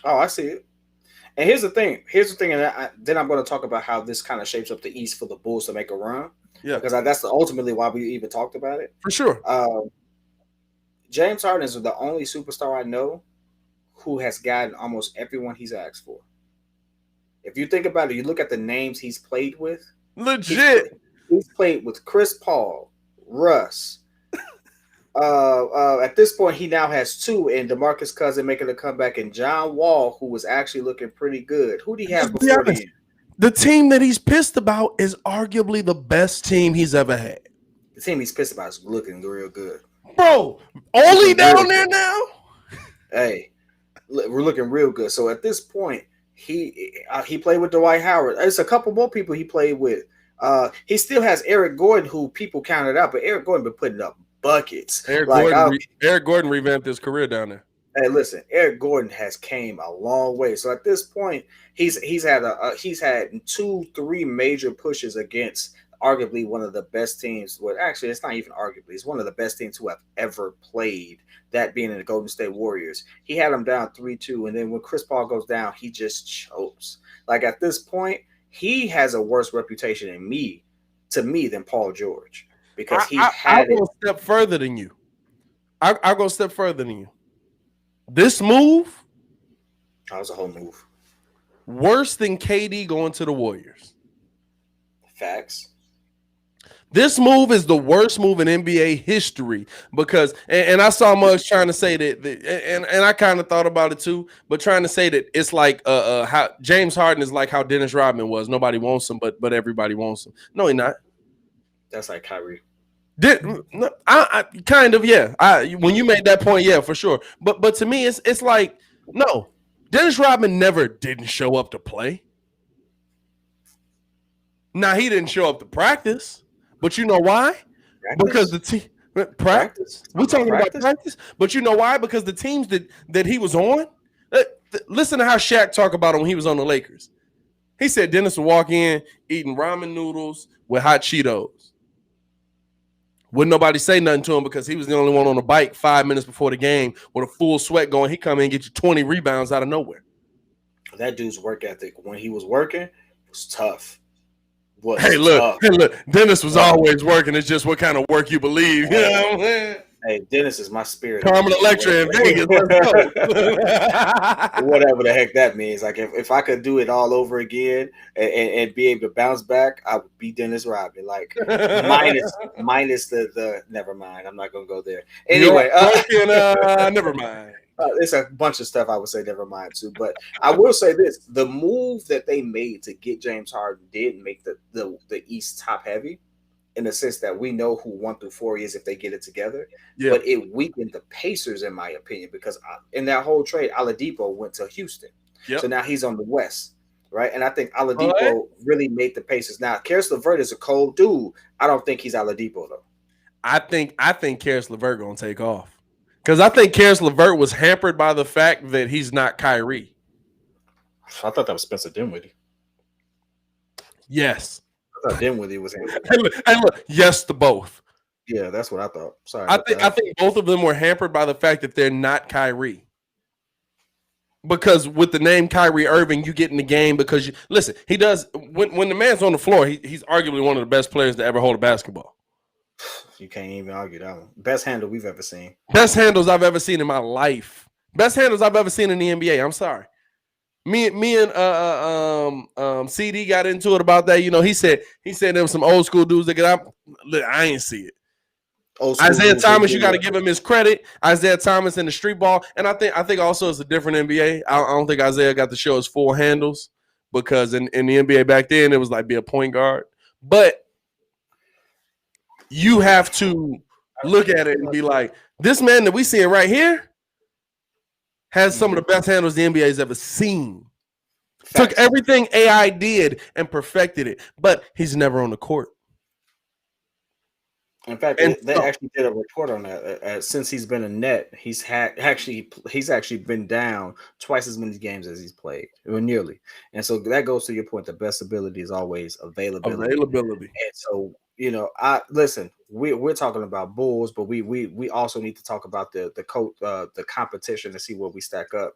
Oh, I see it. And here's the thing, and then I'm going to talk about how this kind of shapes up the East for the Bulls to make a run. Yeah, because that's ultimately why we even talked about it. For sure. James Harden is the only superstar I know who has gotten almost everyone he's asked for. If you think about it, you look at the names he's played with. Legit. He's played with Chris Paul, Russ. At this point, he now has 2, and DeMarcus Cousins making a comeback, and John Wall, who was actually looking pretty good. Who did he have before the end? The team that he's pissed about is arguably the best team he's ever had. The team he's pissed about is looking real good. Bro, only down there now? Hey, we're looking real good. So at this point, he played with Dwight Howard. There's a couple more people he played with. He still has Eric Gordon, who people counted out, but Eric Gordon been putting up buckets. Eric Gordon revamped his career down there. Hey, listen, Eric Gordon has came a long way. So at this point, he's had 2-3 major pushes against arguably one of the best teams. Well, actually, it's not even arguably. It's one of the best teams who have ever played, that being in the Golden State Warriors. He had them down 3-2, and then when Chris Paul goes down, he just chokes. Like at this point, he has a worse reputation to me than Paul George, because I'll go a step further than you. I'll go a step further than you. This move, that was a whole move. Worse than KD going to the Warriors. Facts. This move is the worst move in NBA history because, and I saw Muggs trying to say that, and I kind of thought about it too, but trying to say that it's like how James Harden is like how Dennis Rodman was. Nobody wants him, but everybody wants him. No, he's not. That's like Kyrie. I kind of, yeah. When you made that point, yeah, for sure. But to me, it's like, no, Dennis Rodman never didn't show up to play. Now, he didn't show up to practice, but you know why? Practice? Because the team practice. We're talking about practice, but you know why? Because the teams that he was on. Listen to how Shaq talked about him when he was on the Lakers. He said Dennis would walk in eating ramen noodles with hot Cheetos. Wouldn't nobody say nothing to him because he was the only one on the bike 5 minutes before the game with a full sweat going. He come in and get you 20 rebounds out of nowhere. That dude's work ethic when he was working was tough. Hey, look, Dennis was always working. It's just what kind of work you believe. You know what I'm saying? Hey, Dennis is my spirit. Carmen Electra in Vegas. Whatever the heck that means. Like if I could do it all over again and be able to bounce back, I would be Dennis Rodman. Like minus the never mind. I'm not gonna go there. Anyway, never mind. It's a bunch of stuff I would say never mind too. But I will say this: the move that they made to get James Harden did make the East top heavy. In the sense that we know who 1 through 4 is if they get it together. Yeah. But it weakened the Pacers, in my opinion, because in that whole trade, Oladipo went to Houston. Yep. So now he's on the West, right? And I think Oladipo really made the Pacers. Now, Karis LeVert is a cold dude. I don't think he's Oladipo, though. I think Karis LeVert going to take off. Because I think Karis LeVert was hampered by the fact that he's not Kyrie. I thought that was Spencer Dinwiddie. Yes. I thought Dinwiddie was in. And look, yes to both. Yeah, that's what I thought. Sorry. I think both of them were hampered by the fact that they're not Kyrie. Because with the name Kyrie Irving, you get in the game because you listen. He does when the man's on the floor. He's arguably one of the best players to ever hold a basketball. You can't even argue that one. Best handle we've ever seen. Best handles I've ever seen in my life. Best handles I've ever seen in the NBA. I'm sorry. Me and CD got into it about that. You know, he said there was some old school dudes that get out. Look, I ain't see it. Isaiah Thomas, you got to give him his credit. Isaiah Thomas in the street ball, and I think also it's a different NBA. I don't think Isaiah got to show his full handles because in the NBA back then it was like be a point guard. But you have to look at it and be like, this man that we seeing right here has some of the best handles the NBA has ever seen. Took everything AI did and perfected it, but he's never on the court. In fact, they actually did a report on that. Since he's been a net, he's actually been down twice as many games as he's played, or nearly. And so that goes to your point. The best ability is always availability. And so we're talking about Bulls, but we also need to talk about the competition to see where we stack up.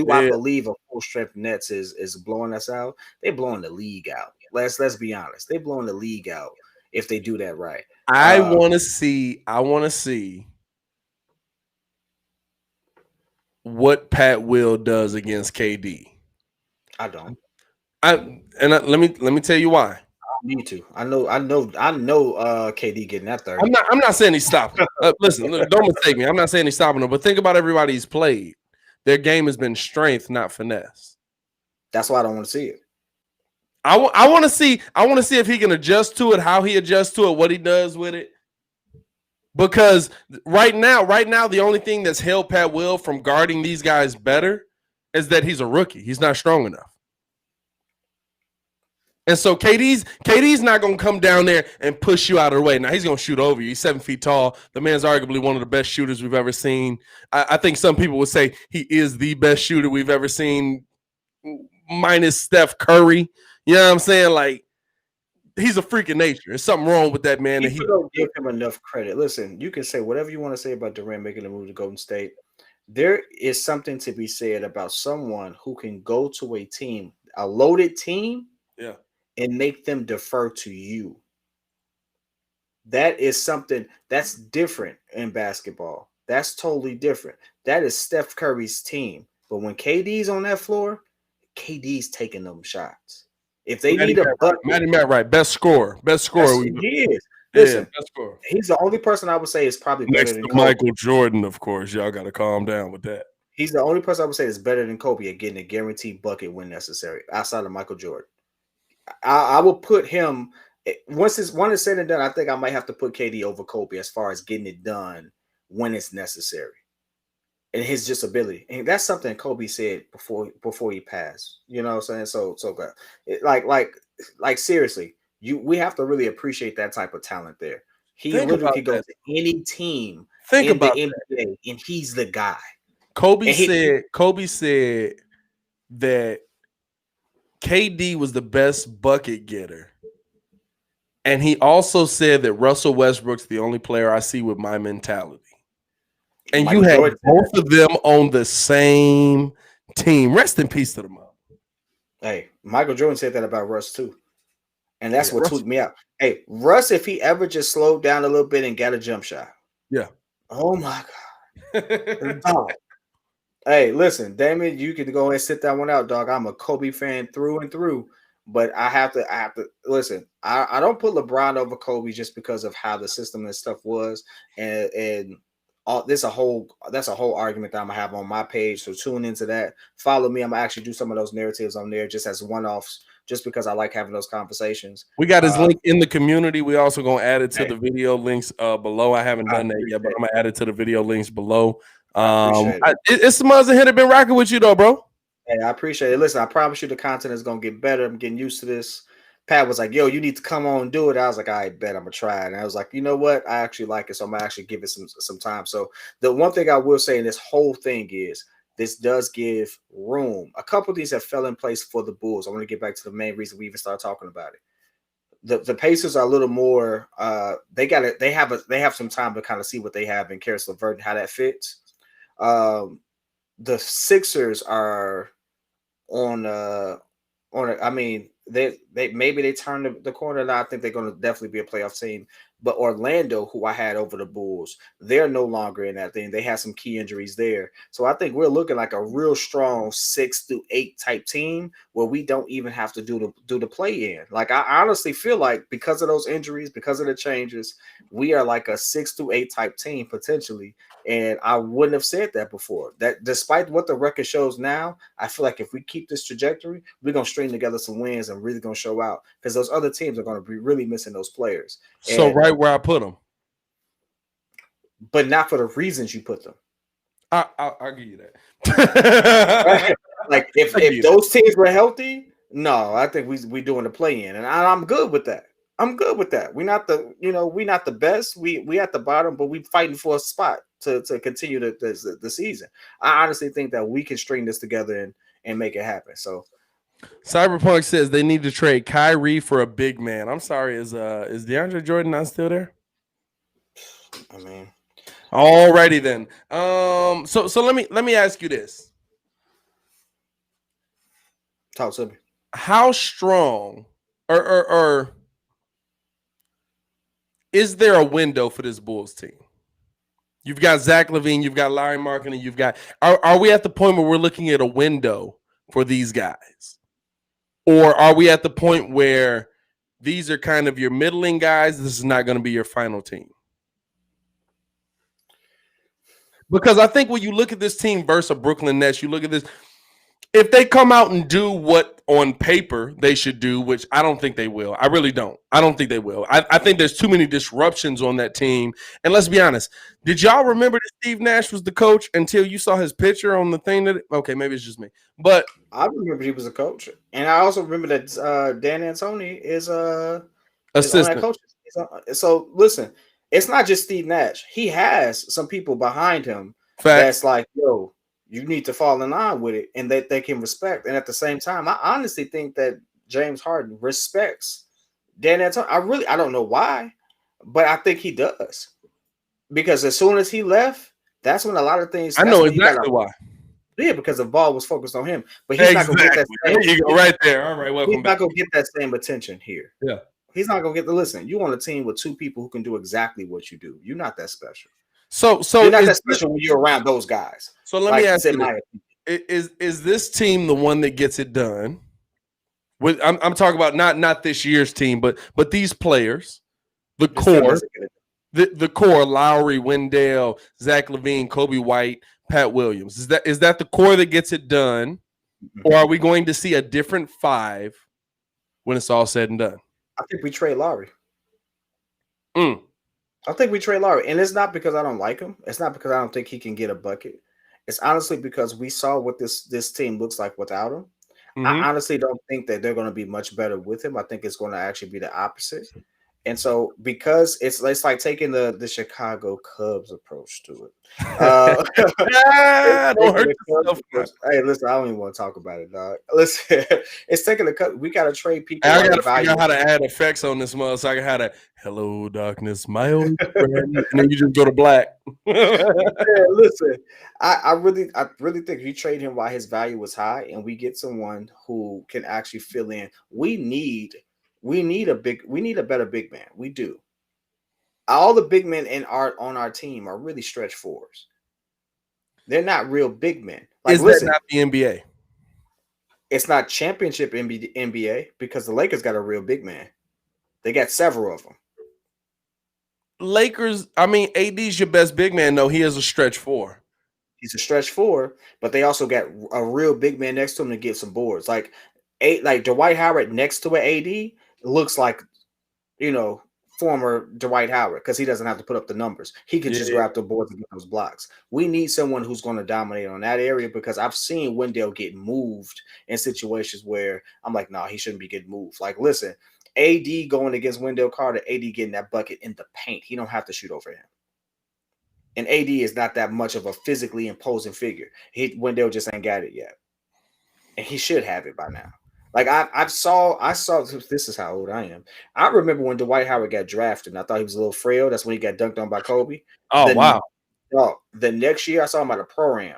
I believe a full strength Nets is blowing us out? They're blowing the league out. Let's be honest. They're blowing the league out if they do that right. I want to see what Pat Will does against KD. I don't. Let me tell you why. I need to. I know. KD getting that 30. I'm not saying he's stopping. Listen, don't mistake me. I'm not saying he's stopping them, but think about everybody he's played. Their game has been strength, not finesse. That's why I don't want to see it. I want to see if he can adjust to it, how he adjusts to it, what he does with it. Because right now, the only thing that's held Pat Will from guarding these guys better is that he's a rookie. He's not strong enough. And so KD's not going to come down there and push you out of the way. Now, he's going to shoot over you. He's 7 feet tall. The man's arguably one of the best shooters we've ever seen. I think some people would say he is the best shooter we've ever seen, minus Steph Curry. You know what I'm saying? Like, he's a freak of nature. There's something wrong with that man. People don't give him enough credit. Listen, you can say whatever you want to say about Durant making a move to Golden State. There is something to be said about someone who can go to a team, a loaded team, and make them defer to you. That is something that's different in basketball. That's totally different. That is Steph Curry's team. But when KD's on that floor, KD's taking them shots. If they need a bucket, Matt right, best scorer. He is. Listen, best scorer. He's the only person I would say is probably next to Michael Jordan, of course. Y'all got to calm down with that. He's the only person I would say is better than Kobe at getting a guaranteed bucket when necessary, outside of Michael Jordan. I will put him once it's said and done. I think I might have to put KD over Kobe as far as getting it done when it's necessary. And his just ability, and that's something Kobe said before he passed. You know what I'm saying? So good. Like seriously, we have to really appreciate that type of talent there. He literally could go to any team in the NBA, and he's the guy. Kobe said that KD was the best bucket getter, and he also said that Russell Westbrook's the only player I see with my mentality. And you had both of them on the same team. Rest in peace to them. Hey, Michael Jordan said that about Russ too. And that's what tweaked me out. Hey, Russ, if he ever just slowed down a little bit and got a jump shot. Yeah. Oh my God. Hey, listen, Damon, you can go ahead and sit that one out, dog. I'm a Kobe fan through and through. But I have to listen. I don't put LeBron over Kobe just because of how the system and stuff was. And that's a whole argument that I'm gonna have on my page. So tune into that. Follow me. I'm gonna actually do some of those narratives on there just as one-offs, just because I like having those conversations. We got his link in the community. We also gonna add it to the video links below. I haven't done that yet, but I'm gonna add it to the video links below. It's some others that have been rocking with you though, bro. Hey, I appreciate it. Listen, I promise you the content is gonna get better. I'm getting used to this. Pat was like, yo, you need to come on and do it. I was like, I bet I'm gonna try it. And I was like, you know what? I actually like it. So I'm gonna actually give it some time. So the one thing I will say in this whole thing is this does give room. A couple of these have fell in place for the Bulls. I want to get back to the main reason we even started talking about it. The Pacers are a little more they have some time to kind of see what they have in Karis LeVert and how that fits. the Sixers are on I mean, they maybe they turn the corner now. I think they're going to definitely be a playoff team. But Orlando, who I had over the Bulls, they're no longer in that thing. They had some key injuries there, so I think we're looking like a real strong 6 through 8 type team where we don't even have to do the play in. Like I honestly feel like because of those injuries, because of the changes, we are like a 6 through 8 type team potentially. And I wouldn't have said that before. That despite what the record shows now, I feel like if we keep this trajectory, we're gonna string together some wins and really gonna show out because those other teams are gonna be really missing those players. So right where I put them, but not for the reasons you put them. I'll give you that. Like if those teams were healthy, no, I think we doing the play in, and I'm good with that. I'm good with that. We're not the best. We at the bottom, but we fighting for a spot to continue the season. I honestly think that we can string this together and make it happen. So Cyberpunk says they need to trade Kyrie for a big man. I'm sorry, is DeAndre Jordan not still there? I mean, alrighty then. So let me ask you this. Talk to me. How strong or is there a window for this Bulls team? You've got Zach LaVine, you've got Larry Markkinen, you've got. Are we at the point where we're looking at a window for these guys, or are we at the point where these are kind of your middling guys? This is not going to be your final team. Because I think when you look at this team versus a Brooklyn Nets, you look at this. If they come out and do what on paper they should do, which I don't think they will. I really don't. I don't think they will. I think there's too many disruptions on that team. And let's be honest. Did y'all remember that Steve Nash was the coach until you saw his picture on the thing? Okay, maybe it's just me. But I remember he was a coach. And I also remember that Dan Antoni is assistant. on that coach. So listen, it's not just Steve Nash. He has some people behind him that's like, yo, you need to fall in line with it, and that they can respect. And at the same time, I honestly think that James Harden respects Dan Antoni. I don't know why, but I think he does. Because as soon as he left, that's when a lot of things. I know exactly why. Yeah, because the ball was focused on him. But he's not going to get that. There you go, right there. All right, welcome back. He's not going to get that same attention here. Yeah. He's not going to get the listen. You want a team with two people who can do exactly what you do. You're not that special. So you're not that special when you're around those guys. So let me ask you: Is this team the one that gets it done? I'm talking about not this year's team, but these players, the core, the core: Lowry, Wendell, Zach LaVine, Kobe White, Pat Williams. Is that the core that gets it done, or are we going to see a different five when it's all said and done? I think we trade Lowry. I think we trade Lowry, and it's not because I don't like him. It's not because I don't think he can get a bucket. It's honestly because we saw what this team looks like without him. Mm-hmm. I honestly don't think that they're going to be much better with him. I think it's going to actually be the opposite. And so, because it's like taking the Chicago Cubs approach to it. Don't hurt yourself. Hey, listen, I don't even want to talk about it, dog. Listen, it's taking the cut. We got to trade people. I got to figure out how to add effects on this mother so I can have a "Hello, darkness, my old friend," and then you just go to black. Yeah, listen, I really think if you trade him while his value was high, and we get someone who can actually fill in, we need a better big man. We do. All the big men on our team are really stretch fours. They're not real big men. Like, is that not the NBA? It's not championship NBA because the Lakers got a real big man. They got several of them. Lakers, I mean, AD's your best big man. No, he is a stretch four. He's a stretch four, but they also got a real big man next to him to get some boards. Like Dwight Howard next to an AD looks like, former Dwight Howard, because he doesn't have to put up the numbers. He can just grab the boards and get those blocks. We need someone who's going to dominate on that area, because I've seen Wendell get moved in situations where I'm like, no, he shouldn't be getting moved. Like, listen, AD going against Wendell Carter, AD getting that bucket in the paint. He don't have to shoot over him. And AD is not that much of a physically imposing figure. Wendell just ain't got it yet. And he should have it by now. Like I saw. This is how old I am. I remember when Dwight Howard got drafted, and I thought he was a little frail. That's when he got dunked on by Kobe. Oh, wow! The next year, I saw him at a program.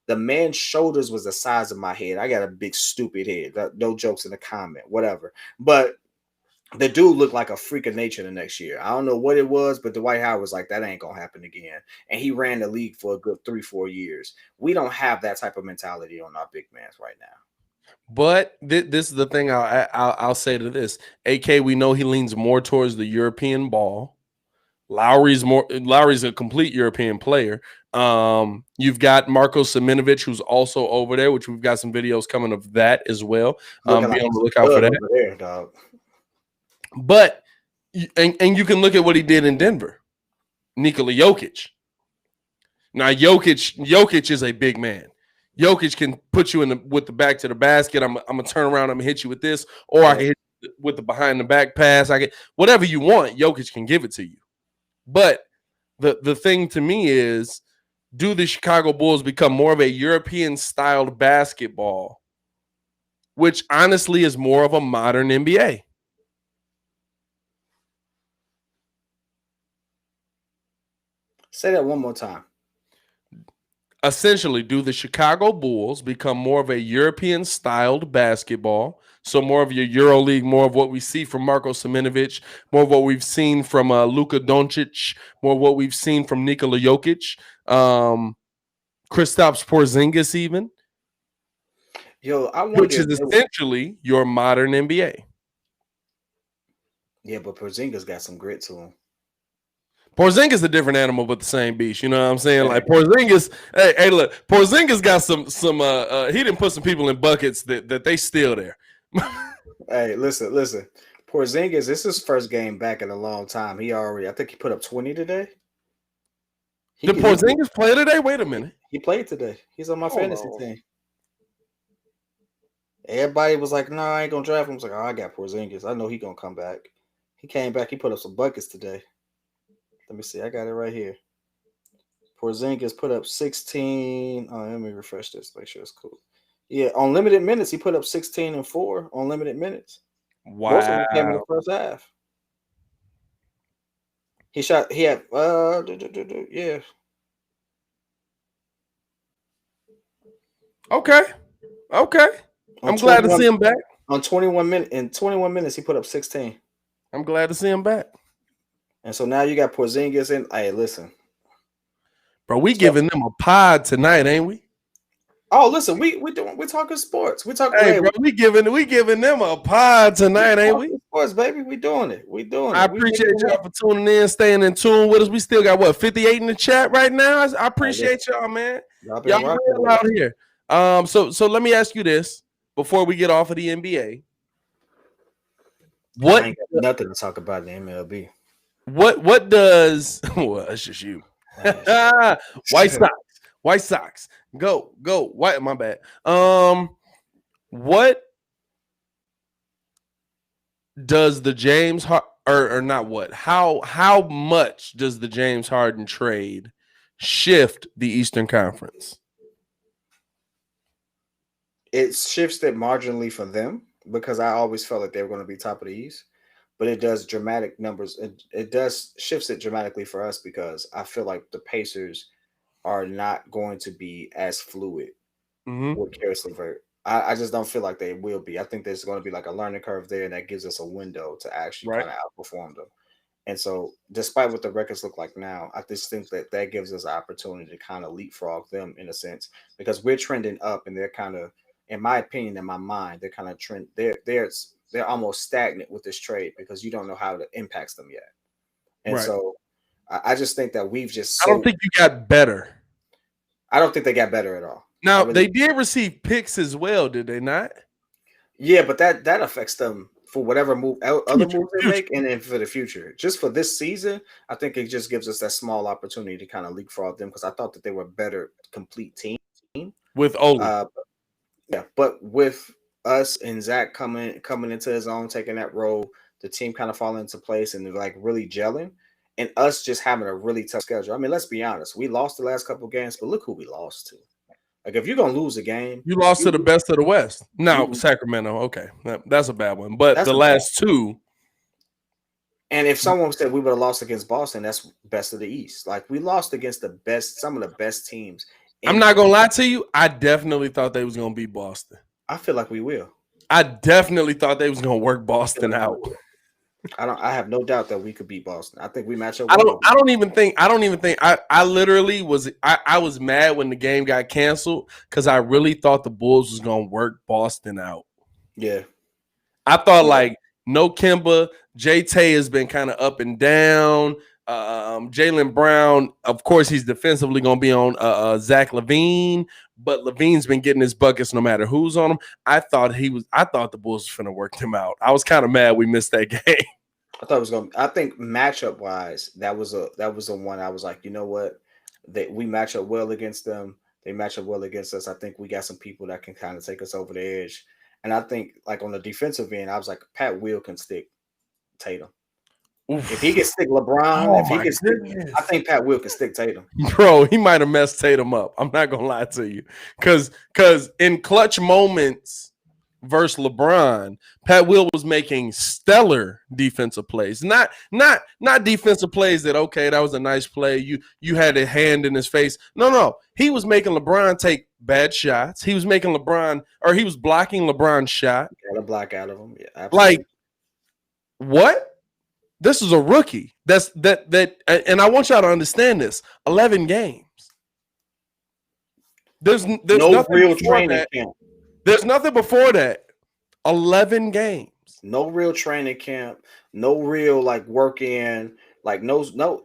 The man's shoulders was the size of my head. I got a big stupid head. No jokes in the comment, whatever. But the dude looked like a freak of nature the next year. I don't know what it was, but Dwight Howard was like, that ain't gonna happen again. And he ran the league for a good 3-4 years. We don't have that type of mentality on our big mans right now. But this is the thing I'll say to this. AK, we know he leans more towards the European ball. Lowry's a complete European player. You've got Marko Seminovic, who's also over there, which we've got some videos coming of that as well. Be on the lookout for that. There, dog. But and you can look at what he did in Denver. Nikola Jokic. Now Jokic is a big man. Jokic can put you with the back to the basket. I'm gonna turn around. I'm gonna hit you with this, or I can hit you with the behind the back pass. I get whatever you want. Jokic can give it to you. But the thing to me is, do the Chicago Bulls become more of a European styled basketball, which honestly is more of a modern NBA? Say that one more time. Essentially, do the Chicago Bulls become more of a European-styled basketball? So more of your EuroLeague, more of what we see from Marko Seminovic, more of what we've seen from Luka Doncic, more of what we've seen from Nikola Jokic, Kristaps Porzingis even. Yo, I wonder, which is essentially your modern NBA. Yeah, but Porzingis got some grit to him. Porzingis is a different animal, but the same beast. You know what I'm saying? Like Porzingis, hey, look, Porzingis got some. He didn't put some people in buckets that they still there. Hey, listen. Porzingis, this is his first game back in a long time. I think he put up 20 today. Did Porzingis play today? Wait a minute. He played today. He's on my fantasy team. Everybody was like, "No, I ain't gonna draft him." I was like, "Oh, I got Porzingis. I know he gonna come back." He came back. He put up some buckets today. Let me see. I got it right here. Porzingis put up 16. Oh, let me refresh this. Make sure it's cool. Yeah, on limited minutes, he put up 16 and 4 on limited minutes. Wow. Most of them came in the first half. He had yeah. Okay. I'm glad to see him back. On 21 minutes, he put up 16. I'm glad to see him back. And so now you got Porzingis in. Hey, listen. Bro, we giving them a pod tonight, ain't we? Oh, listen, we're talking sports. We talking. Hey, bro, we giving them a pod tonight, ain't we? Sports, baby, we doing it. I appreciate y'all for tuning in, staying in tune with us. We still got 58 in the chat right now. I appreciate y'all, man. Y'all real out here. So let me ask you this before we get off of the NBA. I ain't got nothing to talk about in the MLB. What does well, that's just you. White Sox. Go. White, my bad. What does the James or not what? How much does the James Harden trade shift the Eastern Conference? It shifts it marginally for them because I always felt like they were going to be top of the East. But it does dramatic numbers. It does shifts it dramatically for us because I feel like the Pacers are not going to be as fluid with Karis LeVert. I just don't feel like they will be. I think there's going to be like a learning curve there, and that gives us a window to actually kind of outperform them. And so, despite what the records look like now, I just think that gives us an opportunity to kind of leapfrog them in a sense because we're trending up, and they're kind of, in my opinion, in my mind, they're kind of trend. They're almost stagnant with this trade because you don't know how it impacts them yet. And so I just think that we've just. I don't think you got better. I don't think they got better at all. Now they did receive picks as well, did they not? Yeah, but that affects them for whatever other moves they make, and then for the future. Just for this season, I think it just gives us that small opportunity to kind of leapfrog them because I thought that they were a better complete team with Oli. Yeah, but with us and Zach coming into his own, taking that role, the team kind of falling into place and like really gelling, and us just having a really tough schedule. I mean, let's be honest, we lost the last couple of games, but look who we lost to. Like, if you're gonna lose a game, you lost to the best of the West. No, Sacramento. Okay, that's a bad one. But the last two. And if someone said we would have lost against Boston, that's best of the East. Like, we lost against some of the best teams I'm And not gonna lie to you. I definitely thought they was gonna beat Boston. I feel like we will. I definitely thought they was gonna work Boston out. I have no doubt that we could beat Boston. I think we match up I well don't. with I them. don't even think. I don't even think. I literally was. I was mad when the game got canceled because I really thought the Bulls was gonna work Boston out. Yeah. I thought Yeah. like no Kimba, Jay Tay has been kind of up and down. Jaylen Brown, of course, he's defensively going to be on Zach LaVine, but LaVine's been getting his buckets no matter who's on him. I thought the Bulls was finna work him out. I was kind of mad we missed that game. I thought it was going to, I think matchup wise, that was the one I was like, you know what? We match up well against them. They match up well against us. I think we got some people that can kind of take us over the edge. And I think like on the defensive end, I was like, Pat Will can stick Tatum. Oof. If he can stick LeBron, if he can stick, I think Pat Will can stick Tatum. Bro, he might have messed Tatum up. I'm not gonna lie to you, because in clutch moments versus LeBron, Pat Will was making stellar defensive plays. Not defensive plays that that was a nice play. You had a hand in his face. No. He was making LeBron take bad shots. He was making he was blocking LeBron's shot. Got a block out of him. Yeah, absolutely. Like what? This is a rookie. And I want y'all to understand this. 11 games. There's no real training camp. There's nothing before that. 11 games. No real training camp. No real like work in. Like no summer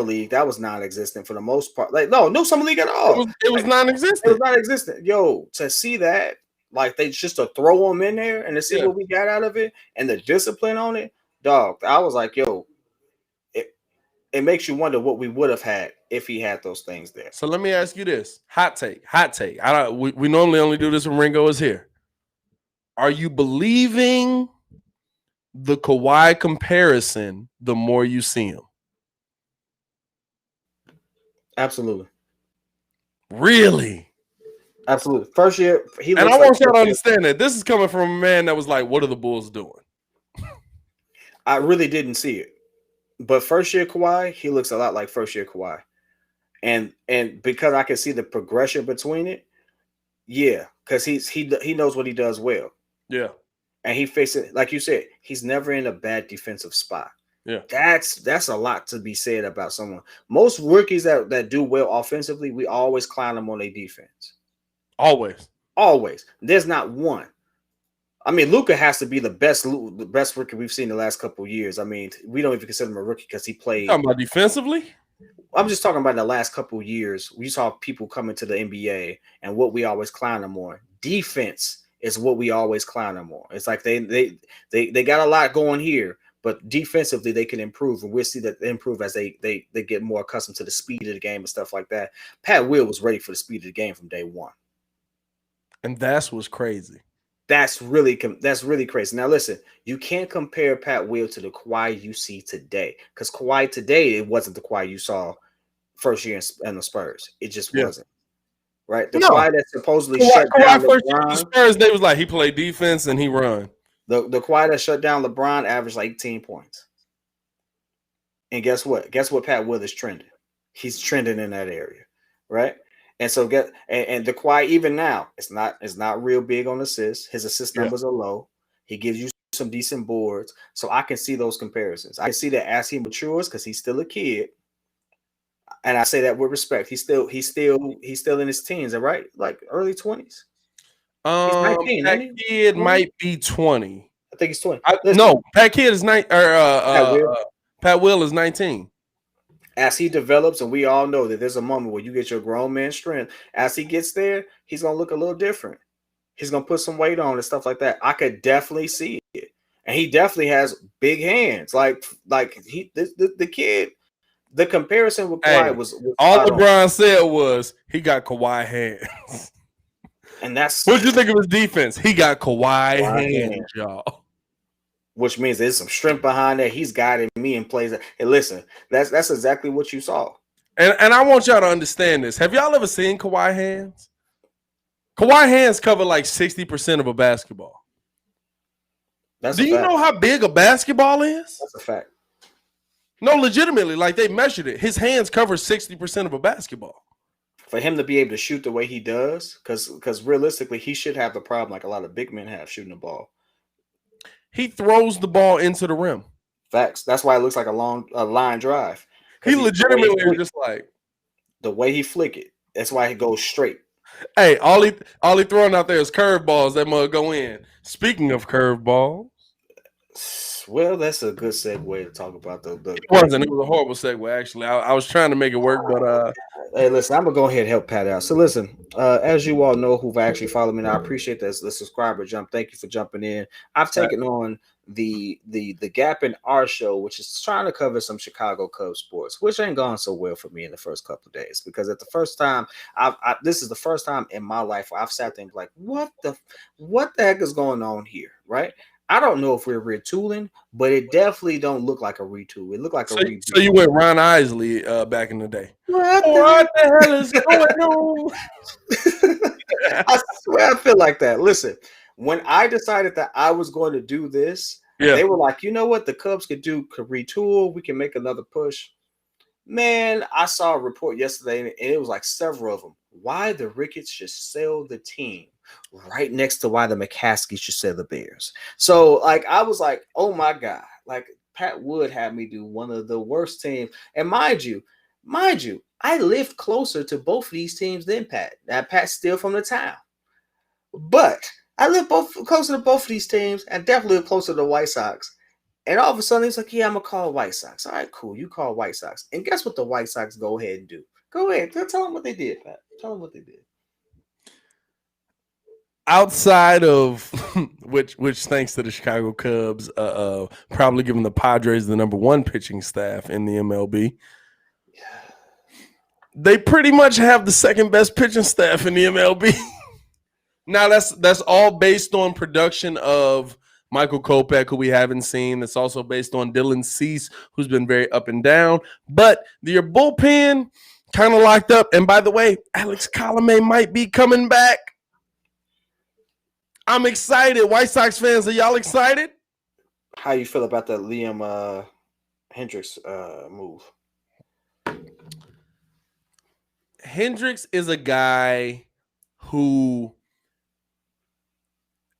league. That was non-existent for the most part. Like no summer league at all. It was non-existent. It was non-existent. Yo, to see that. Like they just to throw them in there and to see what we got out of it and the discipline on it, dog. I was like, yo, it makes you wonder what we would have had if he had those things there. So let me ask you this: hot take. We normally only do this when Ringo is here. Are you believing the Kawhi comparison the more you see him? Absolutely. Really? Absolutely. First year, and I want y'all to understand that this is coming from a man that was like, "What are the Bulls doing?" I really didn't see it, but first year Kawhi, he looks a lot like first year Kawhi, and because I can see the progression between it, yeah, because he knows what he does well, yeah, and he faces, like you said, he's never in a bad defensive spot. Yeah, that's a lot to be said about someone. Most rookies that do well offensively, we always clown them on their defense. Always. There's not one. I mean, Luka has to be the best rookie we've seen the last couple of years. I mean, we don't even consider him a rookie because he played. Talking about defensively? I'm just talking about the last couple of years. We saw people come into the NBA, and what we always clown them on. Defense is what we always clown them on. It's like they got a lot going here, but defensively they can improve, and we'll see that they improve as they get more accustomed to the speed of the game and stuff like that. Pat Will was ready for the speed of the game from day one. And that's what's crazy. That's really crazy. Now, listen, you can't compare Pat Will to the Kawhi you see today, because Kawhi today, it wasn't the Kawhi you saw first year in the Spurs. It just wasn't. Right? The Kawhi that supposedly shut down LeBron. The Spurs, they was like, he played defense and he run. The Kawhi that shut down LeBron averaged like 18 points. And guess what? Guess what Pat Will is trending? He's trending in that area, right? And so and the Kawhi even now, it's not real big on assists. His assist numbers are low. He gives you some decent boards. So I can see those comparisons. I can see that as he matures, because he's still a kid. And I say that with respect. He's still in his teens, right? Like early 20s. P.Kidd might be 20. I think he's 20. No, P.Kidd is 9 Pat Will is 19. As he develops, and we all know that there's a moment where you get your grown man strength. As he gets there, he's gonna look a little different. He's gonna put some weight on and stuff like that. I could definitely see it, and he definitely has big hands. Like the kid. The comparison with Kawhi was all LeBron said was he got Kawhi hands, and that's what you think of his defense. He got Kawhi hands, y'all. Which means there's some strength behind that. He's guiding me in plays. Hey, listen, that's exactly what you saw. And I want y'all to understand this. Have y'all ever seen Kawhi hands? Kawhi hands cover like 60% of a basketball. Do you know how big a basketball is? That's a fact. No, legitimately, like they measured it. His hands cover 60% of a basketball. for him to be able to shoot the way he does, because realistically, he should have the problem like a lot of big men have shooting the ball. He throws the ball into the rim. Facts. That's why it looks like a line drive. He legitimately is just like the way he flick it. That's why he goes straight. Hey, all he throwing out there is curveballs that must go in. Speaking of curveballs, well, that's a good segue to talk about the. It wasn't. It was a horrible segue. Actually, I was trying to make it work, but hey, listen, I'm gonna go ahead and help Pat out. So, listen, as you all know, who've actually followed me, and I appreciate the subscriber jump. Thank you for jumping in. I've taken on the gap in our show, which is trying to cover some Chicago Cubs sports, which ain't gone so well for me in the first couple of days, because at the first time, this is the first time in my life where I've sat there and be like, what the heck is going on here, right? I don't know if we're retooling, but it definitely don't look like a retool. It looked like a retool. So you went Ron Isley back in the day. What the hell is going on? I swear I feel like that. Listen, when I decided that I was going to do this, they were like, you know what? The Cubs could retool. We can make another push. Man, I saw a report yesterday, and it was like several of them. Why the Ricketts should sell the team right next to why the McCaskey should sell the Bears. So, like, I was like, oh my God, like Pat Wood had me do one of the worst teams. And mind you, I lived closer to both of these teams than Pat. Now, Pat's still from the town, but I live closer to both of these teams, and definitely live closer to the White Sox. And all of a sudden, he's like, yeah, I'm going to call White Sox. All right, cool. You call White Sox. And guess what the White Sox go ahead and do? Go ahead. Tell them what they did, Pat. Tell them what they did. Outside of which thanks to the Chicago Cubs, probably giving the Padres the number one pitching staff in the MLB. They pretty much have the second best pitching staff in the MLB. Now that's all based on production of Michael Kopech, who we haven't seen. That's also based on Dylan Cease, who's been very up and down. But your bullpen kind of locked up. And by the way, Alex Colomé might be coming back. I'm excited. White Sox fans, are y'all excited? How you feel about that Liam Hendricks move? Hendricks is a guy who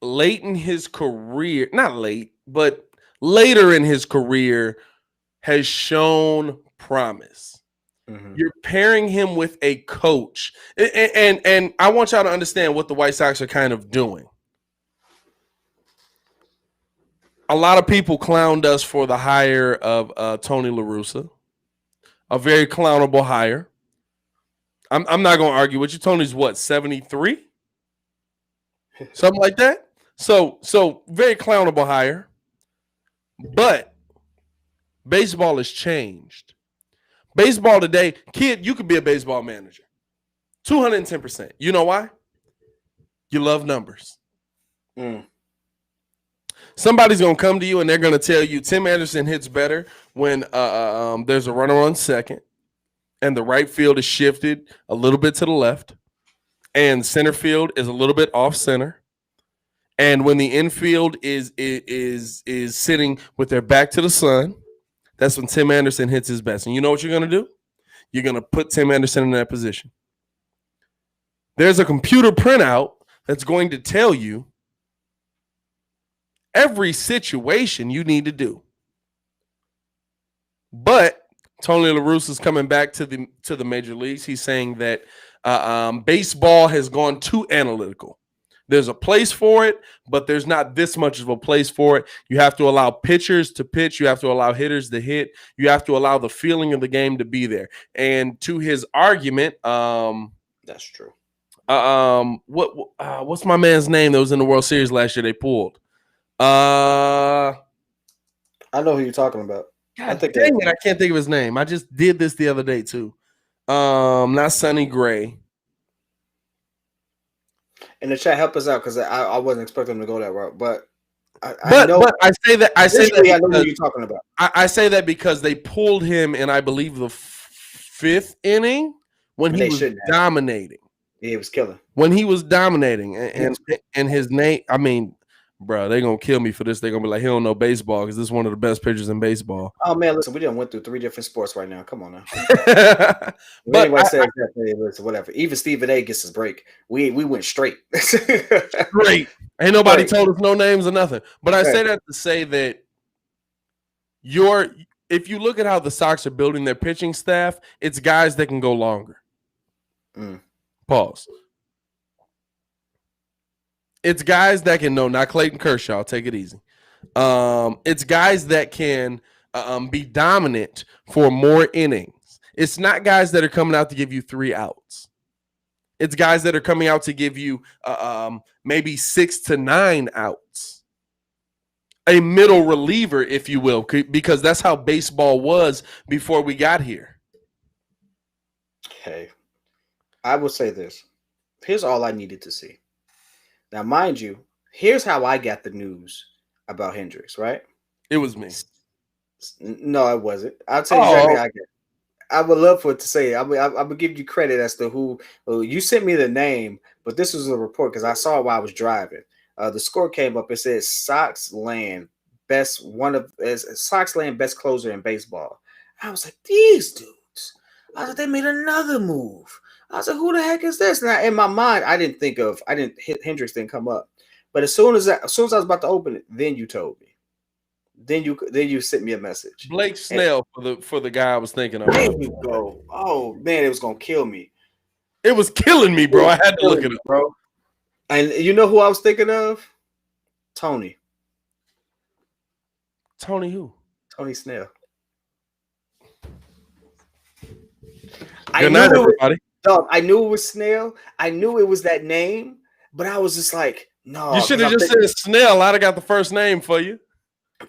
late in his career, not late, but later in his career, has shown promise. Mm-hmm. You're pairing him with a coach. And I want y'all to understand what the White Sox are kind of doing. A lot of people clowned us for the hire of Tony La Russa, a very clownable hire. I'm not going to argue with you. Tony's what, 73? Something like that. So very clownable hire. But baseball has changed. Baseball today, kid, you could be a baseball manager. 210%. You know why? You love numbers. Somebody's going to come to you and they're going to tell you Tim Anderson hits better when there's a runner on second and the right field is shifted a little bit to the left and center field is a little bit off center. And when the infield is sitting with their back to the sun, that's when Tim Anderson hits his best. And you know what you're going to do? You're going to put Tim Anderson in that position. There's a computer printout that's going to tell you every situation you need to do. But Tony La Russa is coming back to the major leagues. He's saying that baseball has gone too analytical. There's a place for it, but there's not this much of a place for it. You have to allow pitchers to pitch. You have to allow hitters to hit. You have to allow the feeling of the game to be there. And to his argument, that's true. What's my man's name that was in the World Series last year? They pulled. I know who you're talking about. God dang it, I can't think of his name. I just did this the other day too. Not Sonny Gray. In the chat, help us out because I wasn't expecting them to go that route. But I know. But I say that I know who you're talking about. I say that because they pulled him in, I believe, the fifth inning when he was dominating. Yeah, he was killing. When he was dominating, and his name, I mean, Bro, they're going to kill me for this. They're going to be like, he don't know baseball because this is one of the best pitchers in baseball. Oh, man, listen, we done went through 3 different sports right now. Come on now. But anyway, say exactly, listen, whatever. Even Stephen A. gets his break. We went straight. Great. Ain't nobody told us no names or nothing. But I say that to say that if you look at how the Sox are building their pitching staff, it's guys that can go longer. Pause. It's guys that can not Clayton Kershaw. Take it easy. It's guys that can be dominant for more innings. It's not guys that are coming out to give you 3 outs. It's guys that are coming out to give you maybe 6 to 9 outs. A middle reliever, if you will, because that's how baseball was before we got here. Okay. I will say this. Here's all I needed to see. Now, mind you, here's how I got the news about Hendricks, right? It was me. No, it wasn't. I'll tell you exactly how I got it. I would love for it to say it. I would give you credit as to who you sent me the name, but this was a report because I saw it while I was driving. The score came up. It says Sox land best closer in baseball. I was like, these dudes. I was like, they made another move. I was like, who the heck is this? And in my mind, Hendricks didn't come up. But as soon as I was about to open it, then you told me. Then you sent me a message. Blake Snell for the guy I was thinking of. There you go. Oh man, it was gonna kill me. It was killing me, bro. I had to look at it, bro. And you know who I was thinking of? Tony. Tony who? Tony Snell. Good night, everybody. Dog, I knew it was Snell. I knew it was that name, but I was just like, no. You should have just said Snell. I'd have got the first name for you.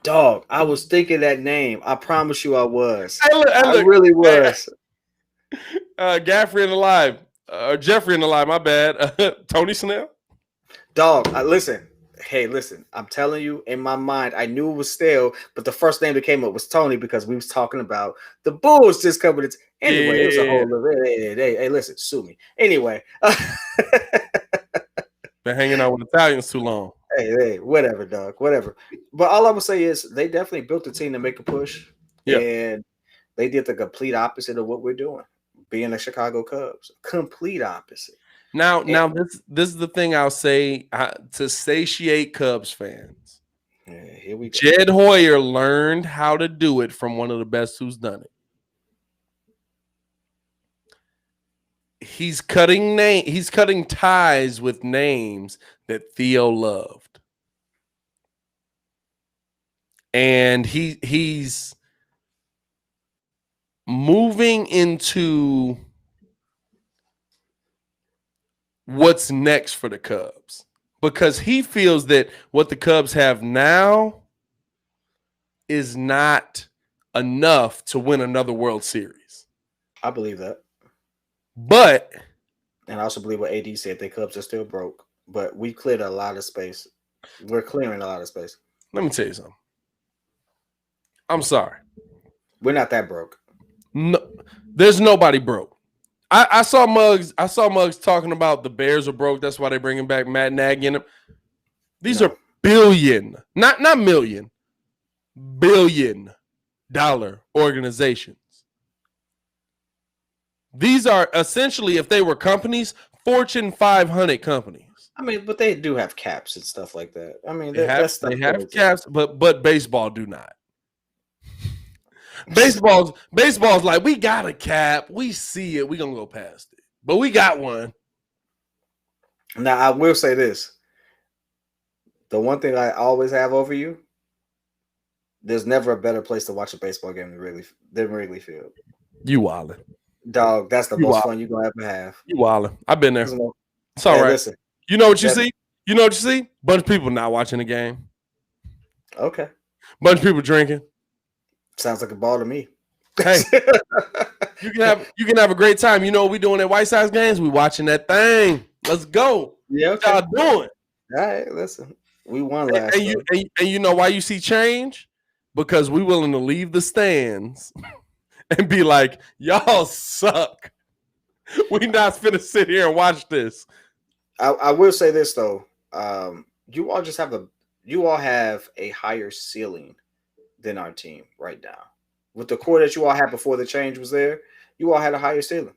Dog, I was thinking that name. I promise you I was. Look, I really was. Gaffrey and Alive. Jeffrey and Alive, my bad. Tony Snell? Dog, listen. Hey, listen. I'm telling you, in my mind, I knew it was Snell, but the first name that came up was Tony because we was talking about the Bulls just coming. Anyway, it was a whole little. Hey, listen, sue me. Anyway. Been hanging out with Italians too long. Hey, whatever, dog, whatever. But all I would say is they definitely built a team to make a push, and they did the complete opposite of what we're doing, being the Chicago Cubs. Complete opposite. Now, this is the thing I'll say to satiate Cubs fans. Yeah, here we go. Jed Hoyer learned how to do it from one of the best who's done it. He's cutting ties with names that Theo loved. And he's moving into what's next for the Cubs because he feels that what the Cubs have now is not enough to win another World Series. I believe that. And I also believe what AD said, the Cubs are still broke, but we cleared a lot of space. We're clearing a lot of space. Let me tell you something. I'm sorry. We're not that broke. No, there's nobody broke. I saw Muggs talking about the Bears are broke. That's why they're bringing back Matt Nagy in them. These are billion, not million, $billion organizations. These are essentially, if they were companies, Fortune 500 companies. I mean, but they do have caps and stuff like that. I mean, they have caps, but baseball do not. Baseball's like, we got a cap, we see it, we gonna go past it, but we got one. Now, I will say this: the one thing I always have over you, there's never a better place to watch a baseball game than Wrigley Field. You wildin'. Dog, that's the most fun you're gonna ever have. You wildin'. I've been there. It's all right. Listen, you know what you see? You know what you see? Bunch of people not watching the game. Okay. Bunch of people drinking. Sounds like a ball to me. Hey, you can have a great time. You know what we doing at White Sox games? We watching that thing. Let's go. Yeah, okay. What y'all doing? All right, listen. We won last. And you know why you see change? Because we willing to leave the stands and be like, y'all suck. We not finna sit here and watch this. I will say this though. You all just have you all have a higher ceiling than our team right now. With the core that you all had before the change was there, you all had a higher ceiling.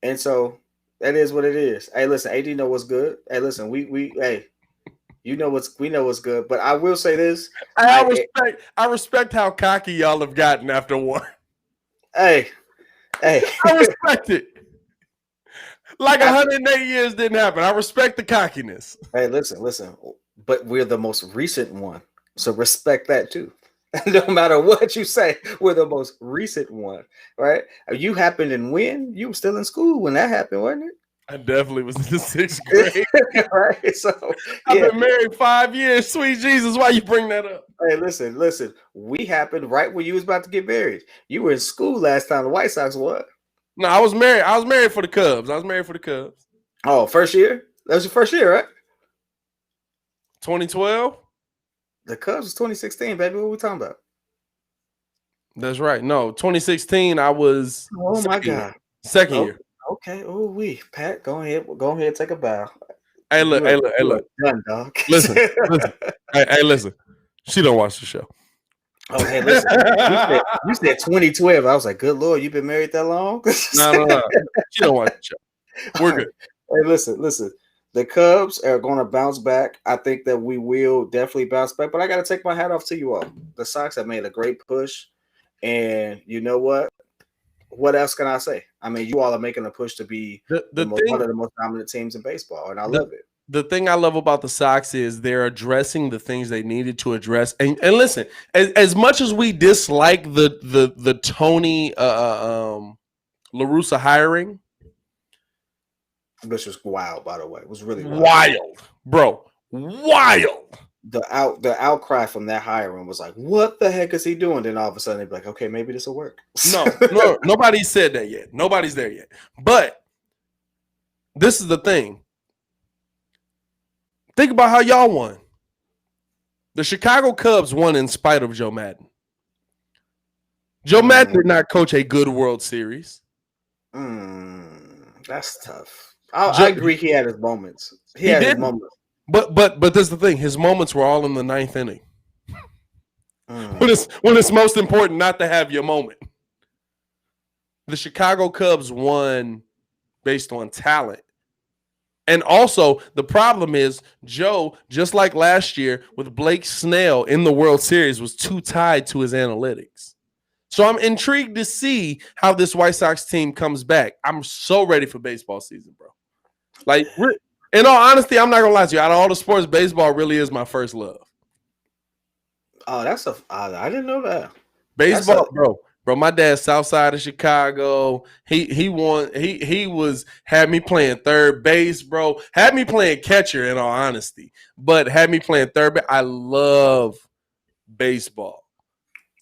And so that is what it is. Hey, listen, AD know what's good. Hey, listen, hey, we know what's good. But I will say this. I respect how cocky y'all have gotten after one. Hey, I respect it. Like 108 years didn't happen. I respect the cockiness. Hey, listen. But we're the most recent one. So respect that too. No matter what you say, we're the most recent one, right? You happened in when? You were still in school when that happened, wasn't it? I definitely was in the 6th grade. Right? So I've been married 5 years. Sweet Jesus, why you bring that up? Hey, listen. We happened right when you was about to get married. You were in school last time the White Sox won. No, I was married. I was married for the Cubs. Oh, first year? That was your first year, right? 2012? The Cubs was 2016, baby. What are we talking about? That's right. No, 2016, I was my God. Second year. Okay. Oh, Pat, go ahead, take a bow. Hey, look. Done, dog. Listen. Hey, listen. She don't watch the show. Oh, hey, listen. You said 2012. I was like, good Lord, you've been married that long? No. She don't watch the show. We're good. Hey, listen. The Cubs are going to bounce back. I think that we will definitely bounce back. But I got to take my hat off to you all. The Sox have made a great push. And you know what? What else can I say? I mean, you all are making a push to be one of the most dominant teams in baseball. And I love it. The thing I love about the Sox is they're addressing the things they needed to address. And listen, as much as we dislike the Tony La Russa hiring, which was wild, by the way. It was really wild, bro. Wild. The outcry from that hiring was like, what the heck is he doing? Then all of a sudden they'd be like, okay, maybe this will work. No, nobody said that yet. Nobody's there yet. But this is the thing. Think about how y'all won. The Chicago Cubs won in spite of Joe Madden. Joe Madden did not coach a good World Series. That's tough. I agree. He had his moments. He had his moments. But that's the thing. His moments were all in the 9th inning. When it's most important not to have your moment. The Chicago Cubs won based on talent. And also, the problem is Joe, just like last year with Blake Snell in the World Series, was too tied to his analytics. So I'm intrigued to see how this White Sox team comes back. I'm so ready for baseball season, bro. Like, in all honesty, I'm not going to lie to you. Out of all the sports, baseball really is my first love. Oh, I didn't know that. Baseball, bro. Bro, my dad's south side of Chicago. He had me playing third base, bro. Had me playing catcher, in all honesty. But had me playing third base. I love baseball.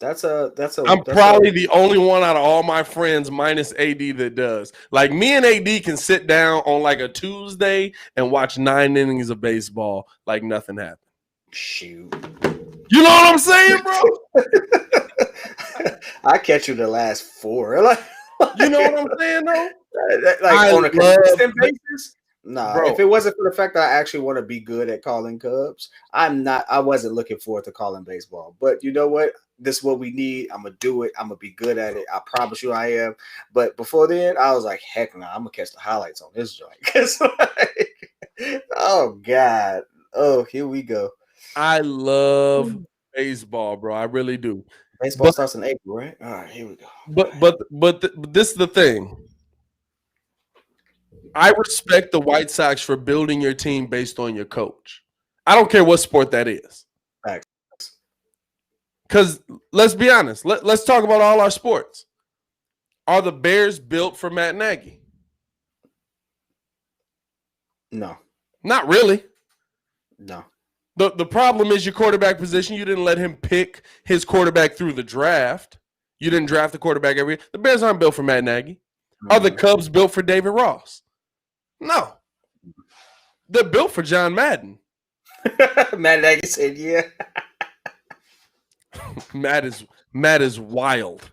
I'm probably the only one out of all my friends minus AD that does. Like, me and AD can sit down on like a Tuesday and watch 9 innings of baseball like nothing happened. Shoot. You know what I'm saying, bro? I catch you the last 4. You know what I'm saying, though? Like on a consistent basis? No, if it wasn't for the fact that I actually want to be good at calling Cubs, I wasn't looking forward to calling baseball. But you know what? This is what we need. I'm going to do it. I'm going to be good at it. I promise you I am. But before then, I was like, heck no, I'm going to catch the highlights on this joint. It's like, oh, God. Oh, here we go. I love baseball, bro. I really do. Baseball starts in April, right? All right, here we go. But this is the thing. I respect the White Sox for building your team based on your coach. I don't care what sport that is. Facts. Because let's be honest. Let's talk about all our sports. Are the Bears built for Matt Nagy? No. Not really. No. The problem is your quarterback position. You didn't let him pick his quarterback through the draft. You didn't draft the quarterback every year. The Bears aren't built for Matt Nagy. Are the Cubs built for David Ross? No. They're built for John Madden. Matt Nagy said, yeah. Matt is wild.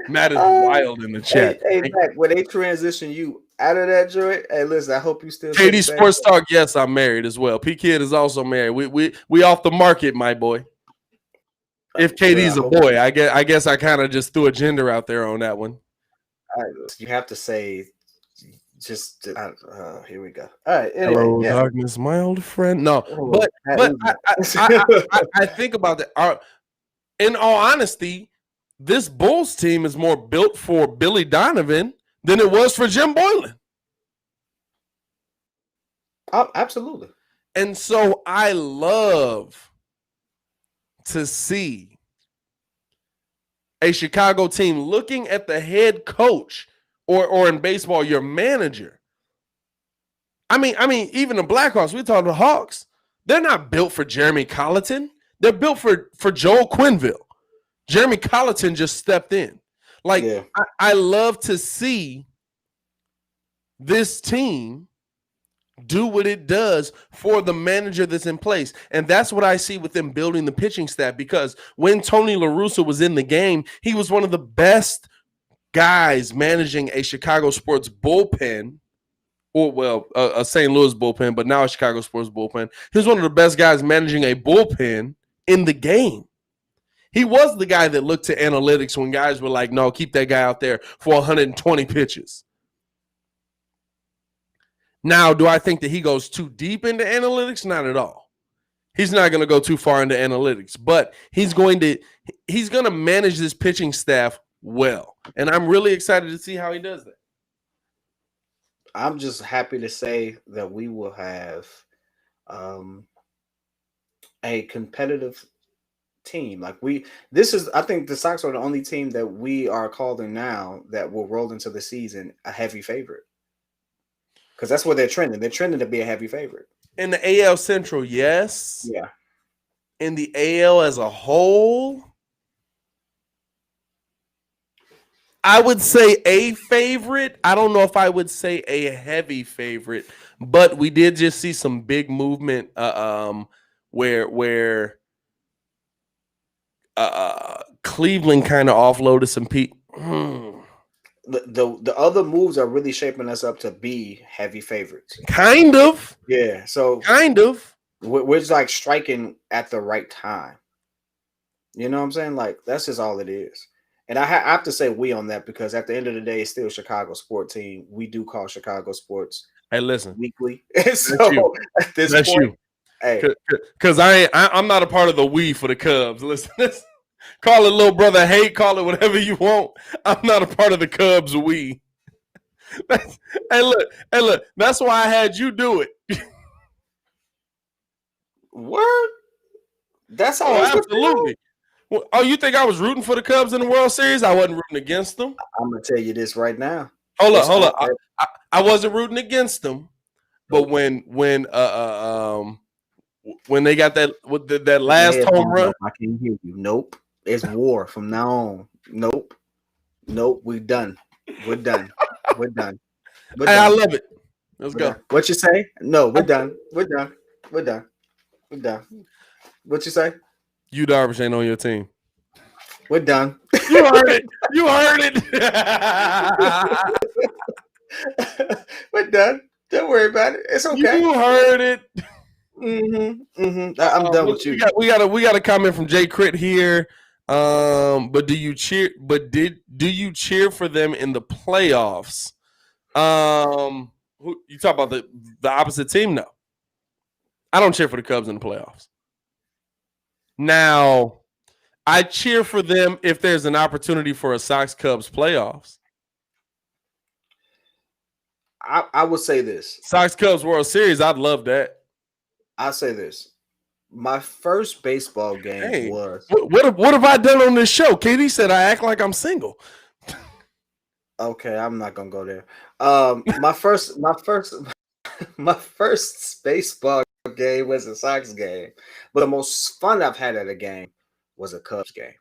Matt is wild in the chat. Hey, Matt, when they transition you Out of that joint. Hey, listen, I hope you still say the KD same Sports thing. Talk. Yes, I'm married as well. P.Kidd is also married. We off the market, my boy. If Well, I KD's a hope boy, I guess I kind of just threw a gender out there on that one. you have to say just here we go. All right. Anyway, Hello, yeah. darkness, my old friend. No, Oh, but that but is I think about that. In all honesty, this Bulls team is more built for Billy Donovan than it was for Jim Boylan. Absolutely. And so I love to see a Chicago team looking at the head coach or in baseball, your manager. I mean, even the Blackhawks, we talk the Hawks, they're not built for Jeremy Colleton. They're built for Joel Quenneville. Jeremy Colleton just stepped in. Like, Yeah. I love to see this team do what it does for the manager that's in place. And that's what I see with them building the pitching staff, because when Tony La Russa was in the game, he was one of the best guys managing a Chicago sports bullpen, or a St. Louis bullpen, but now a Chicago sports bullpen. He was one of the best guys managing a bullpen in the game. He was the guy that looked to analytics when guys were like, no, keep that guy out there for 120 pitches. Now, do I think that he goes too deep into analytics? Not at all. He's not going to go too far into analytics, but he's going to manage this pitching staff well. And I'm really excited to see how he does that. I'm just happy to say that we will have a competitive team. I think the Sox are the only team that we are calling now that will roll into the season a heavy favorite. Because that's where they're trending. They're trending to be a heavy favorite. In the AL Central, yes. Yeah. In the AL as a whole, I would say a favorite. I don't know if I would say a heavy favorite, but we did just see some big movement where Cleveland kind of offloaded some people. The other moves are really shaping us up to be heavy favorites. Kind of. Yeah. So kind of. We're just like striking at the right time. You know what I'm saying? Like, that's just all it is. And I have to say we on that, because at the end of the day, it's still Chicago sport team. We do call Chicago sports. Hey, listen. Weekly. So at this that's point, you. Hey, because I'm not a part of the we for the Cubs. Listen, call it little brother hate, call it whatever you want. I'm not a part of the Cubs we. Hey, look. That's why I had you do it. Word? That's how. Absolutely. Oh, you think I was rooting for the Cubs in the World Series? I wasn't rooting against them. I'm gonna tell you this right now. Hold up. I wasn't rooting against them, but when they got that last home run, I can't hear you. Nope, it's war from now on. Nope. We're done. We're done. Hey, I love it. Let's go. What you say? No, we're done. We're done. What you say? You Darvish ain't on your team. We're done. You heard it. We're done. Don't worry about it. It's okay. You heard it. I'm done with you. We got a comment from Jay Crit here. But do you cheer? But do you cheer for them in the playoffs? You talk about the opposite team? No, I don't cheer for the Cubs in the playoffs. Now, I cheer for them if there's an opportunity for a Sox-Cubs playoffs. I would say this. Sox-Cubs World Series, I'd love that. I'll say this. My first baseball game was... What have I done on this show? KD said I act like I'm single. Okay, I'm not going to go there. My first baseball game was a Sox game. But the most fun I've had at a game was a Cubs game.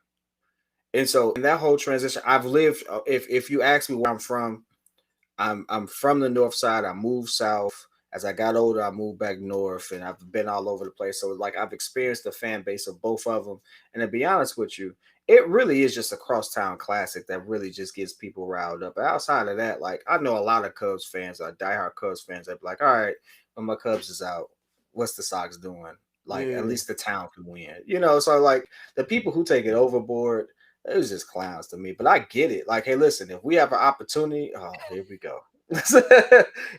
And so in that whole transition, I've lived, if you ask me where I'm from from the north side. I moved south. As I got older, I moved back north, and I've been all over the place. So like I've experienced the fan base of both of them. And to be honest with you, it really is just a crosstown classic that really just gets people riled up. Outside of that, like I know a lot of Cubs fans, diehard Cubs fans, that be like, all right, when my Cubs is out, what's the Sox doing? Like at Yeah. least the town can win, So like the people who take it overboard, it was just clowns to me. But I get it. Like, hey, listen, if we have an opportunity, oh, here we go.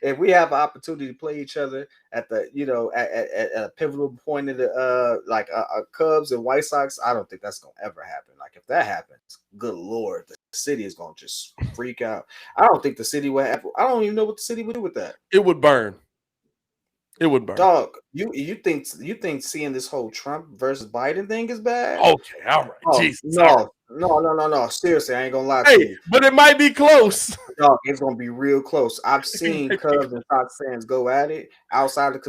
If we have an opportunity to play each other at the at a pivotal point of the Cubs and White Sox, I don't think that's gonna ever happen. Like if that happens, good lord, the city is gonna just freak out. I don't think the city would have. I don't even know what the city would do with that. It would burn. It would burn. Dog, you think seeing this whole Trump versus Biden thing is bad? Okay, all right. Oh Jesus. All right. no. Seriously, I ain't gonna lie to Hey, you. but it might be close. Dog, it's gonna be real close. I've It seen might be Cubs and Sox fans go at it outside of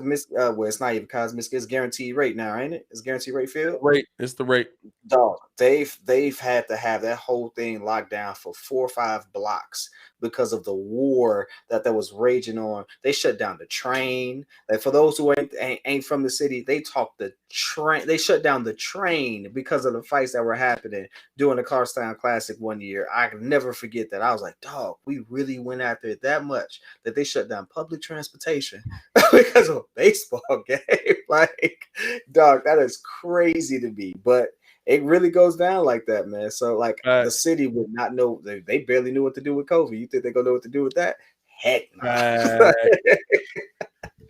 well, it's not even Comiskey, it's guaranteed rate now, ain't it? It's guaranteed rate field. rate. It's the rate. Dog, they've had to have that whole thing locked down for 4 or 5 blocks because of the war that was raging on. They shut down the train. Like for those who ain't from the city, they talked the train. They shut down the train because of the fights that were happening during the Carstown Classic one year. I can never forget that. I was like, dog, we really went after it that much that they shut down public transportation because of a baseball game. Like, dog, that is crazy to me. But it really goes down like that, man. So, like, the city would not know. They barely knew what to do with COVID. You think they're gonna know what to do with that? Heck no.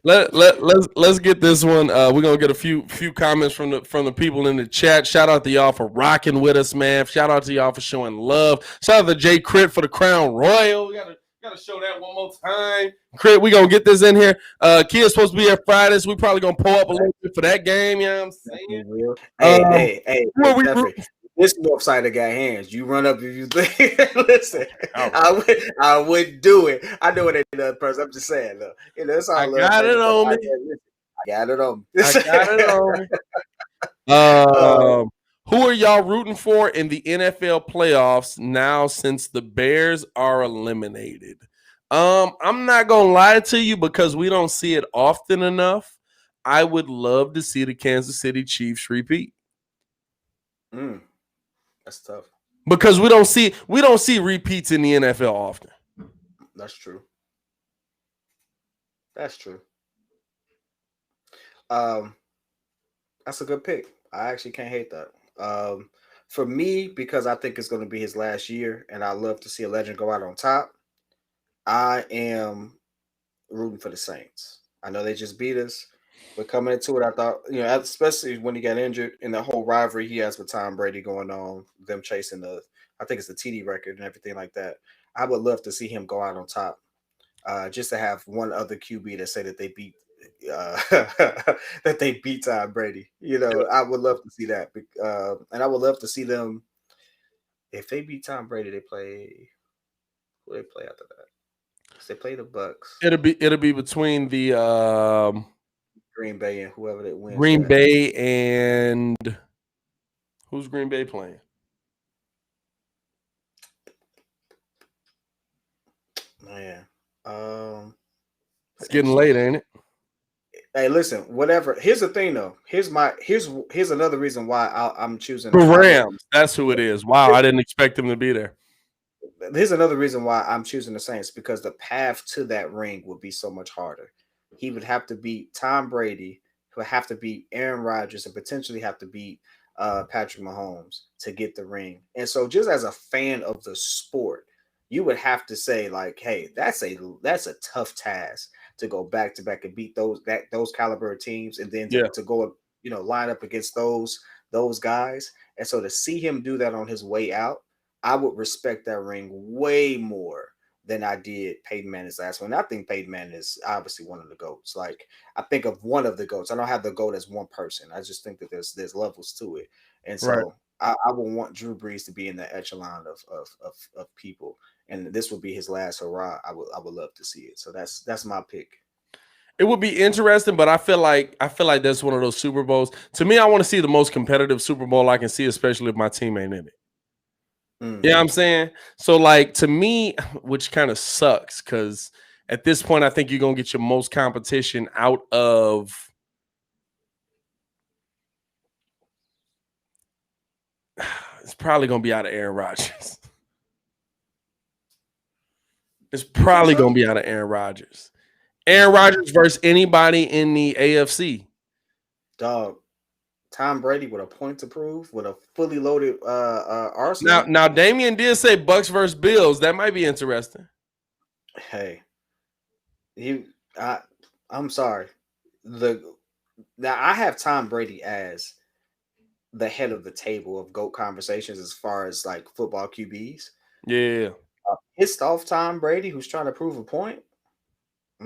Let's get this one. We're gonna get a few comments from the people in the chat. Shout out to y'all for rocking with us, man. Shout out to y'all for showing love. Shout out to Jay Crit for the Crown Royal. We gotta show that one more time. Crit, we gonna get this in here. Kid's supposed to be here Friday, so we probably gonna pull up a little bit for that game. You know what I'm saying? Hey, this north side got hands. You run up if you think. Listen, right. I would do it. I know it ain't another person. I'm just saying, though. It's all I got it on me. I got it on me. I got it on me. Who are y'all rooting for in the NFL playoffs now since the Bears are eliminated? I'm not gonna lie to you because we don't see it often enough. I would love to see the Kansas City Chiefs repeat. That's tough. Because we don't see repeats in the NFL often. That's true. That's true. That's a good pick. I actually can't hate that. For me, because I think it's going to be his last year, and I love to see a legend go out on top, I am rooting for the Saints. I know they just beat us, but coming into it, I thought, especially when he got injured and the whole rivalry he has with Tom Brady going on, them chasing I think it's the TD record and everything like that. I would love to see him go out on top, just to have one other QB that say that they beat that they beat Tom Brady. I would love to see that, and I would love to see them. If they beat Tom Brady, who they play after that? They play the Bucks. It'll be between the Green Bay and whoever that wins. Green Bay and who's Green Bay playing? Man, it's getting late, ain't it? Hey, listen. Whatever. Here's the thing, though. Here's another reason why I'm choosing the Rams. That's who it is. Wow, I didn't expect them to be there. Here's another reason why I'm choosing the Saints, because the path to that ring would be so much harder. He would have to beat Tom Brady, who would have to beat Aaron Rodgers, and potentially have to beat Patrick Mahomes to get the ring. And so, just as a fan of the sport, you would have to say, like, hey, that's a tough task to go back to back and beat those caliber teams, and then to go line up against those guys. And so to see him do that on his way out, I would respect that ring way more than I did Peyton Manning's last one. I think Peyton Manning is obviously one of the GOATs. Like, I think of one of the GOATs. I don't have the GOAT as one person. I just think that there's levels to it. And so I would want Drew Brees to be in the echelon of people. And this would be his last hurrah. I would love to see it. So that's my pick. It would be interesting, but I feel like that's one of those Super Bowls. To me, I want to see the most competitive Super Bowl I can see, especially if my team ain't in it. Mm-hmm. You know what I'm saying? So, like, to me, which kind of sucks, because at this point, I think you're going to get your most competition out of It's probably gonna be out of Aaron Rodgers. It's probably gonna be out of Aaron Rodgers. Aaron Rodgers versus anybody in the AFC. Dog. Tom Brady with a point to prove, with a fully loaded arsenal. Now Damian did say Bucks versus Bills. That might be interesting. Hey, I'm sorry. Now I have Tom Brady as the head of the table of GOAT conversations as far as like football QBs. Yeah. Pissed off Tom Brady who's trying to prove a point. I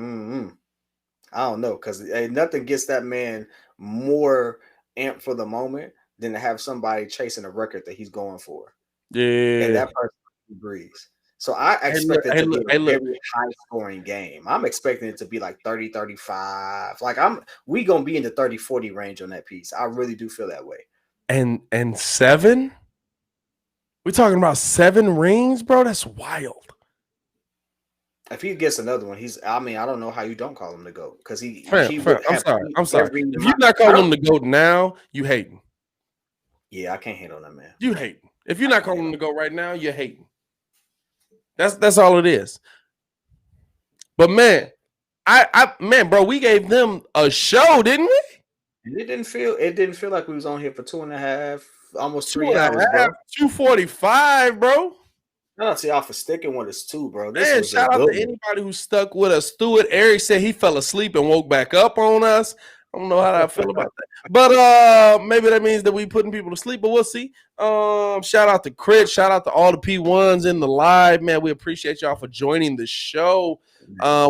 don't know, because nothing gets that man more amped for the moment than to have somebody chasing a record that he's going for. Yeah. And that person agrees. So I expect it to be a very high-scoring game. I'm expecting it to be like 30-35. Like we going to be in the 30-40 range on that piece. I really do feel that way. And 7? We're talking about 7 rings, bro? That's wild. If he gets another one, I don't know how you don't call him the GOAT, because I'm sorry. If you're not calling him the GOAT now, you hating. Yeah, I can't hate on that man. You hating. If you're not calling him the GOAT right now, you're hating. That's all it is. But man, bro, we gave them a show, didn't we? It didn't feel like we was on here for 2.5, almost 3 hours, bro. 2:45, bro. Shout out to y'all for sticking with us too, bro. Shout out to anybody who stuck with us. Stuart Eric said he fell asleep and woke back up on us. I don't know how I feel about that. But maybe that means that we putting people to sleep, but we'll see. Shout out to Crit. Shout out to all the P1s in the live, man. We appreciate y'all for joining the show.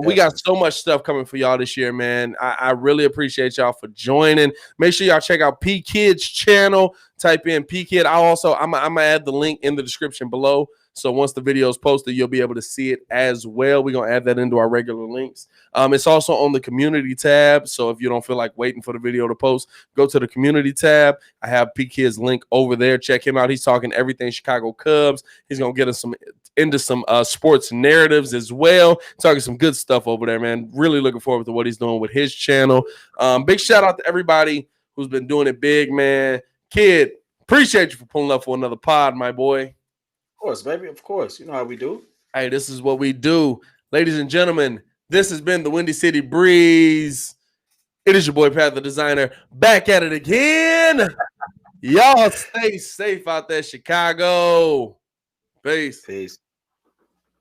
We got so much stuff coming for y'all this year, man. I really appreciate y'all for joining. Make sure y'all check out P.Kidd's channel. Type in P.Kidd. I'm gonna add the link in the description below. So once the video is posted, you'll be able to see it as well. We're going to add that into our regular links. It's also on the community tab. So if you don't feel like waiting for the video to post, go to the community tab. I have P.Kidd's link over there. Check him out. He's talking everything Chicago Cubs. He's going to get us into some sports narratives as well. Talking some good stuff over there, man. Really looking forward to what he's doing with his channel. Big shout out to everybody who's been doing it big, man. Kid, appreciate you for pulling up for another pod, my boy. Of course, baby. Of course. You know how we do. Hey, this is what we do. Ladies and gentlemen, this has been the Windy City Breeze. It is your boy, Pat the Designer, back at it again. Y'all stay safe out there, Chicago. Peace.